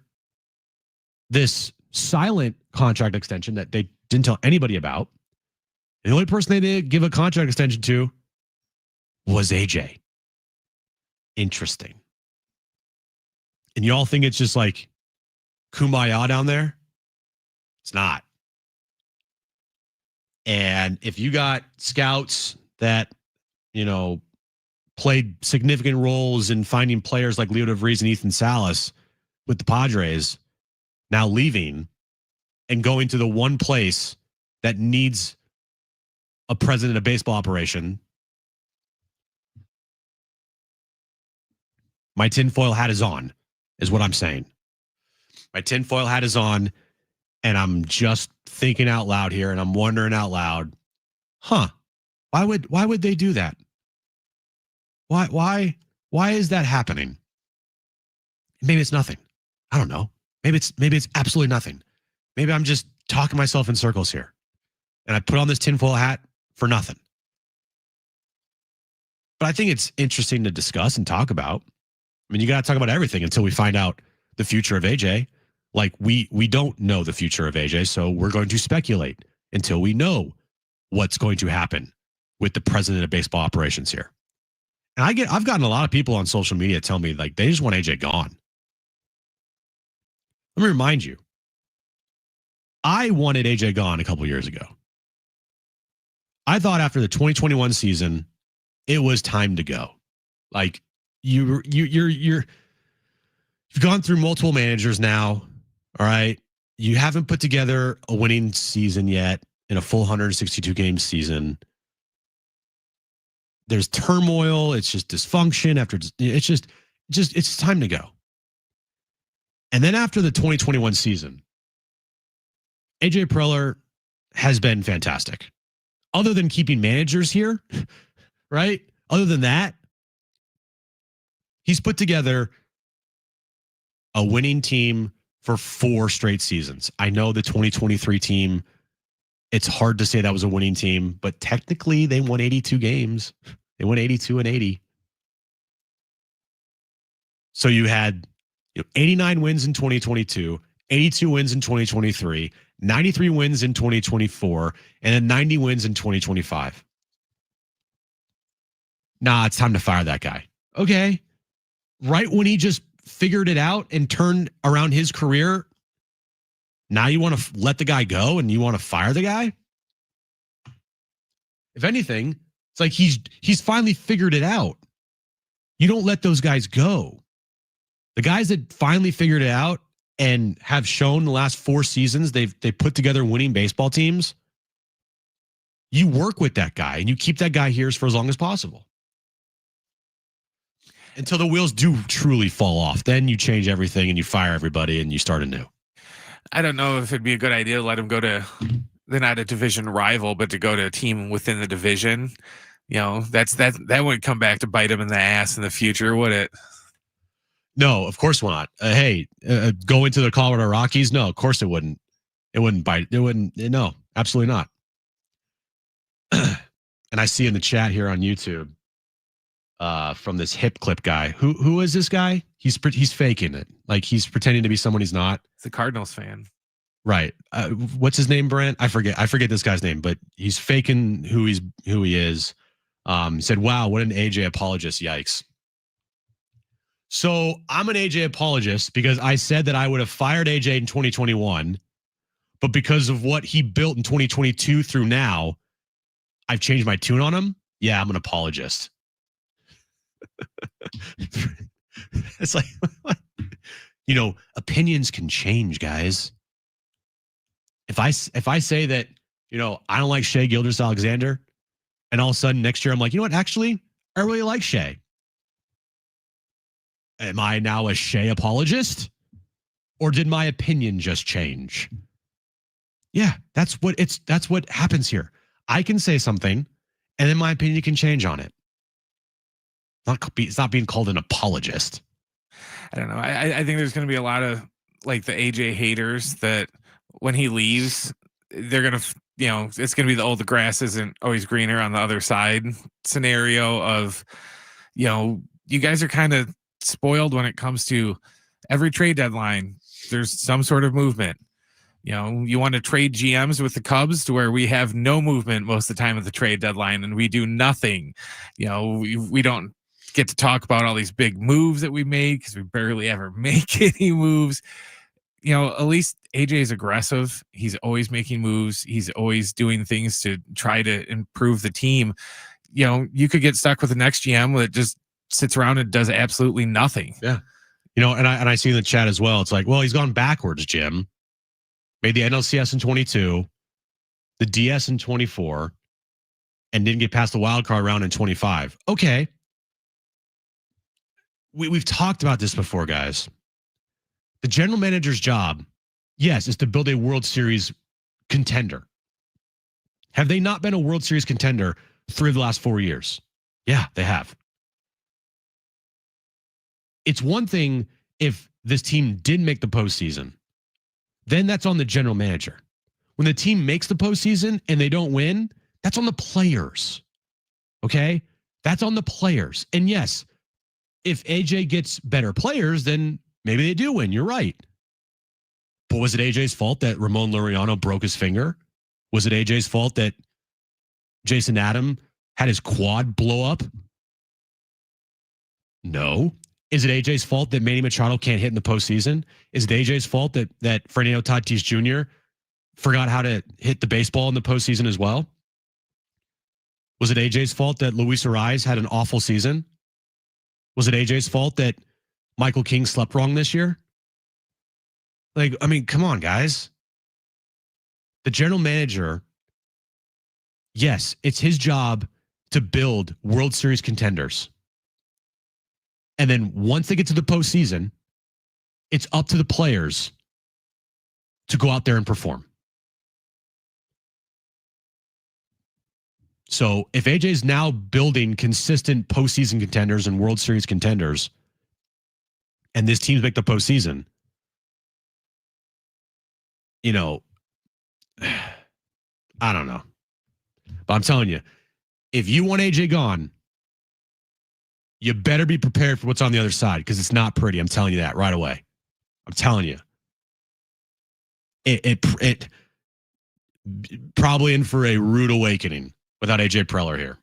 this silent contract extension that they didn't tell anybody about. And the only person they did give a contract extension to was AJ. Interesting. And y'all think it's just like kumbaya down there? It's not. And if you got scouts that, played significant roles in finding players like Leo DeVries and Ethan Salas with the Padres now leaving and going to the one place that needs a president of baseball operation, my tinfoil hat is on, is what I'm saying. My tinfoil hat is on, and I'm just thinking out loud here, and I'm wondering out loud, why would they do that? Why is that happening? Maybe it's nothing. I don't know. Maybe it's absolutely nothing. Maybe I'm just talking myself in circles here. And I put on this tinfoil hat for nothing. But I think it's interesting to discuss and talk about. I mean, you got to talk about everything until we find out the future of AJ. Like we don't know the future of AJ, so we're going to speculate until we know what's going to happen with the president of baseball operations here. And I've gotten a lot of people on social media tell me like they just want AJ gone. Let me remind you, I wanted AJ gone a couple years ago. I thought after the 2021 season, it was time to go. Like you've gone through multiple managers now. All right. You haven't put together a winning season yet in a full 162 game season. There's turmoil. It's just dysfunction it's time to go. And then after the 2021 season, AJ Preller has been fantastic. Other than keeping managers here, right? Other than that, he's put together a winning team for 4 straight seasons. I know the 2023 team, it's hard to say that was a winning team, but technically they won 82 games. They won 82 and 80. So you had 89 wins in 2022, 82 wins in 2023, 93 wins in 2024, and then 90 wins in 2025. Nah, it's time to fire that guy. Okay. Right when he just figured it out and turned around his career, now you want to let the guy go and you want to fire the guy? If anything, it's like he's finally figured it out. You don't let those guys go. The guys that finally figured it out and have shown the last 4 seasons they put together winning baseball teams, you work with that guy and you keep that guy here for as long as possible. Until the wheels do truly fall off. Then you change everything and you fire everybody and you start anew. I don't know if it'd be a good idea to let him go to, they're not a division rival, but to go to a team within the division. That wouldn't come back to bite him in the ass in the future, would it? No, of course not. Going to the Colorado Rockies? No, of course it wouldn't. It wouldn't bite. It wouldn't. No, absolutely not. And I see in the chat here on YouTube from this hip clip guy. Who is this guy? He's faking it. Like he's pretending to be someone he's not. He's a Cardinals fan. Right. What's his name, Brent? I forget this guy's name, but he's faking who he is. He said, wow, what an AJ apologist. Yikes. So I'm an AJ apologist because I said that I would have fired AJ in 2021, But because of what he built in 2022 through now, I've changed my tune on him. Yeah, I'm an apologist. It's like, opinions can change, guys. If I say that, I don't like Shea Gilgeous-Alexander, and all of a sudden next year I'm like, you know what? Actually, I really like Shea. Am I now a Shea apologist? Or did my opinion just change? Yeah, that's what happens here. I can say something, and then my opinion can change on it. It's not being called an apologist. I don't know. I think there's going to be a lot of like the AJ haters that when he leaves, they're going to, it's going to be the grass isn't always greener on the other side scenario of, you guys are kind of spoiled when it comes to every trade deadline. There's some sort of movement. You want to trade GMs with the Cubs to where we have no movement most of the time at the trade deadline and we do nothing. We don't get to talk about all these big moves that we make because we barely ever make any moves. At least AJ is aggressive. He's always making moves. He's always doing things to try to improve the team. You could get stuck with the next GM that just sits around and does absolutely nothing. Yeah. And I see in the chat as well. It's like, well, he's gone backwards, Jim. Made the NLCS in 22, the DS in 24, and didn't get past the wild card round in 25. Okay. We've talked about this before, guys. The general manager's job, yes, is to build a World Series contender. Have they not been a World Series contender 3 of the last 4 years? Yeah, they have. It's one thing if this team did make the postseason, then that's on the general manager. When the team makes the postseason and they don't win, that's on the players. Okay? That's on the players. And yes, if AJ gets better players, then maybe they do win. You're right. But was it AJ's fault that Ramon Laureano broke his finger? Was it AJ's fault that Jason Adam had his quad blow up? No. Is it AJ's fault that Manny Machado can't hit in the postseason? Is it AJ's fault that Fernando Tatis Jr. forgot how to hit the baseball in the postseason as well? Was it AJ's fault that Luis Ariz had an awful season? Was it AJ's fault that Michael King slept wrong this year? Come on, guys. The general manager, yes, it's his job to build World Series contenders. And then once they get to the postseason, it's up to the players to go out there and perform. So if AJ is now building consistent postseason contenders and World Series contenders, and this team's make the postseason, I don't know. But I'm telling you, if you want AJ gone, you better be prepared for what's on the other side because it's not pretty. I'm telling you that right away. I'm telling you. It probably in for a rude awakening without AJ Preller here.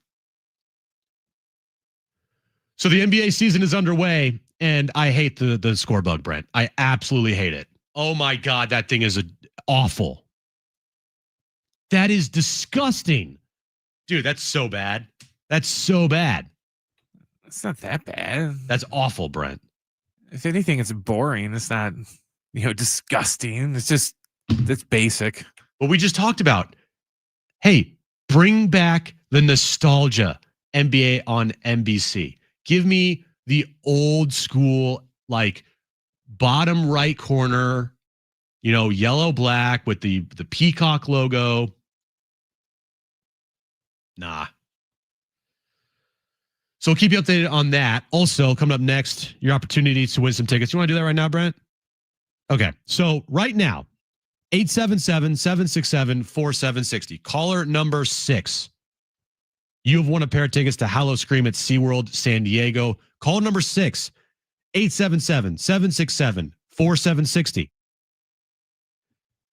So the NBA season is underway, and I hate the score bug, Brent. I absolutely hate it. Oh my God, that thing is awful. That is disgusting. Dude, that's so bad. That's so bad. It's not that bad. That's awful, Brent. If anything, it's boring. It's not, disgusting. It's basic. What we just talked about. Hey, bring back the nostalgia NBA on NBC. Give me the old school, bottom right corner, yellow, black with the peacock logo. Nah. So we'll keep you updated on that. Also, coming up next, your opportunity to win some tickets. You want to do that right now, Brent? Okay. So right now, 877-767-4760. Caller number 6. You have won a pair of tickets to Hallow Scream at SeaWorld San Diego. Call number 6, 877-767-4760.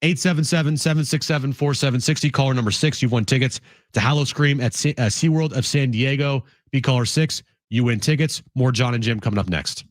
877-767-4760. Caller number 6. You've won tickets to Hallow Scream at SeaWorld of San Diego. Be caller 6. You win tickets. More John and Jim coming up next.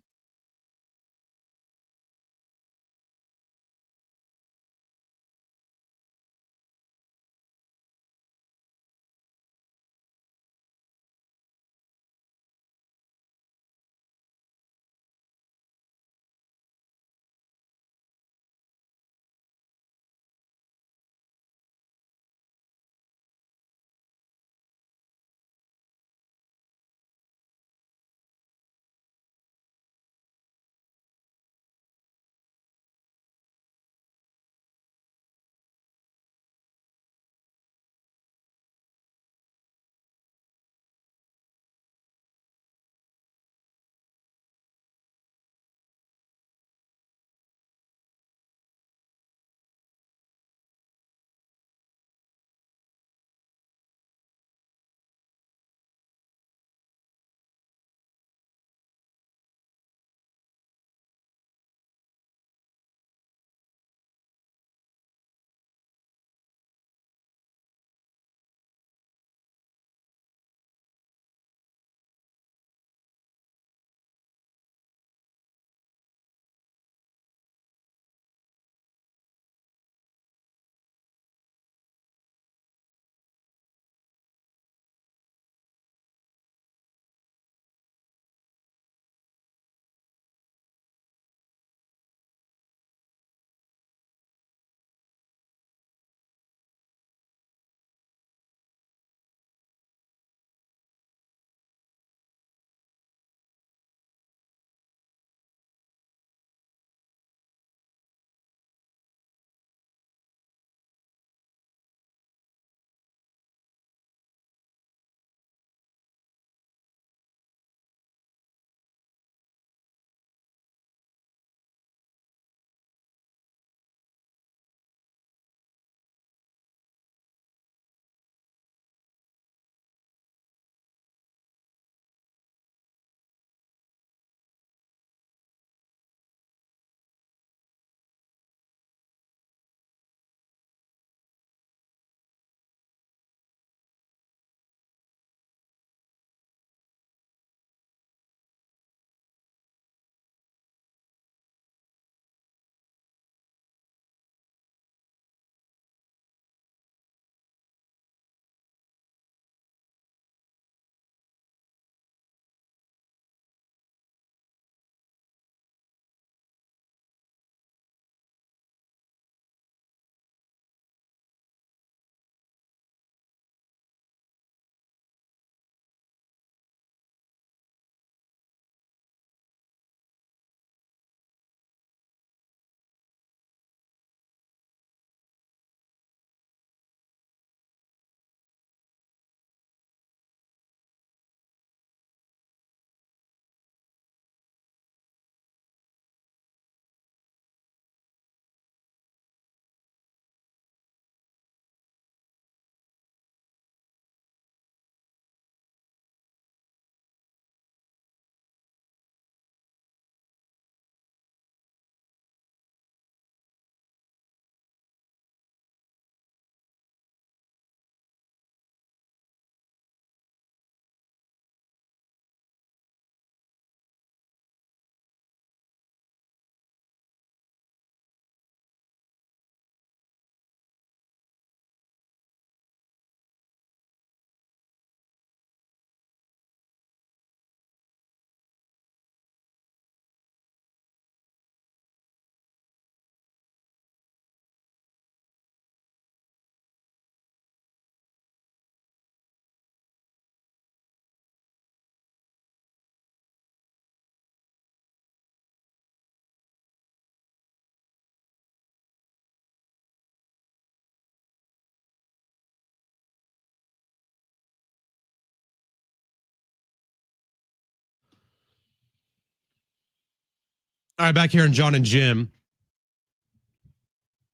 All right, back here in John and Jim.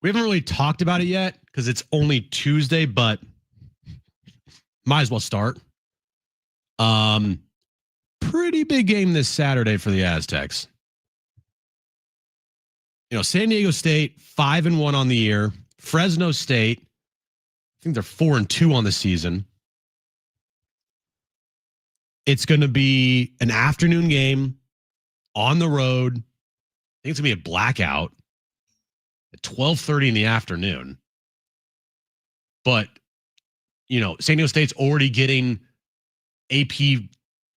We haven't really talked about it yet because it's only Tuesday, but might as well start. Pretty big game this Saturday for the Aztecs. San Diego State 5-1 on the year. Fresno State, I think they're 4-2 on the season. It's going to be an afternoon game on the road. I think it's going to be a blackout at 12:30 in the afternoon. But, San Diego State's already getting AP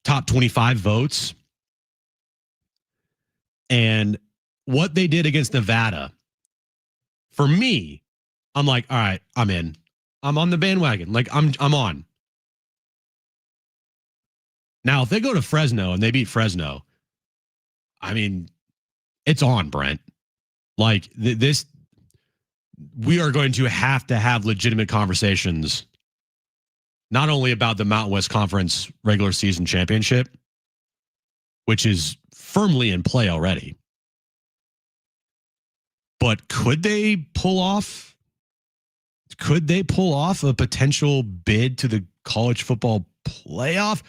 top 25 votes. And what they did against Nevada, for me, I'm like, all right, I'm in. I'm on the bandwagon. Like, I'm on. Now, if they go to Fresno and they beat Fresno, I mean, it's on, Brent. Like, this, we are going to have legitimate conversations, not only about the Mountain West Conference regular season championship, which is firmly in play already, but could they pull off a potential bid to the college football playoff?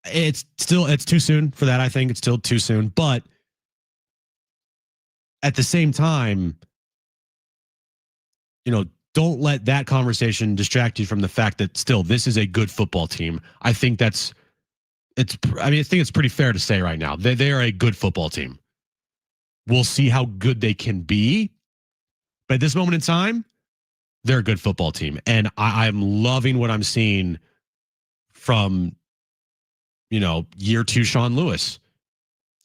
It's too soon for that. I think it's still too soon, but at the same time, don't let that conversation distract you from the fact that still this is a good football team. I think I think it's pretty fair to say right now they are a good football team. We'll see how good they can be, but at this moment in time, they're a good football team, and I'm loving what I'm seeing from year 2 Sean Lewis.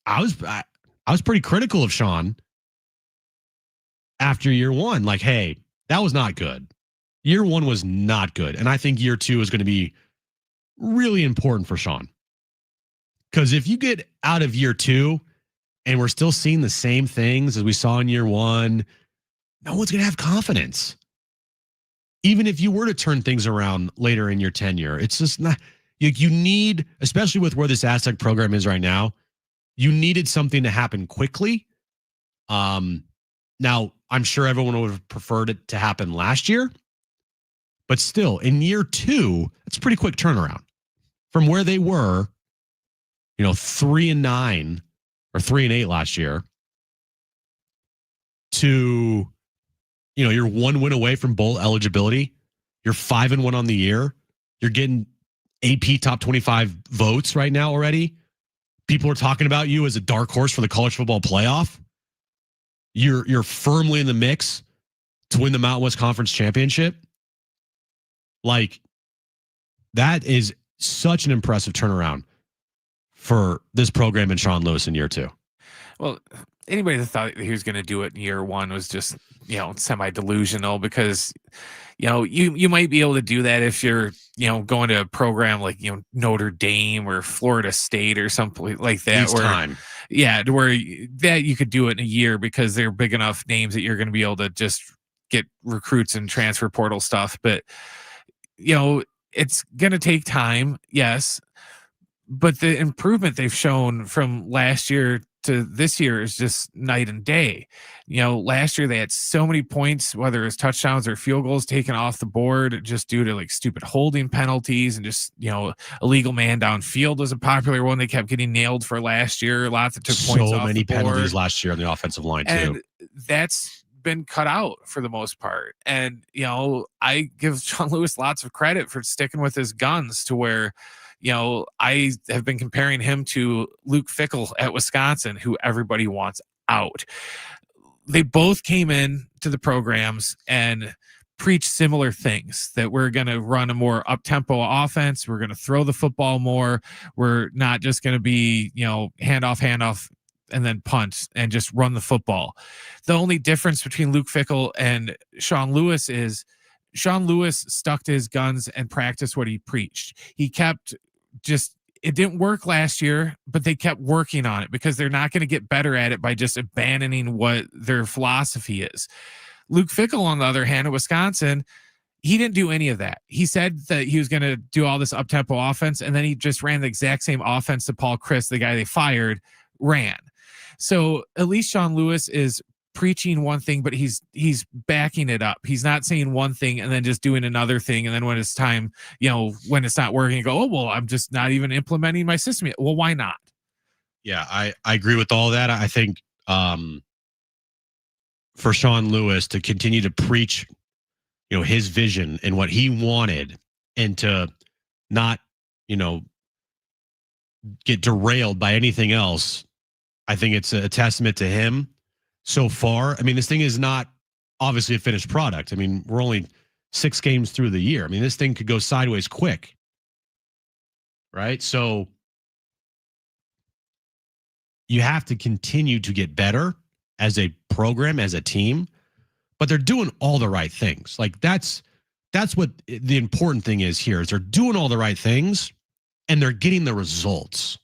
I was pretty critical of Sean after year 1. Like, hey, that was not good. Year 1 was not good. And I think year 2 is going to be really important for Sean. Because if you get out of year 2 and we're still seeing the same things as we saw in year 1, no one's going to have confidence. Even if you were to turn things around later in your tenure, it's just not. You need, especially with where this Aztec program is right now, you needed something to happen quickly. Now, I'm sure everyone would have preferred it to happen last year, but still, in year 2, it's a pretty quick turnaround from where they were, 3-9 or 3-8 last year to, you're 1 win away from bowl eligibility. You're 5-1 on the year. You're getting AP top 25 votes right now already. People are talking about you as a dark horse for the college football playoff. You're firmly in the mix to win the Mountain West Conference championship. Like, that is such an impressive turnaround for this program and Sean Lewis in year 2. Well, anybody that thought he was going to do it in year 1 was just, semi-delusional, because, you might be able to do that if you're, going to a program like, Notre Dame or Florida State or something like that. Where you could do it in a year because they're big enough names that you're going to be able to just get recruits and transfer portal stuff. But, it's going to take time. Yes. But the improvement they've shown from last year to this year is just night and day. Last year they had so many points, whether it's touchdowns or field goals taken off the board just due to like stupid holding penalties, and just, illegal man downfield was a popular one they kept getting nailed for last year. Lots that took points off the board. So many penalties last year on the offensive line too. And that's been cut out for the most part. And, I give Sean Lewis lots of credit for sticking with his guns to where, I have been comparing him to Luke Fickell at Wisconsin, who everybody wants out. They both came in to the programs and preached similar things, that we're going to run a more up-tempo offense. We're going to throw the football more. We're not just going to be, handoff, and then punt and just run the football. The only difference between Luke Fickell and Sean Lewis is Sean Lewis stuck to his guns and practiced what he preached. He kept it didn't work last year, but they kept working on it because they're not going to get better at it by just abandoning what their philosophy is. Luke Fickell, on the other hand, at Wisconsin, he didn't do any of that. He said that he was going to do all this up-tempo offense, and then he just ran the exact same offense that Paul Chryst, the guy they fired, ran. So at least Sean Lewis is preaching one thing, but he's backing it up. He's not saying one thing and then just doing another thing. And then when it's time, when it's not working, you go, oh, well, I'm just not even implementing my system yet. Well, why not? Yeah, I agree with all that. I think for Sean Lewis to continue to preach, his vision and what he wanted, and to not, get derailed by anything else, I think it's a testament to him so far. I mean, this thing is not obviously a finished product. I mean, we're only 6 games through the year. I mean, this thing could go sideways quick. Right? So you have to continue to get better as a program, as a team, but they're doing all the right things. Like that's what the important thing is here, is they're doing all the right things and they're getting the results.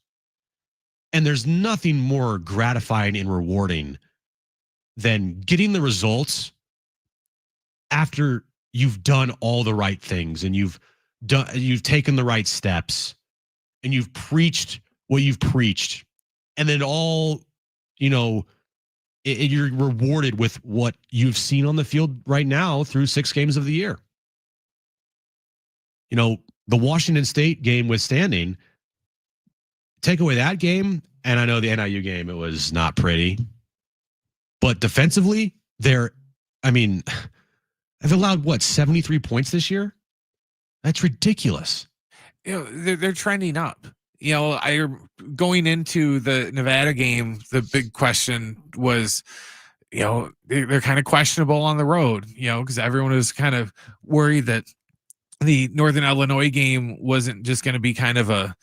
And there's nothing more gratifying and rewarding than getting the results after you've done all the right things and you've taken the right steps and you've preached what you've preached, and then all, you're rewarded with what you've seen on the field right now through 6 games of the year. The Washington State game withstanding, take away that game, and I know the NIU game, it was not pretty, but defensively, they've allowed 73 points this year? That's ridiculous. They're trending up. Going into the Nevada game, the big question was, they're kind of questionable on the road, because everyone was kind of worried that the Northern Illinois game wasn't just going to be kind of a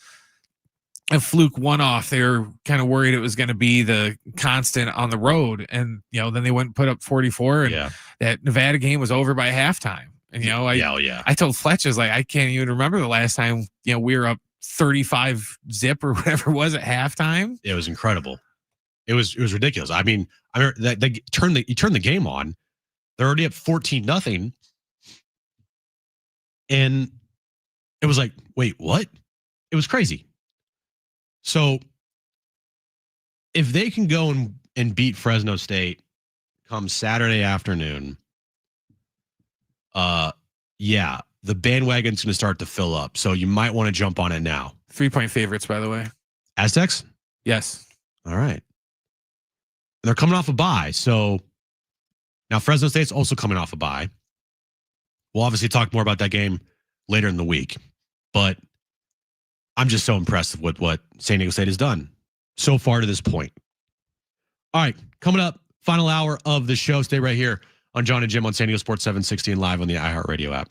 fluke one-off. They were kind of worried it was going to be the constant on the road. And, then they went and put up 44, and that Nevada game was over by halftime. And, I told Fletch, I was like, I can't even remember the last time, we were up 35 zip or whatever it was at halftime. It was incredible. It was ridiculous. I mean, I remember that you turn the game on, they're already up 14-0. And it was like, wait, what? It was crazy. So if they can go and beat Fresno State come Saturday afternoon, the bandwagon's going to start to fill up. So you might want to jump on it now. 3-point favorites, by the way. Aztecs? Yes. All right. They're coming off a bye. So now Fresno State's also coming off a bye. We'll obviously talk more about that game later in the week. But I'm just so impressed with what San Diego State has done so far to this point. All right. Coming up, final hour of the show. Stay right here on John and Jim on San Diego Sports 760 and live on the iHeartRadio app.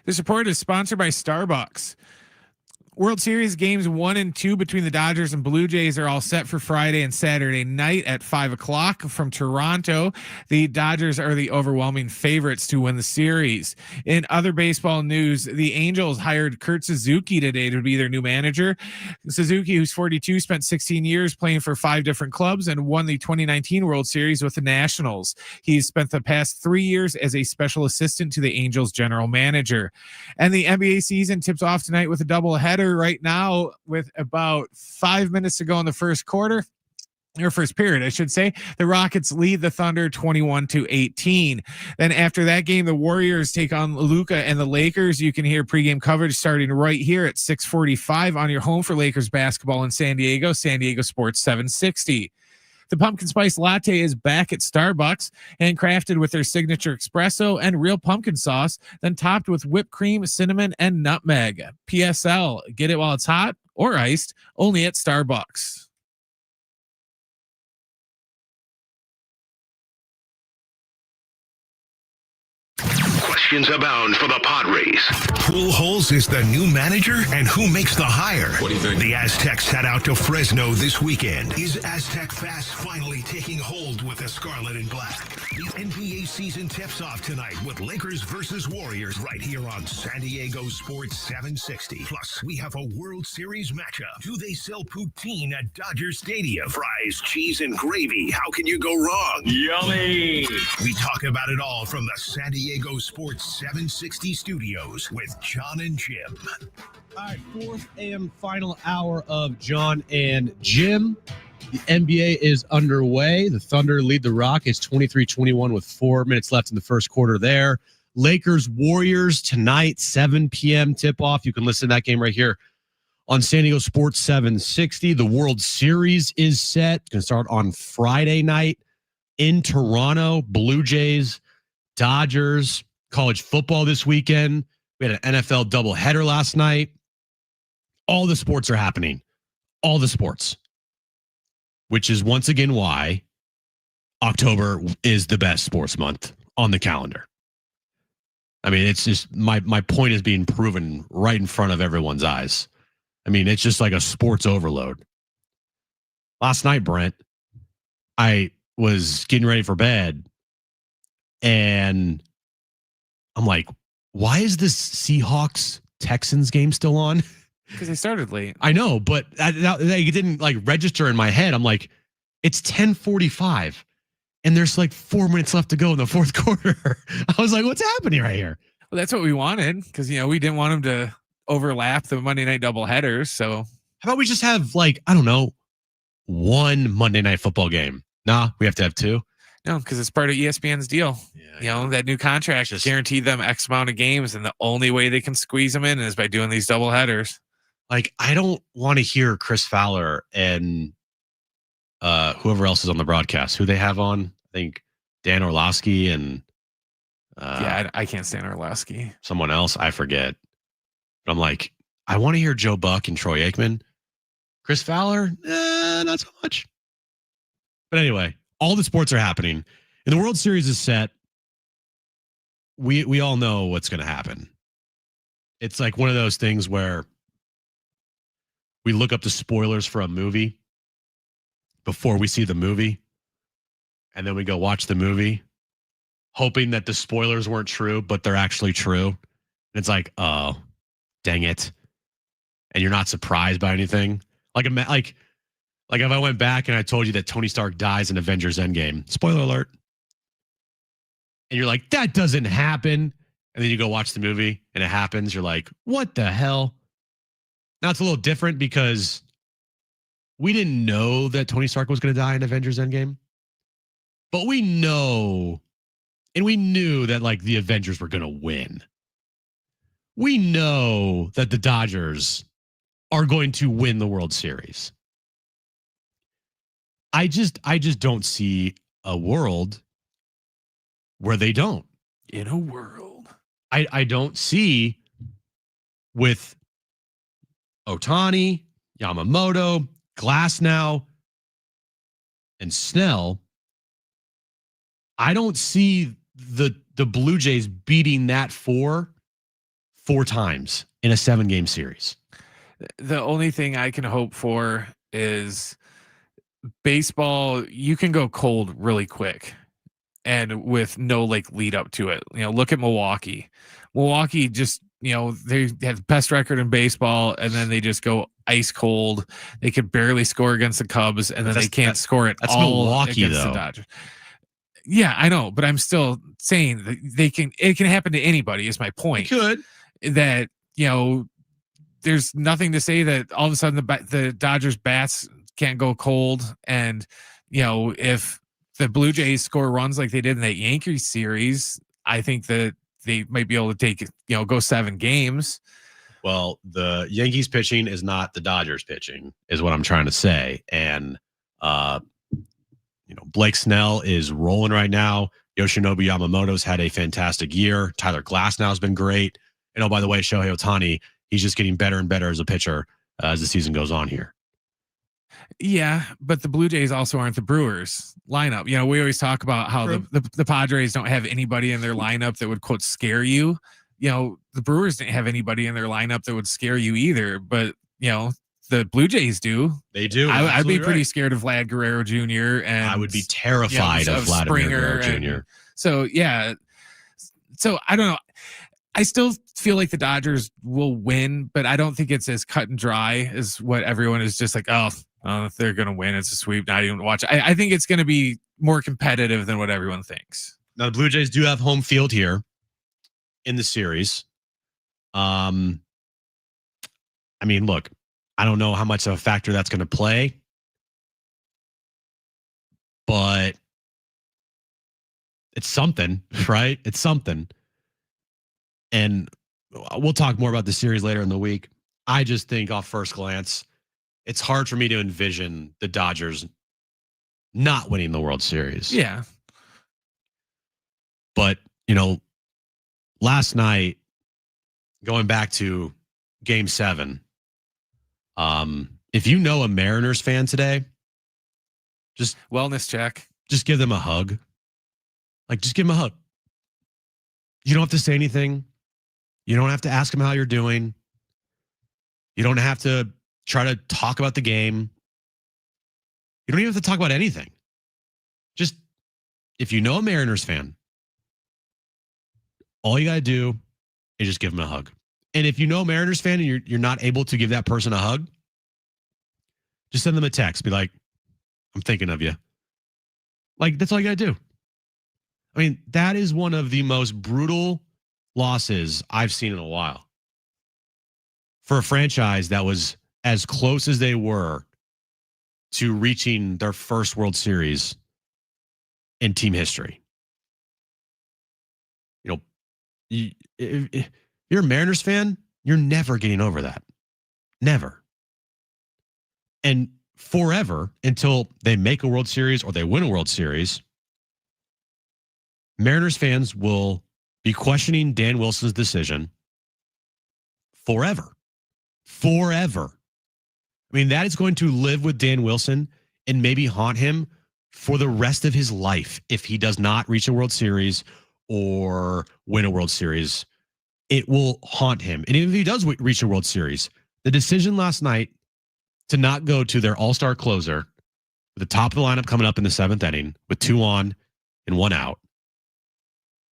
This report is sponsored by Starbucks. World Series games 1 and 2 between the Dodgers and Blue Jays are all set for Friday and Saturday night at 5:00 from Toronto. The Dodgers are the overwhelming favorites to win the series. In other baseball news, the Angels hired Kurt Suzuki today to be their new manager. Suzuki, who's 42, spent 16 years playing for 5 different clubs and won the 2019 World Series with the Nationals. He's spent the past 3 years as a special assistant to the Angels general manager. And the NBA season tips off tonight with a doubleheader right now with about 5 minutes to go in the first quarter. Or first period, I should say. The Rockets lead the Thunder 21-18. Then after that game, the Warriors take on Luka and the Lakers. You can hear pregame coverage starting right here at 6:45 on your home for Lakers basketball in San Diego Sports 760. The pumpkin spice latte is back at Starbucks, handcrafted with their signature espresso and real pumpkin sauce, then topped with whipped cream, cinnamon, and nutmeg. PSL, get it while it's hot or iced, only at Starbucks. Questions abound for the Padres. Pujols is the new manager, and who makes the hire? What do you think? The Aztecs head out to Fresno this weekend. Is Aztec Fast finally taking hold with the Scarlet and Black? The NBA season tips off tonight with Lakers versus Warriors right here on San Diego Sports 760. Plus, we have a World Series matchup. Do they sell poutine at Dodger Stadium? Fries, cheese, and gravy. How can you go wrong? Yummy. We talk about it all from the San Diego Sports 760 studios with John and Jim. All right, 4th a.m. final hour of John and Jim. The NBA is underway. The Thunder lead the Rockets 23-21 with 4 minutes left in the first quarter there. Lakers Warriors tonight, 7 p.m. tip-off. You can listen to that game right here on San Diego Sports 760. The World Series is set. Going to start on Friday night in Toronto. Blue Jays, Dodgers, college football this weekend. We had an NFL doubleheader last night. All the sports are happening. All the sports. Which is once again why October is the best sports month on the calendar. I mean, it's just my point is being proven right in front of everyone's eyes. I mean, it's just like a sports overload. Last night, Brent, I was getting ready for bed and I'm like, why is this Seahawks Texans game still on? Because they started late. I know, but it didn't like register in my head. I'm like, it's 10:45 and there's like 4 minutes left to go in the fourth quarter. I was like, what's happening right here? Well, that's what we wanted because, we didn't want them to overlap the Monday night doubleheaders. So how about we just have like, I don't know, one Monday night football game? Nah, we have to have 2. No, because it's part of ESPN's deal. Yeah, That new contract just guaranteed them X amount of games, and the only way they can squeeze them in is by doing these double headers. Like, I don't want to hear Chris Fowler and whoever else is on the broadcast. Who they have on? I think Dan Orlovsky and I can't stand Orlovsky. Someone else, I forget. But I'm like, I want to hear Joe Buck and Troy Aikman. Chris Fowler, not so much. But anyway, all the sports are happening. And the World Series is set. We all know what's going to happen. It's like one of those things where we look up the spoilers for a movie before we see the movie. And then we go watch the movie, hoping that the spoilers weren't true, but they're actually true. And it's like, oh, dang it. And you're not surprised by anything. Like if I went back and I told you that Tony Stark dies in Avengers Endgame, spoiler alert. And you're like, that doesn't happen. And then you go watch the movie and it happens. You're like, what the hell? Now it's a little different because we didn't know that Tony Stark was going to die in Avengers Endgame. But we know, and we knew that like the Avengers were going to win. We know that the Dodgers are going to win the World Series. I just don't see a world where they don't. In a world. I don't see with Ohtani, Yamamoto, Glasnow, and Snell. I don't see the Blue Jays beating that 4 4 times in a 7-game series. The only thing I can hope for is baseball. You can go cold really quick and with no like lead up to it. Look at Milwaukee. Milwaukee just, they have the best record in baseball, and then they just go ice cold. They could barely score against the Cubs, and then they can't score it. That's all Milwaukee, against though. the Dodgers. Yeah, I know, but I'm still saying that it can happen to anybody, is my point. It could. That, there's nothing to say that all of a sudden the Dodgers bats can't go cold. And, if the Blue Jays score runs like they did in that Yankees series, I think that they might be able to take, go 7 games. Well, the Yankees pitching is not the Dodgers pitching, is what I'm trying to say. And, Blake Snell is rolling right now. Yoshinobu Yamamoto's had a fantastic year. Tyler Glasnow has been great. And, oh, by the way, Shohei Ohtani, he's just getting better and better as a pitcher as the season goes on here. Yeah, but the Blue Jays also aren't the Brewers lineup. We always talk about how the Padres don't have anybody in their lineup that would, quote, scare you. The Brewers didn't have anybody in their lineup that would scare you either. But, the Blue Jays do. They do. I'd be pretty scared of Vlad Guerrero Jr. And I would be terrified of Vladimir Guerrero Jr. So, yeah. So, I don't know. I still feel like the Dodgers will win, but I don't think it's as cut and dry as what everyone is just like, if they're going to win, it's a sweep. Not even watch. I think it's going to be more competitive than what everyone thinks. Now, the Blue Jays do have home field here in the series. Look, I don't know how much of a factor that's going to play, but it's something, right? It's something. And we'll talk more about the series later in the week. I just think off first glance, it's hard for me to envision the Dodgers not winning the World Series. Yeah. But, last night, going back to Game 7, if you know a Mariners fan today, just wellness check. Just give them a hug. Just give them a hug. You don't have to say anything. You don't have to ask them how you're doing. You don't have to try to talk about the game. You don't even have to talk about anything. Just, if you know a Mariners fan, all you got to do is just give them a hug. And if you know a Mariners fan and you're not able to give that person a hug, just send them a text. Be like, I'm thinking of you. That's all you got to do. That is one of the most brutal losses I've seen in a while. For a franchise that was as close as they were to reaching their first World Series in team history. If you're a Mariners fan, you're never getting over that. Never. And forever, until they make a World Series or they win a World Series, Mariners fans will be questioning Dan Wilson's decision forever. Forever. That is going to live with Dan Wilson and maybe haunt him for the rest of his life if he does not reach a World Series or win a World Series. It will haunt him. And even if he does reach a World Series, the decision last night to not go to their all-star closer at the top of the lineup coming up in the 7th inning with 2 on and 1 out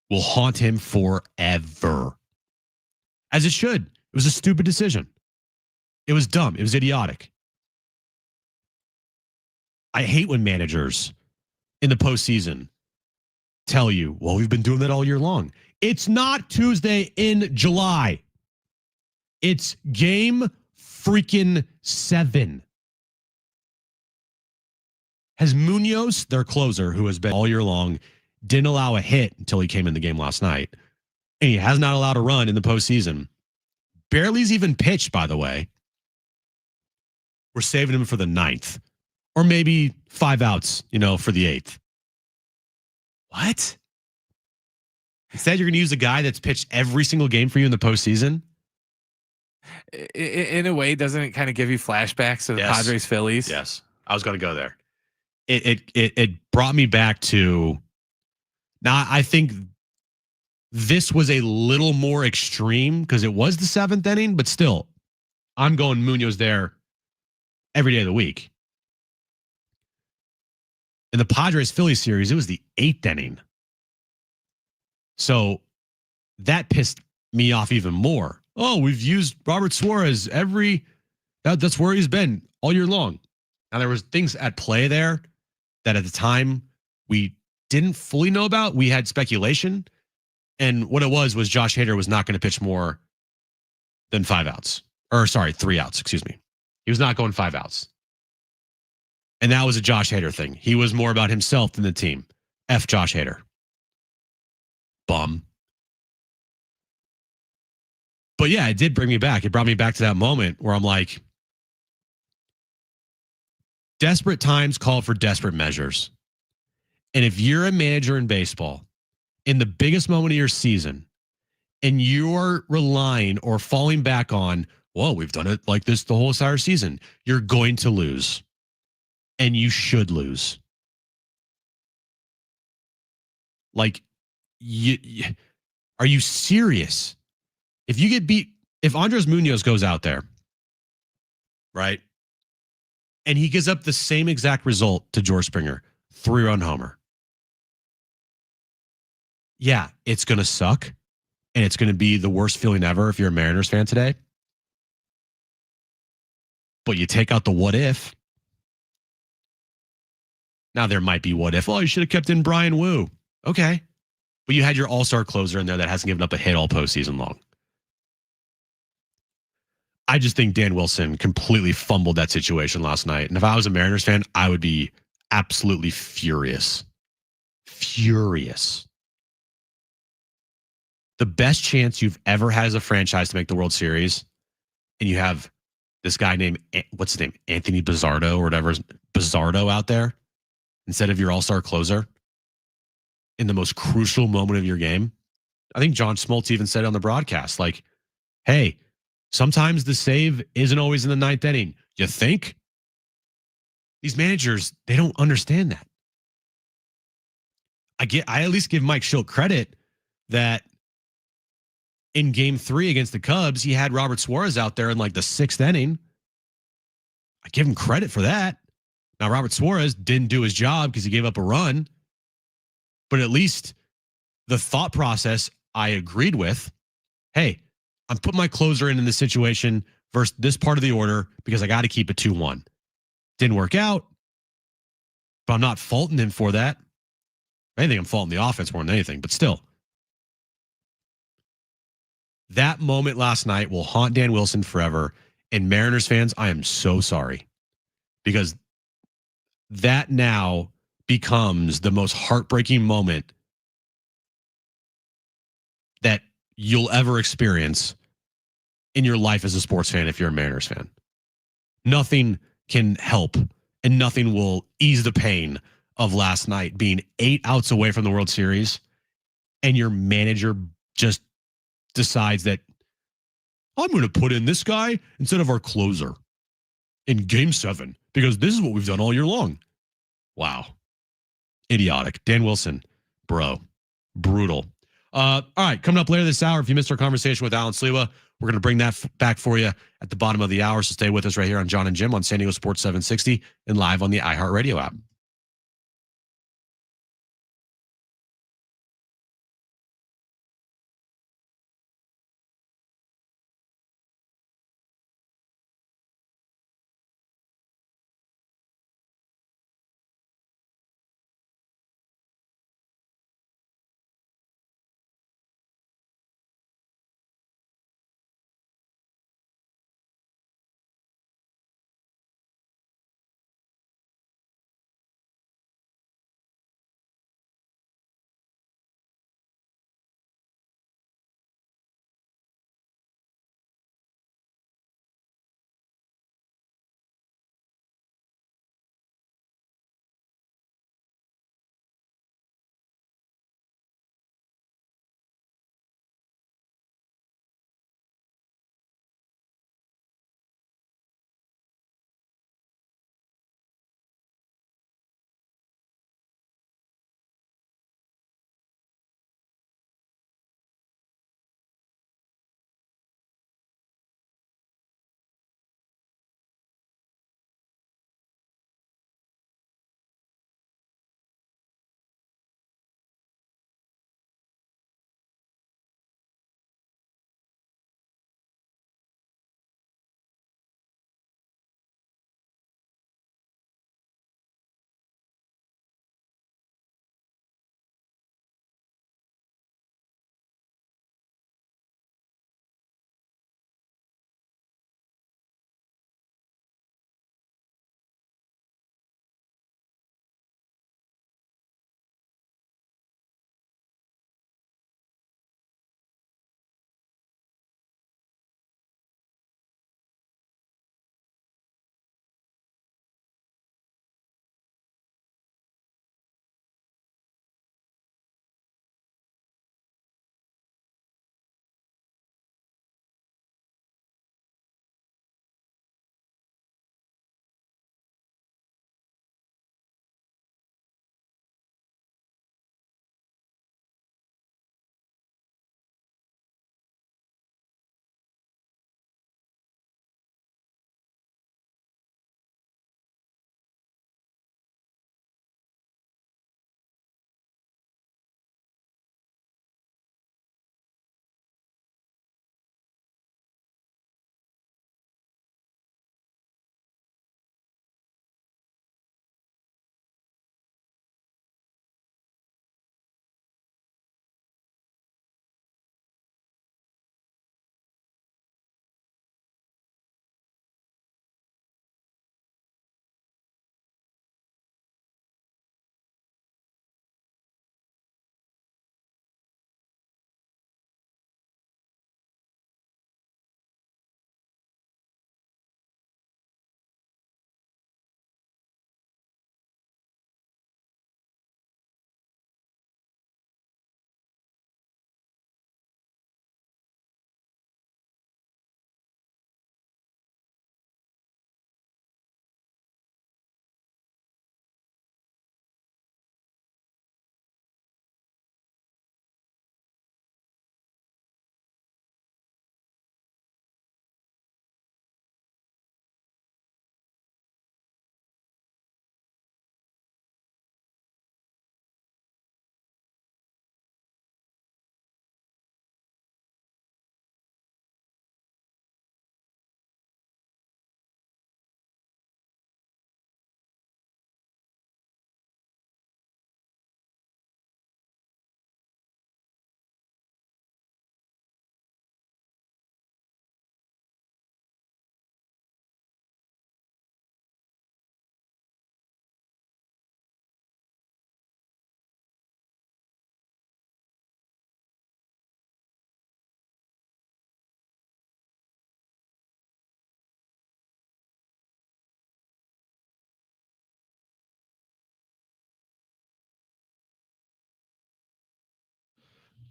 will haunt him forever. As it should. It was a stupid decision. It was dumb. It was idiotic. I hate when managers in the postseason tell you, well, we've been doing that all year long. It's not Tuesday in July. It's game freaking 7. Has Munoz, their closer, who has been all year long, didn't allow a hit until he came in the game last night, and he has not allowed a run in the postseason. Barely's even pitched, by the way. We're saving him for the 9th. Or maybe 5 outs, for the 8th. What? Instead, you're going to use a guy that's pitched every single game for you in the postseason? In a way, doesn't it kind of give you flashbacks to the Padres Phillies? Yes. I was going to go there. It brought me back to, now I think This was a little more extreme because it was the 7th inning, but still, I'm going Munoz there every day of the week. In the Padres Philly series, it was the 8th inning. So that pissed me off even more. Oh, we've used Robert Suarez that's where he's been all year long. Now there was things at play there that at the time we didn't fully know about. We had speculation. And what it was Josh Hader was not going to pitch more than 3 outs. Excuse me. He was not going 5 outs. And that was a Josh Hader thing. He was more about himself than the team. F Josh Hader. Bum. But yeah, it did bring me back. It brought me back to that moment where I'm like, desperate times call for desperate measures. And if you're a manager in baseball, in the biggest moment of your season, and you're relying or falling back on, well, we've done it like this the whole entire season, you're going to lose. And you should lose. Like, are you serious? If you get beat, if Andres Munoz goes out there, right, and he gives up the same exact result to George Springer, 3-run homer. Yeah, it's going to suck. And it's going to be the worst feeling ever if you're a Mariners fan today. But you take out the what if. Now there might be what if. Oh, you should have kept in Brian Wu. Okay. But you had your all-star closer in there that hasn't given up a hit all postseason long. I just think Dan Wilson completely fumbled that situation last night. And if I was a Mariners fan, I would be absolutely furious. Furious. The best chance you've ever had as a franchise to make the World Series, and you have this guy named, what's his name? Anthony Bizzardo or whatever, Bizzardo out there instead of your all-star closer in the most crucial moment of your game. I think John Smoltz even said on the broadcast, like, hey, sometimes the save isn't always in the 9th inning. You think? These managers, they don't understand that. I at least give Mike Schilt credit that in game 3 against the Cubs, he had Robert Suarez out there in like the 6th inning. I give him credit for that. Now, Robert Suarez didn't do his job because he gave up a run, but at least the thought process I agreed with. Hey, I'm putting my closer in this situation versus this part of the order because I got to keep it 2-1. Didn't work out, but I'm not faulting him for that. I think I'm faulting the offense more than anything, but still. That moment last night will haunt Dan Wilson forever. And Mariners fans, I am so sorry. Because that now becomes the most heartbreaking moment that you'll ever experience in your life as a sports fan if you're a Mariners fan. Nothing can help and nothing will ease the pain of last night being 8 outs away from the World Series and your manager just decides that I'm going to put in this guy instead of our closer in game 7 because this is what we've done all year long. Wow. Idiotic. Dan Wilson, bro. Brutal. All right. Coming up later this hour, if you missed our conversation with Alan Slewa, we're going to bring that back for you at the bottom of the hour. So stay with us right here on John and Jim on San Diego Sports 760 and live on the iHeartRadio app.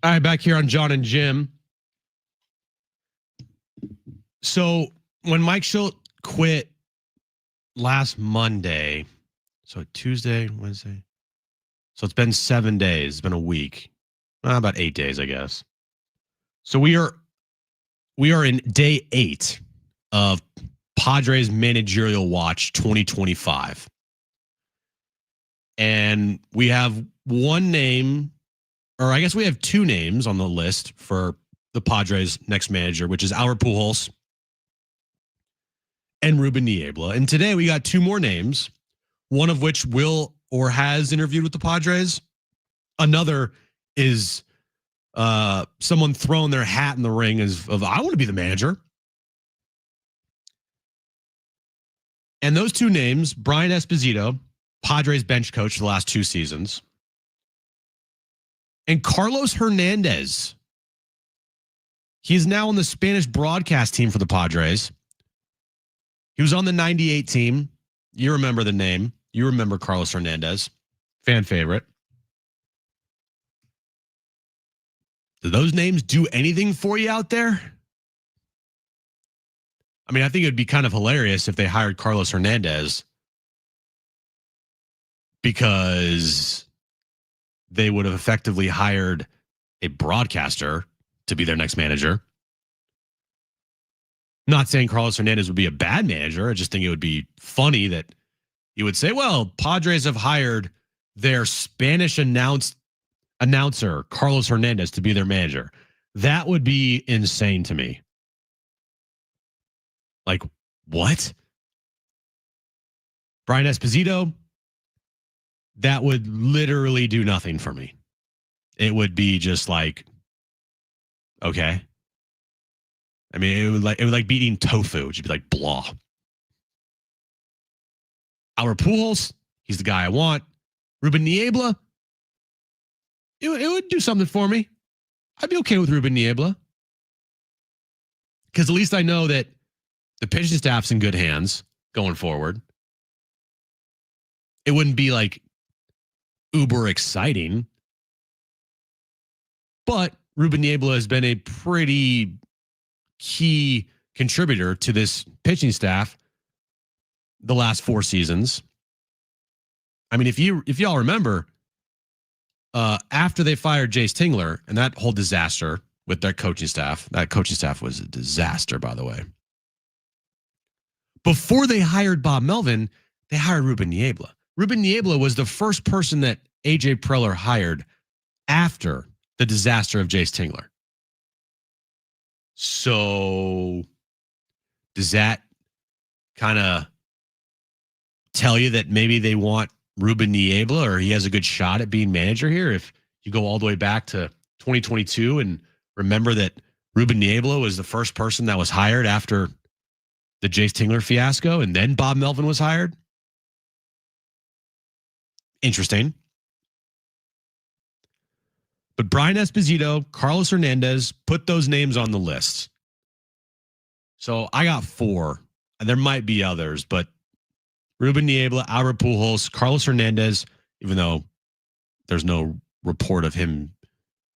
All right, back here on John and Jim. So when Mike Schultz quit last Monday, so Tuesday, Wednesday, so it's been 7 days. It's been a week, about 8 days, I guess. So we are in day 8 of Padres Managerial Watch 2025, and we have one name, or I guess we have 2 names on the list for the Padres' next manager, which is Albert Pujols and Ruben Niebla. And today we got 2 more names, one of which will or has interviewed with the Padres. Another is someone throwing their hat in the ring of I want to be the manager. And those 2 names, Brian Esposito, Padres bench coach for the last 2 seasons, and Carlos Hernandez. He's now on the Spanish broadcast team for the Padres. He was on the 98 team. You remember the name. You remember Carlos Hernandez, fan favorite. Do those names do anything for you out there? I mean, I think it would be kind of hilarious if they hired Carlos Hernandez, because they would have effectively hired a broadcaster to be their next manager. Not saying Carlos Hernandez would be a bad manager. I just think it would be funny that you would say, well, Padres have hired their Spanish announcer, Carlos Hernandez, to be their manager. That would be insane to me. Like, what? Brian Esposito, that would literally do nothing for me. It would be just like, okay. I mean, it would like be eating tofu. It would be like blah. Albert Pujols, he's the guy I want. Ruben Niebla, it would do something for me. I'd be okay with Ruben Niebla, because at least I know that the pitching staff's in good hands going forward. It wouldn't be like uber exciting, but Ruben Niebla has been a pretty key contributor to this pitching staff the last 4 seasons. I mean, if y'all remember, after they fired Jace Tingler and that whole disaster with their coaching staff, that coaching staff was a disaster, by the way. Before they hired Bob Melvin, they hired Ruben Niebla. Ruben Niebla was the first person that AJ Preller hired after the disaster of Jace Tingler. So does that kind of tell you that maybe they want Ruben Niebla, or he has a good shot at being manager here? If you go all the way back to 2022 and remember that Ruben Niebla was the first person that was hired after the Jace Tingler fiasco, and then Bob Melvin was hired. Interesting. But Brian Esposito, Carlos Hernandez, put those names on the list. So I got 4. There might be others, but Ruben Niebla, Albert Pujols, Carlos Hernandez, even though there's no report of him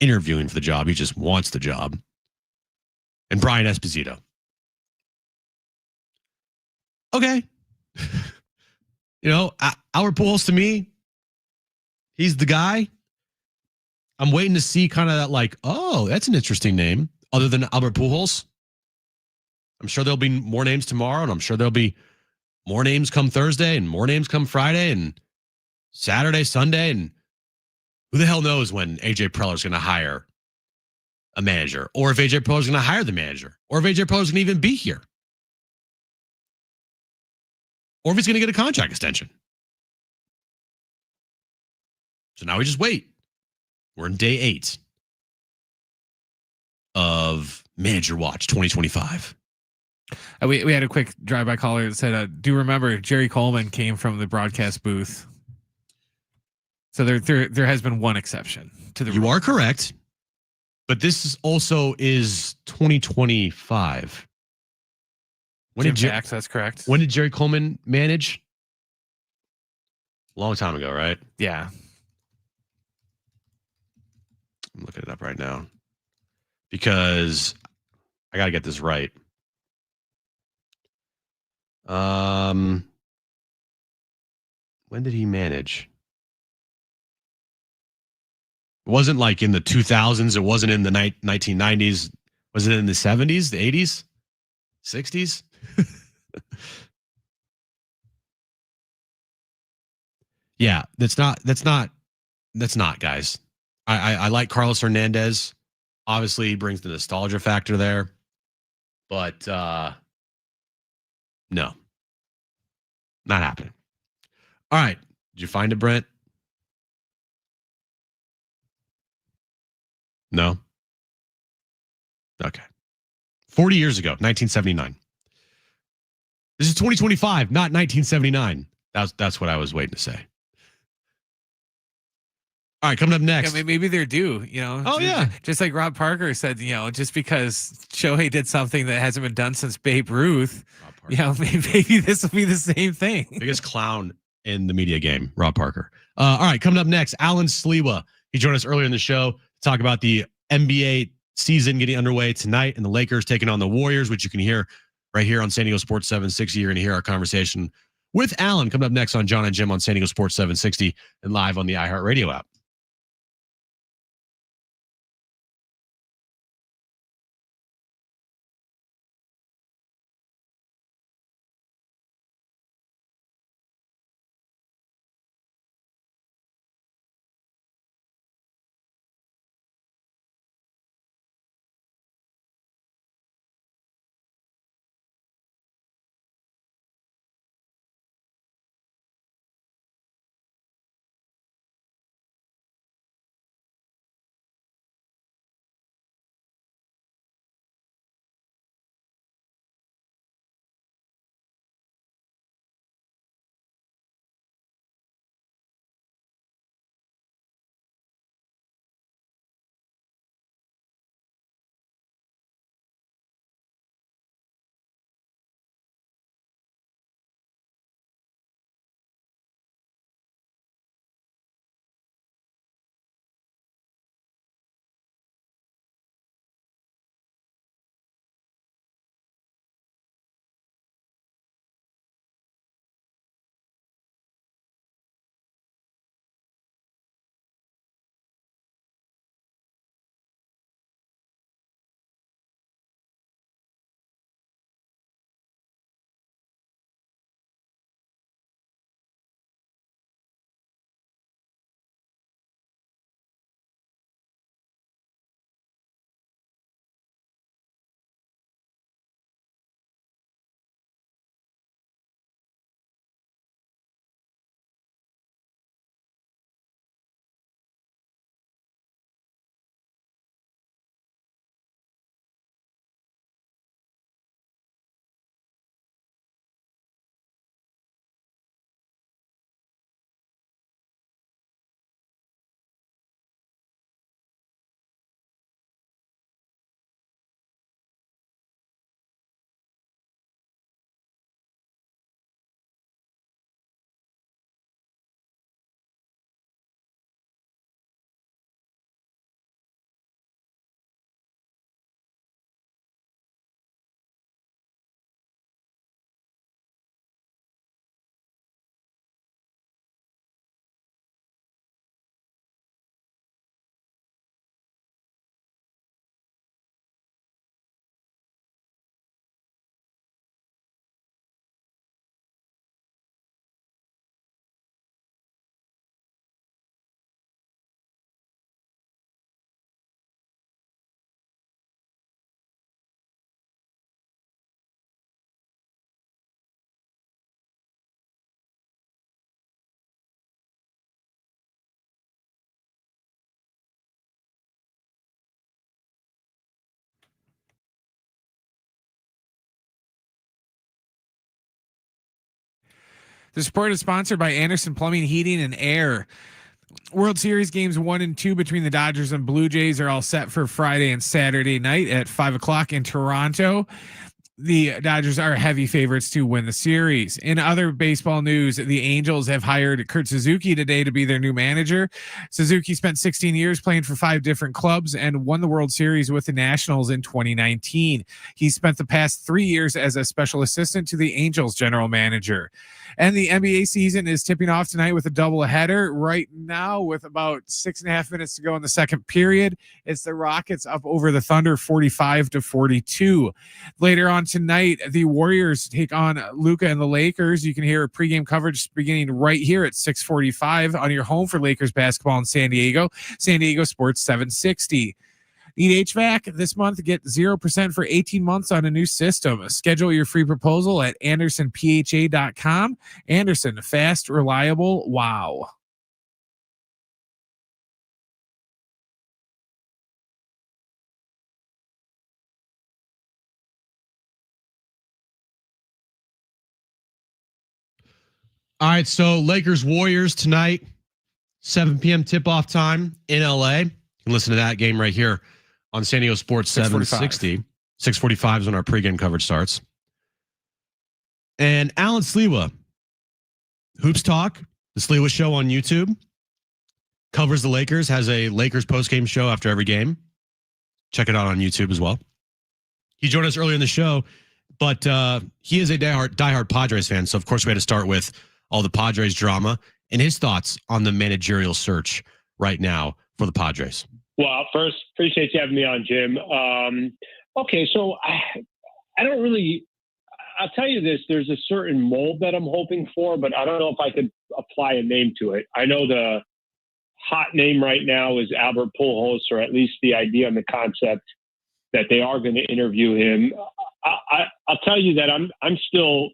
interviewing for the job, he just wants the job, and Brian Esposito. Okay. Albert Pujols, to me, he's the guy. I'm waiting to see kind of that, like, oh, that's an interesting name other than Albert Pujols. I'm sure there'll be more names tomorrow, and I'm sure there'll be more names come Thursday and more names come Friday and Saturday, Sunday. And who the hell knows when AJ Preller is going to hire a manager, or if AJ Preller is going to hire the manager, or if AJ Preller is going to even be here, or if he's going to get a contract extension. So now we just wait. We're in day 8 of Manager Watch 2025. We had a quick drive-by caller that said, do remember Jerry Coleman came from the broadcast booth. So there has been one exception to the rule. You are correct, but this also is 2025. That's correct. When did Jerry Coleman manage? A long time ago, right? Yeah. I'm looking it up right now because I got to get this right. When did he manage? It wasn't like in the 2000s. It wasn't in the 1990s. Was it in the 70s, the 80s, 60s? Yeah, that's not, guys. I like Carlos Hernandez. Obviously, he brings the nostalgia factor there. But no, not happening. All right. Did you find it, Brent? No. Okay. 40 years ago, 1979. This is 2025, not 1979. That's what I was waiting to say. All right, coming up next. Yeah, maybe they're due, Oh, yeah. Just like Rob Parker said, just because Shohei did something that hasn't been done since Babe Ruth, maybe this will be the same thing. Biggest clown in the media game, Rob Parker. All right, coming up next, Alan Sliwa. He joined us earlier in the show to talk about the NBA season getting underway tonight and the Lakers taking on the Warriors, which you can hear right here on San Diego Sports 760. You're going to hear our conversation with Alan coming up next on John and Jim on San Diego Sports 760 and live on the iHeartRadio app. The sport is sponsored by Anderson Plumbing, Heating, and Air. World Series games 1 and 2 between the Dodgers and Blue Jays are all set for Friday and Saturday night at 5 o'clock in Toronto. the Dodgers are heavy favorites to win the series. In other baseball news, the Angels have hired Kurt Suzuki today to be their new manager. Suzuki spent 16 years playing for 5 different clubs and won the World Series with the Nationals in 2019. He spent the past 3 years as a special assistant to the Angels general manager. And the NBA season is tipping off tonight with a doubleheader. Right now, with about 6.5 minutes to go in the second period, it's the Rockets up over the Thunder 45-42. Later on tonight, the Warriors take on Luka and the Lakers. You can hear pregame coverage beginning right here at 6:45 on your home for Lakers basketball in San Diego Sports 760. Need HVAC this month? Get 0% for 18 months on a new system. Schedule your free proposal at AndersonPHA.com. Anderson, fast, reliable, wow. All right, so Lakers Warriors tonight, 7 p.m. tip-off time in LA. You can listen to that game right here on San Diego Sports 760. 6:45 is when our pregame coverage starts. And Alan Sliwa, Hoops Talk, the Sliwa Show on YouTube, covers the Lakers, has a Lakers postgame show after every game. Check it out on YouTube as well. He joined us earlier in the show, but he is a diehard Padres fan. So, of course, we had to start with all the Padres drama and his thoughts on the managerial search right now for the Padres. Well, first, appreciate you having me on, Jim. Okay, so I don't really, I'll tell you this, there's a certain mold that I'm hoping for, but I don't know if I could apply a name to it. I know the hot name right now is Albert Pujols, or at least the idea and the concept that they are going to interview him. I'll tell you that I'm still,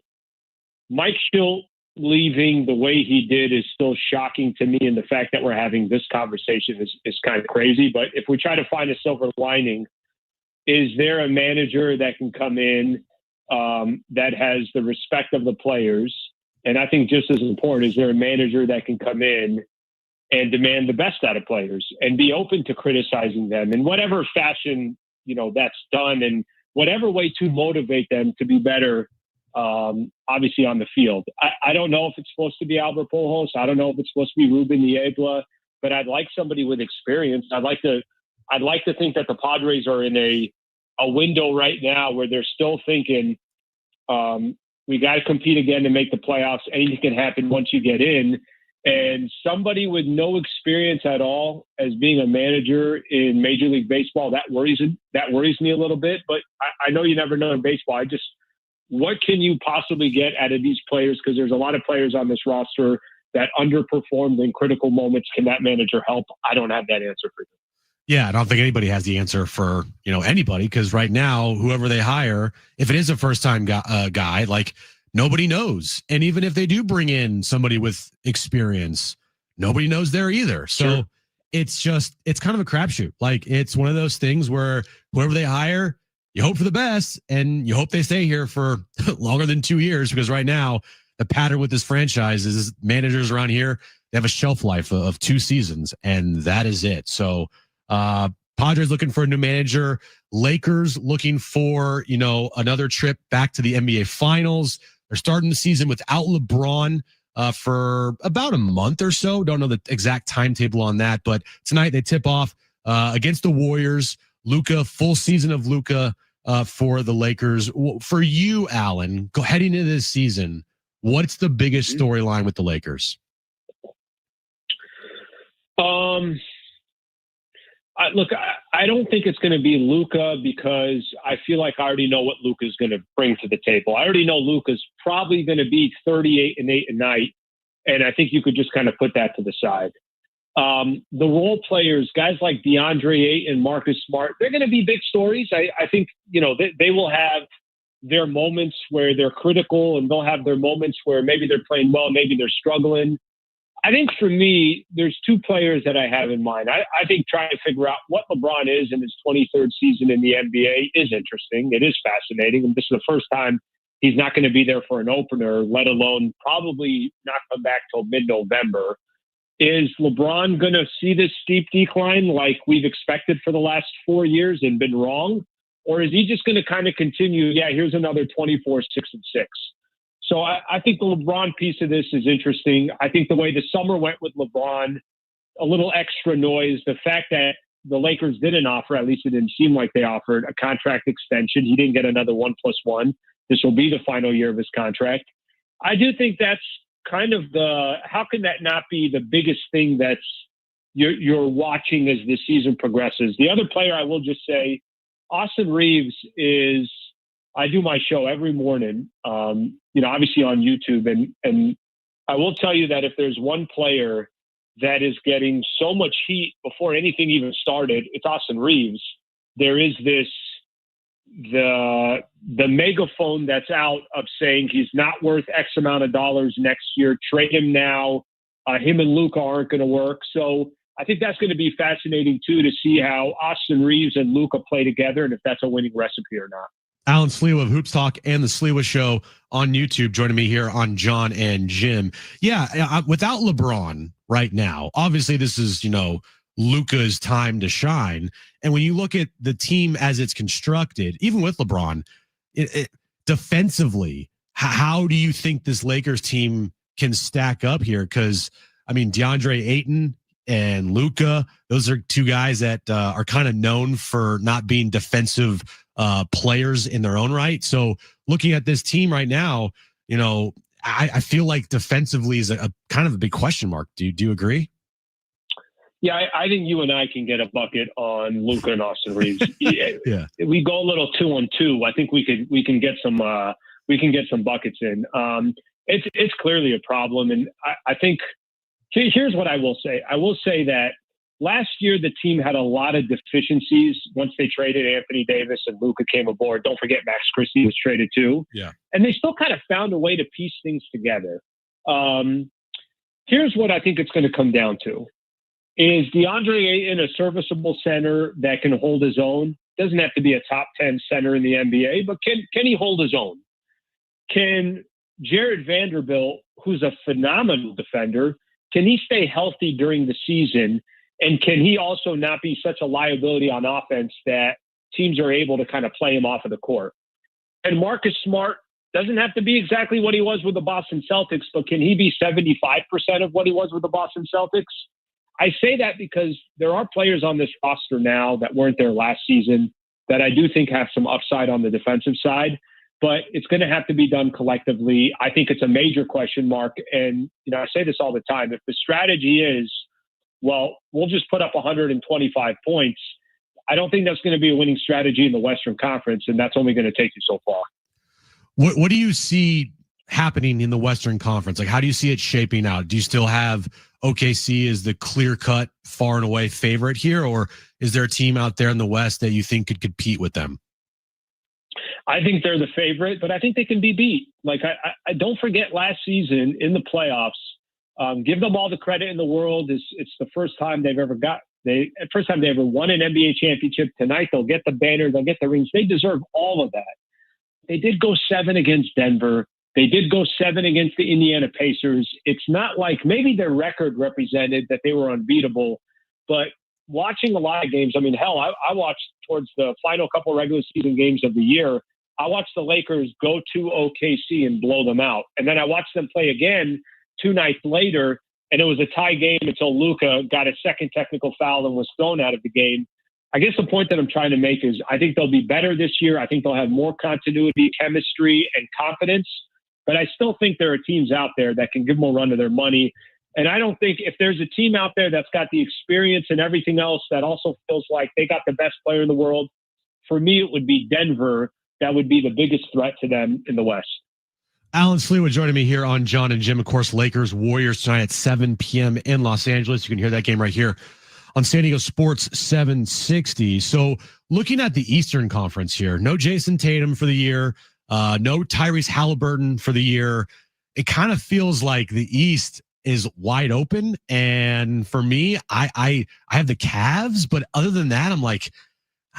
Mike Schilt leaving the way he did is still shocking to me. And the fact that we're having this conversation is kind of crazy. But if we try to find a silver lining, is there a manager that can come in that has the respect of the players? And I think just as important, is there a manager that can come in and demand the best out of players and be open to criticizing them in whatever fashion, that's done, and whatever way to motivate them to be better, obviously on the field. I don't know if it's supposed to be Albert Pujols. I don't know if it's supposed to be Ruben Niebla, but I'd like somebody with experience. I'd like to think that the Padres are in a window right now where they're still thinking, we got to compete again to make the playoffs. Anything can happen once you get in. And somebody with no experience at all as being a manager in Major League Baseball, that worries me a little bit. But I know you never know in baseball. What can you possibly get out of these players? Because there's a lot of players on this roster that underperformed in critical moments. Can that manager help? I don't have that answer for you. Yeah, I don't think anybody has the answer for anybody, because right now, whoever they hire, if it is a first-time guy, like, nobody knows. And even if they do bring in somebody with experience, nobody knows there either. So sure. It's kind of a crapshoot. Like, it's one of those things where whoever they hire, you hope for the best and you hope they stay here for longer than 2 years, because right now the pattern with this franchise is managers around here, they have a shelf life of 2 seasons, and that is it. So Padres looking for a new manager, Lakers looking for, another trip back to the NBA Finals. They're starting the season without LeBron for about a month or so. Don't know the exact timetable on that, but tonight they tip off against the Warriors. Luka, full season of Luka for the Lakers. For you, Alan, heading into this season, what's the biggest storyline with the Lakers? Look, I don't think it's going to be Luka, because I feel like I already know what Luka is going to bring to the table. I already know Luka's probably going to be 38-8 a night, and I think you could just kind of put that to the side. The role players, guys like DeAndre Ayton and Marcus Smart, they're going to be big stories. I think, they will have their moments where they're critical, and they'll have their moments where maybe they're playing well, maybe they're struggling. I think for me, there's 2 players that I have in mind. I think trying to figure out what LeBron is in his 23rd season in the NBA is interesting. It is fascinating. And this is the first time he's not going to be there for an opener, let alone probably not come back till mid-November. Is LeBron going to see this steep decline like we've expected for the last 4 years and been wrong? Or is he just going to kind of continue? Yeah, here's another 24, 6-6. So I think the LeBron piece of this is interesting. I think the way the summer went with LeBron, a little extra noise. The fact that the Lakers didn't offer, at least it didn't seem like they offered, a contract extension. He didn't get another 1+1. This will be the final year of his contract. I do think that's kind of how can that not be the biggest thing that's you're watching as the season progresses? The other player I will just say, Austin Reeves is, I do my show every morning, obviously on YouTube. And I will tell you that if there's one player that is getting so much heat before anything even started, it's Austin Reeves. There is the megaphone that's out of saying he's not worth X amount of dollars next year. Trade him now. Him and Luka aren't going to work. So I think that's going to be fascinating too, to see how Austin Reeves and Luka play together and if that's a winning recipe or not. Alan Sliwa of Hoops Talk and the Sliwa Show on YouTube joining me here on John and Jim. Yeah, without LeBron right now, obviously this is, Luka's time to shine. And when you look at the team as it's constructed, even with LeBron, defensively, how do you think this Lakers team can stack up here? Because, DeAndre Ayton and Luka, those are two guys that are kind of known for not being defensive players in their own right. So looking at this team right now, I feel like defensively is a kind of a big question mark. Do you agree? Yeah, I think you and I can get a bucket on Luka and Austin Reeves. Yeah, we go a little 2-on-2. I think we can get some buckets in. It's clearly a problem, and I think here's what I will say. I will say that last year the team had a lot of deficiencies once they traded Anthony Davis and Luka came aboard. Don't forget Max Christie was traded too. Yeah, and they still kind of found a way to piece things together. Here's what I think it's going to come down to. Is DeAndre Ayton a serviceable center that can hold his own? Doesn't have to be a top 10 center in the NBA, but can he hold his own? Can Jared Vanderbilt, who's a phenomenal defender, can he stay healthy during the season? And can he also not be such a liability on offense that teams are able to kind of play him off of the court? And Marcus Smart doesn't have to be exactly what he was with the Boston Celtics, but can he be 75% of what he was with the Boston Celtics? I say that because there are players on this roster now that weren't there last season that I do think have some upside on the defensive side, but it's going to have to be done collectively. I think it's a major question mark. And, I say this all the time. If the strategy is, well, we'll just put up 125 points, I don't think that's going to be a winning strategy in the Western Conference, and that's only going to take you so far. What do you see happening in the Western Conference? Like, how do you see it shaping out? Do you still have OKC as the clear-cut, far and away favorite here, or is there a team out there in the West that you think could compete with them? I think they're the favorite, but I think they can be beat. Like, I don't forget last season in the playoffs. Give them all the credit in the world. It's the first time they've ever won an NBA championship. Tonight they'll get the banner, they'll get the rings. They deserve all of that. They did go 7 against Denver. They did go 7 against the Indiana Pacers. It's not like maybe their record represented that they were unbeatable, but watching a lot of games, I watched towards the final couple regular season games of the year. I watched the Lakers go to OKC and blow them out. And then I watched them play again 2 nights later, and it was a tie game until Luka got a second technical foul and was thrown out of the game. I guess the point that I'm trying to make is I think they'll be better this year. I think they'll have more continuity, chemistry, and confidence. But I still think there are teams out there that can give them a run of their money. And I don't think if there's a team out there that's got the experience and everything else that also feels like they got the best player in the world, for me, it would be Denver. That would be the biggest threat to them in the West. Alan Sliwa joining me here on John and Jim. Of course, Lakers, Warriors tonight at 7 p.m. in Los Angeles. You can hear that game right here on San Diego Sports 760. So looking at the Eastern Conference here, no Jason Tatum for the year. No Tyrese Halliburton for the year. It kind of feels like the East is wide open. And for me, I have the Cavs, but other than that, I'm like,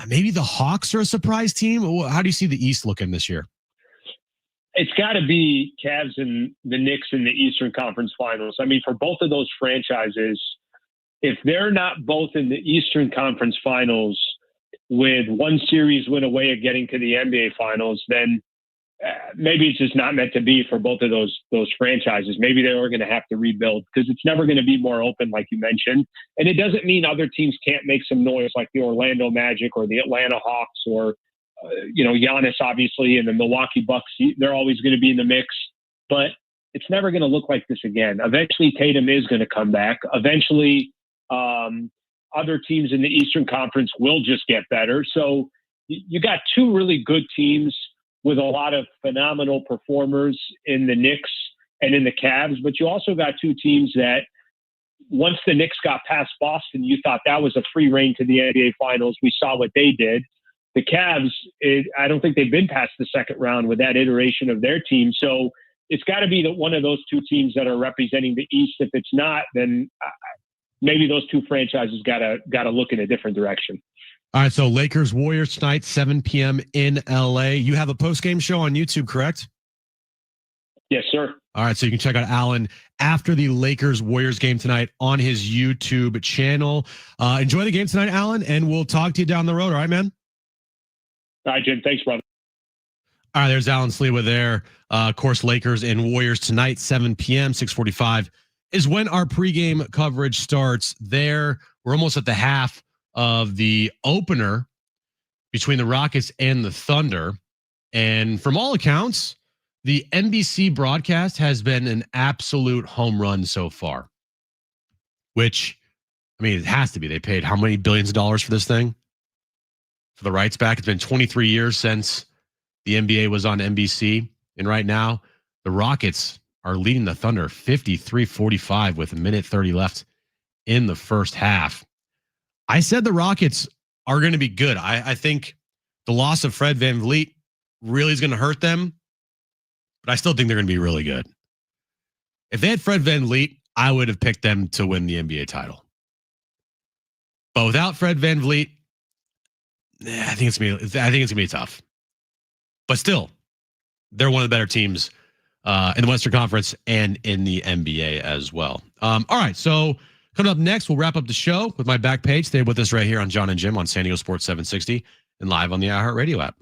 maybe the Hawks are a surprise team. How do you see the East looking this year? It's got to be Cavs and the Knicks in the Eastern Conference Finals. For both of those franchises, if they're not both in the Eastern Conference Finals, with one series win away of getting to the NBA Finals, then maybe it's just not meant to be for both of those franchises. Maybe they are going to have to rebuild because it's never going to be more open, like you mentioned. And it doesn't mean other teams can't make some noise, like the Orlando Magic or the Atlanta Hawks or Giannis, obviously, and the Milwaukee Bucks. They're always going to be in the mix, but it's never going to look like this again. Eventually, Tatum is going to come back. Eventually, other teams in the Eastern Conference will just get better. So you got two really good teams with a lot of phenomenal performers in the Knicks and in the Cavs, but you also got two teams that once the Knicks got past Boston, you thought that was a free reign to the NBA Finals. We saw what they did. The Cavs, I don't think they've been past the second round with that iteration of their team. So it's got to be one of those two teams that are representing the East. If it's not, then maybe those two franchises got to look in a different direction. All right, so Lakers Warriors tonight, 7 p.m. in LA. You have a post-game show on YouTube, correct? Yes, sir. All right, so you can check out Alan after the Lakers Warriors game tonight on his YouTube channel. Enjoy the game tonight, Alan, and we'll talk to you down the road. All right, man? All right, Jim. Thanks, brother. All right, there's Alan Slewa there. Of course, Lakers and Warriors tonight, 7 p.m., 6:45 is when our pregame coverage starts there. We're almost at the half of the opener between the Rockets and the Thunder. And from all accounts, the NBC broadcast has been an absolute home run so far, which, I mean, it has to be. They paid how many billions of dollars for this thing? For the rights back. It's been 23 years since the NBA was on NBC. And right now, the Rockets are leading the Thunder 53-45 with a minute 30 left in the first half. I said the Rockets are going to be good. I think the loss of Fred VanVleet really is going to hurt them, but I still think they're going to be really good. If they had Fred VanVleet, I would have picked them to win the NBA title. But without Fred VanVleet, I think it's gonna be tough. But still, they're one of the better teams in the Western Conference and in the NBA as well. All right, so coming up next, we'll wrap up the show with my back page. Stay with us right here on John and Jim on San Diego Sports 760 and live on the iHeartRadio app.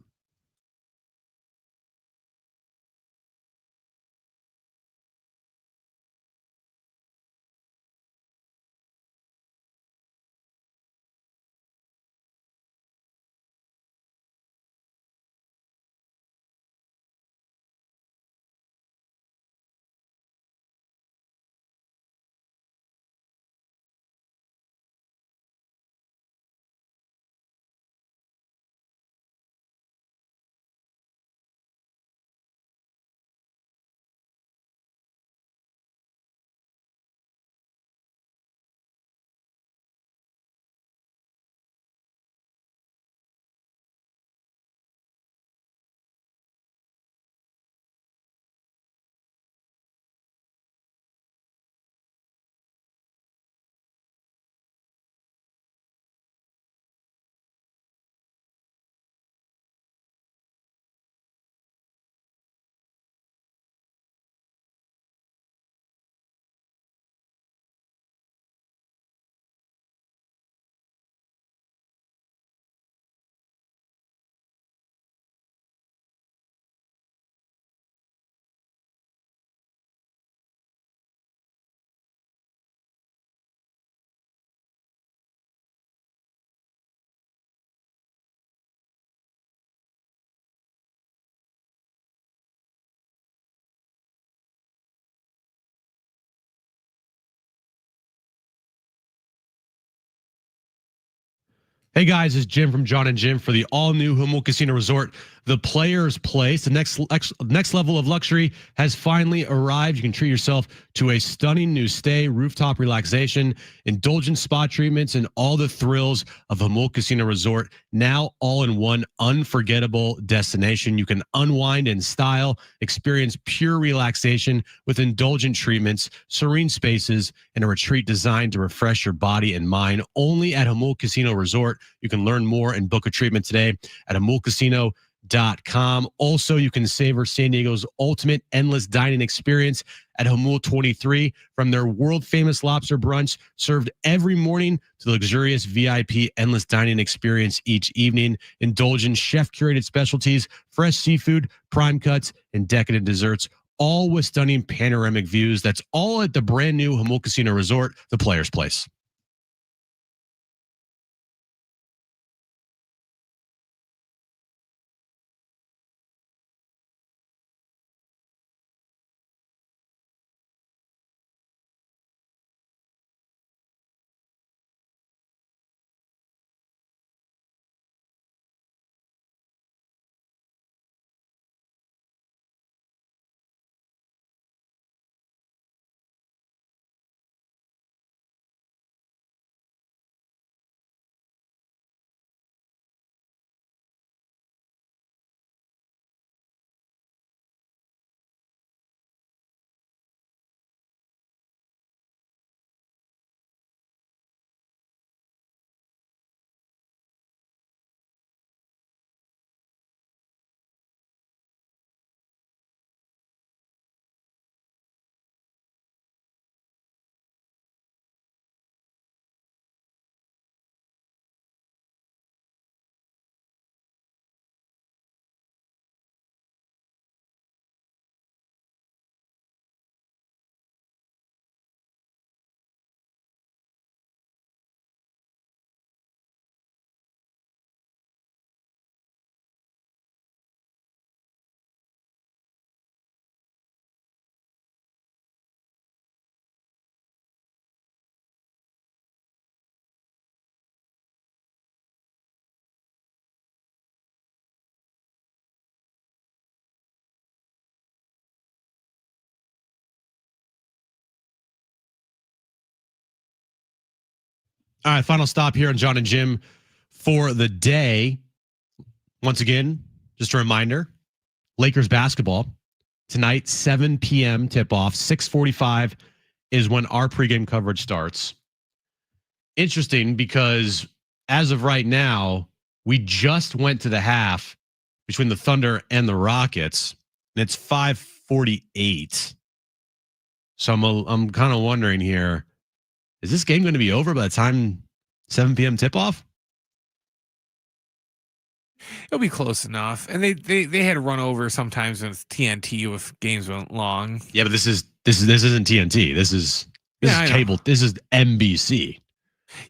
Hey guys, it's Jim from John and Jim for the all-new Humboldt Casino Resort, the Players Place. The next level of luxury has finally arrived. You can treat yourself to a stunning new stay, rooftop relaxation, indulgent spa treatments, and all the thrills of Humboldt Casino Resort. Now all in one unforgettable destination. You can unwind in style, experience pure relaxation with indulgent treatments, serene spaces, and a retreat designed to refresh your body and mind. Only at Humboldt Casino Resort. You can learn more and book a treatment today at HumboldtCasino.com. Also, you can savor San Diego's ultimate endless dining experience at Hamul 23, from their world-famous lobster brunch served every morning to the luxurious VIP endless dining experience each evening. Indulge in chef-curated specialties, fresh seafood, prime cuts, and decadent desserts, all with stunning panoramic views. That's all at the brand new Hamul Casino Resort, the Players Place. All right, final stop here on John and Jim for the day. Once again, just a reminder, Lakers basketball tonight, 7 p.m. tip-off. 6:45 is when our pregame coverage starts. Interesting, because as of right now, we just went to the half between the Thunder and the Rockets, and it's 5:48. So I'm kind of wondering here, is this game going to be over by the time 7 p.m. tip-off? It'll be close enough. And they had to run over sometimes with TNT if games went long. Yeah, but this isn't TNT. This is cable. This is NBC.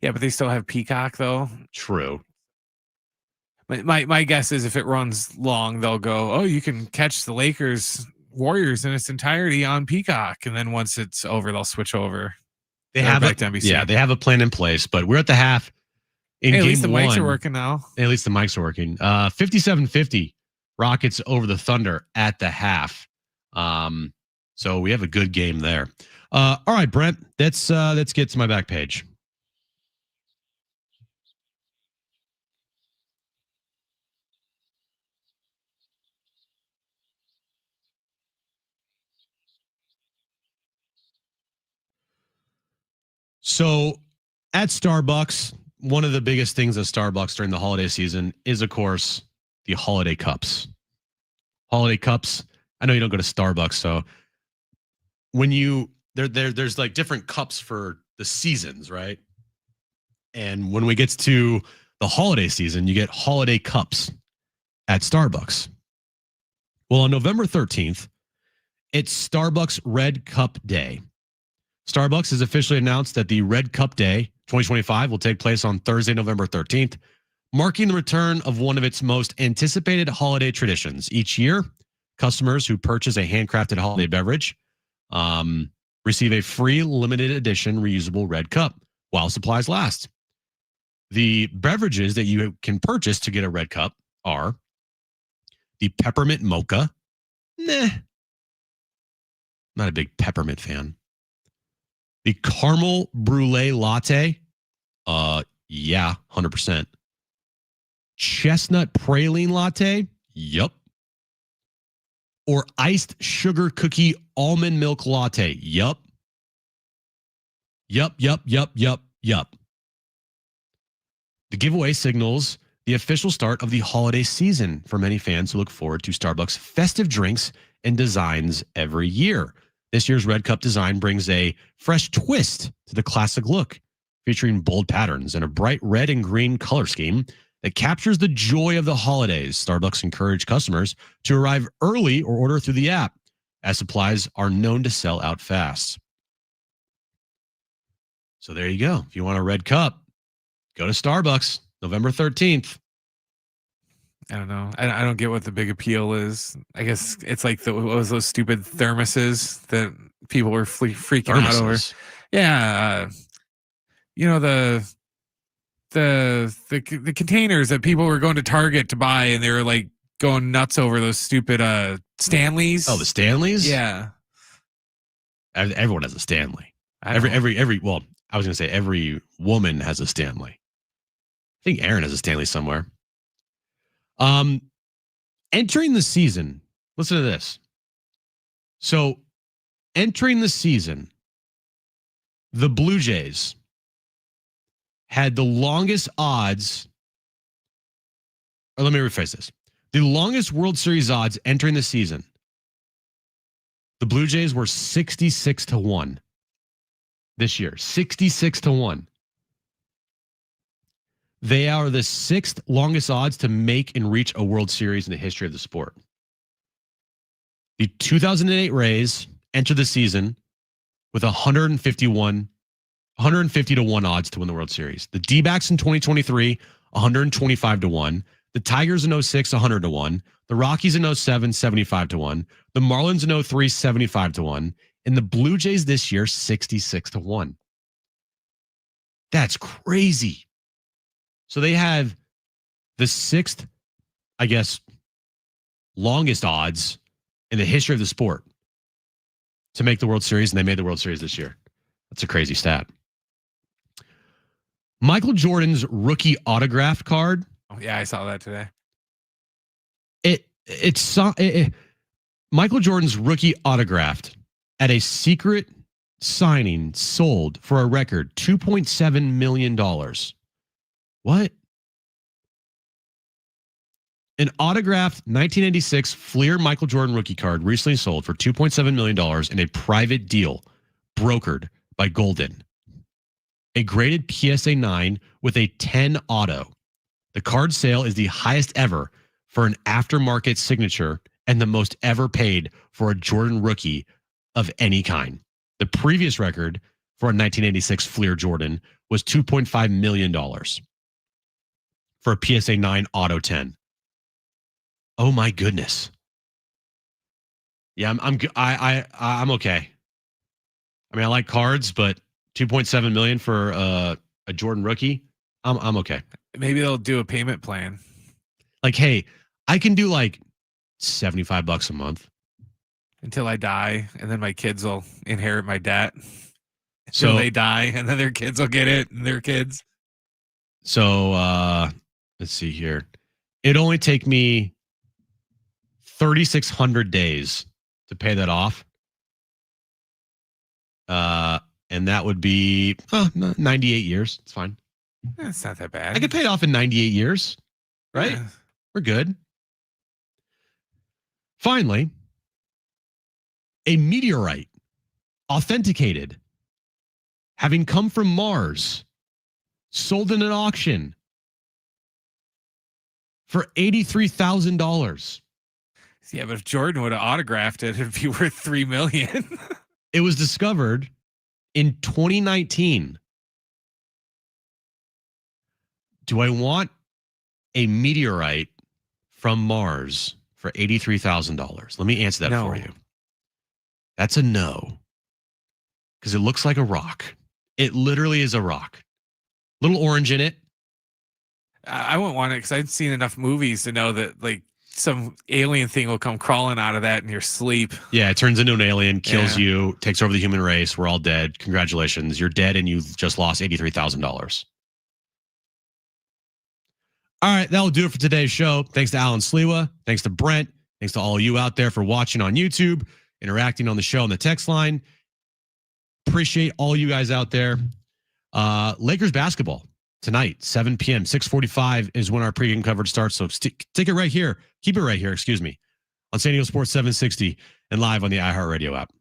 Yeah, but they still have Peacock though. True. My guess is if it runs long, they'll go, oh, you can catch the Lakers Warriors in its entirety on Peacock, and then once it's over, they'll switch over. They have back to NBC. Yeah, they have a plan in place, but we're at the half. In at game least the one, mics are working now. At least the mics are working. 57-50 Rockets over the Thunder at the half. So we have a good game there. All right, Brent, let's get to my back page. So at Starbucks, one of the biggest things at Starbucks during the holiday season is, of course, the holiday cups. Holiday cups. I know you don't go to Starbucks, so when there's like different cups for the seasons, right? And when we get to the holiday season, you get holiday cups at Starbucks. Well, on November 13th, it's Starbucks Red Cup Day. Starbucks has officially announced that the Red Cup Day 2025 will take place on Thursday, November 13th, marking the return of one of its most anticipated holiday traditions. Each year, customers who purchase a handcrafted holiday beverage receive a free limited edition reusable red cup while supplies last. The beverages that you can purchase to get a red cup are the peppermint mocha. Not a big peppermint fan. The caramel brulee latte. Yeah, 100%. Chestnut praline latte. Yup. Or iced sugar cookie almond milk latte. Yup. Yup. The giveaway signals the official start of the holiday season for many fans who look forward to Starbucks' festive drinks and designs every year. This year's Red Cup design brings a fresh twist to the classic look, featuring bold patterns and a bright red and green color scheme that captures the joy of the holidays. Starbucks encouraged customers to arrive early or order through the app, as supplies are known to sell out fast. So there you go. If you want a Red Cup, go to Starbucks, November 13th. I don't know. I don't get what the big appeal is. I guess it's like what was those stupid thermoses that people were freaking out over. Yeah, the containers that people were going to Target to buy, and they were like going nuts over those stupid Stanleys. Oh, the Stanleys? Yeah. Everyone has a Stanley. Well, I was going to say every woman has a Stanley. I think Aaron has a Stanley somewhere. Entering the season, listen to this. So, entering the season, the Blue Jays had the longest odds, or let me rephrase this. The longest World Series odds entering the season. The Blue Jays were 66-1 this year. 66-1. They are the sixth longest odds to make and reach a World Series in the history of the sport. The 2008 Rays entered the season with 150-1 odds to win the World Series. The D-backs in 2023, 125-1. The Tigers in 06, 100-1. The Rockies in 07, 75-1. The Marlins in 03, 75-1. And the Blue Jays this year, 66-1. That's crazy. So they have the sixth, I guess, longest odds in the history of the sport to make the World Series, and they made the World Series this year. That's a crazy stat. Michael Jordan's rookie autograph card. Oh, yeah, I saw that today. Michael Jordan's rookie autographed at a secret signing sold for a record $2.7 million. What? An autographed 1986 Fleer Michael Jordan rookie card recently sold for $2.7 million in a private deal brokered by Golden. A graded PSA 9 with a 10 auto. The card sale is the highest ever for an aftermarket signature and the most ever paid for a Jordan rookie of any kind. The previous record for a 1986 Fleer Jordan was $2.5 million for a PSA 9 auto 10. Oh my goodness. Yeah, I'm okay. I mean, I like cards, but 2.7 million for a Jordan rookie, I'm okay. Maybe they'll do a payment plan. Like, hey, I can do like $75 a month until I die, and then my kids will inherit my debt. So they die, and then their kids will get it, and their kids. So let's see here. It'd only take me 3,600 days to pay that off. And that would be 98 years. It's fine. It's not that bad. I could pay it off in 98 years, right? Yeah. We're good. Finally, a meteorite authenticated, having come from Mars, sold in an auction for $83,000. Yeah, but if Jordan would have autographed it, it'd be worth $3 million. It was discovered in 2019. Do I want a meteorite from Mars for $83,000? Let me answer that for you. That's a no. Because it looks like a rock. It literally is a rock. Little orange in it. I wouldn't want it because I've seen enough movies to know that like some alien thing will come crawling out of that in your sleep. Yeah, it turns into an alien, kills you, takes over the human race. We're all dead. Congratulations. You're dead and you've just lost $83,000. All right, that'll do it for today's show. Thanks to Alan Sliwa. Thanks to Brent. Thanks to all of you out there for watching on YouTube, interacting on the show on the text line. Appreciate all you guys out there. Lakers basketball tonight, 7 p.m. 6:45 is when our pregame coverage starts. So take it right here. Keep it right here. Excuse me, on San Diego Sports 760 and live on the iHeartRadio app.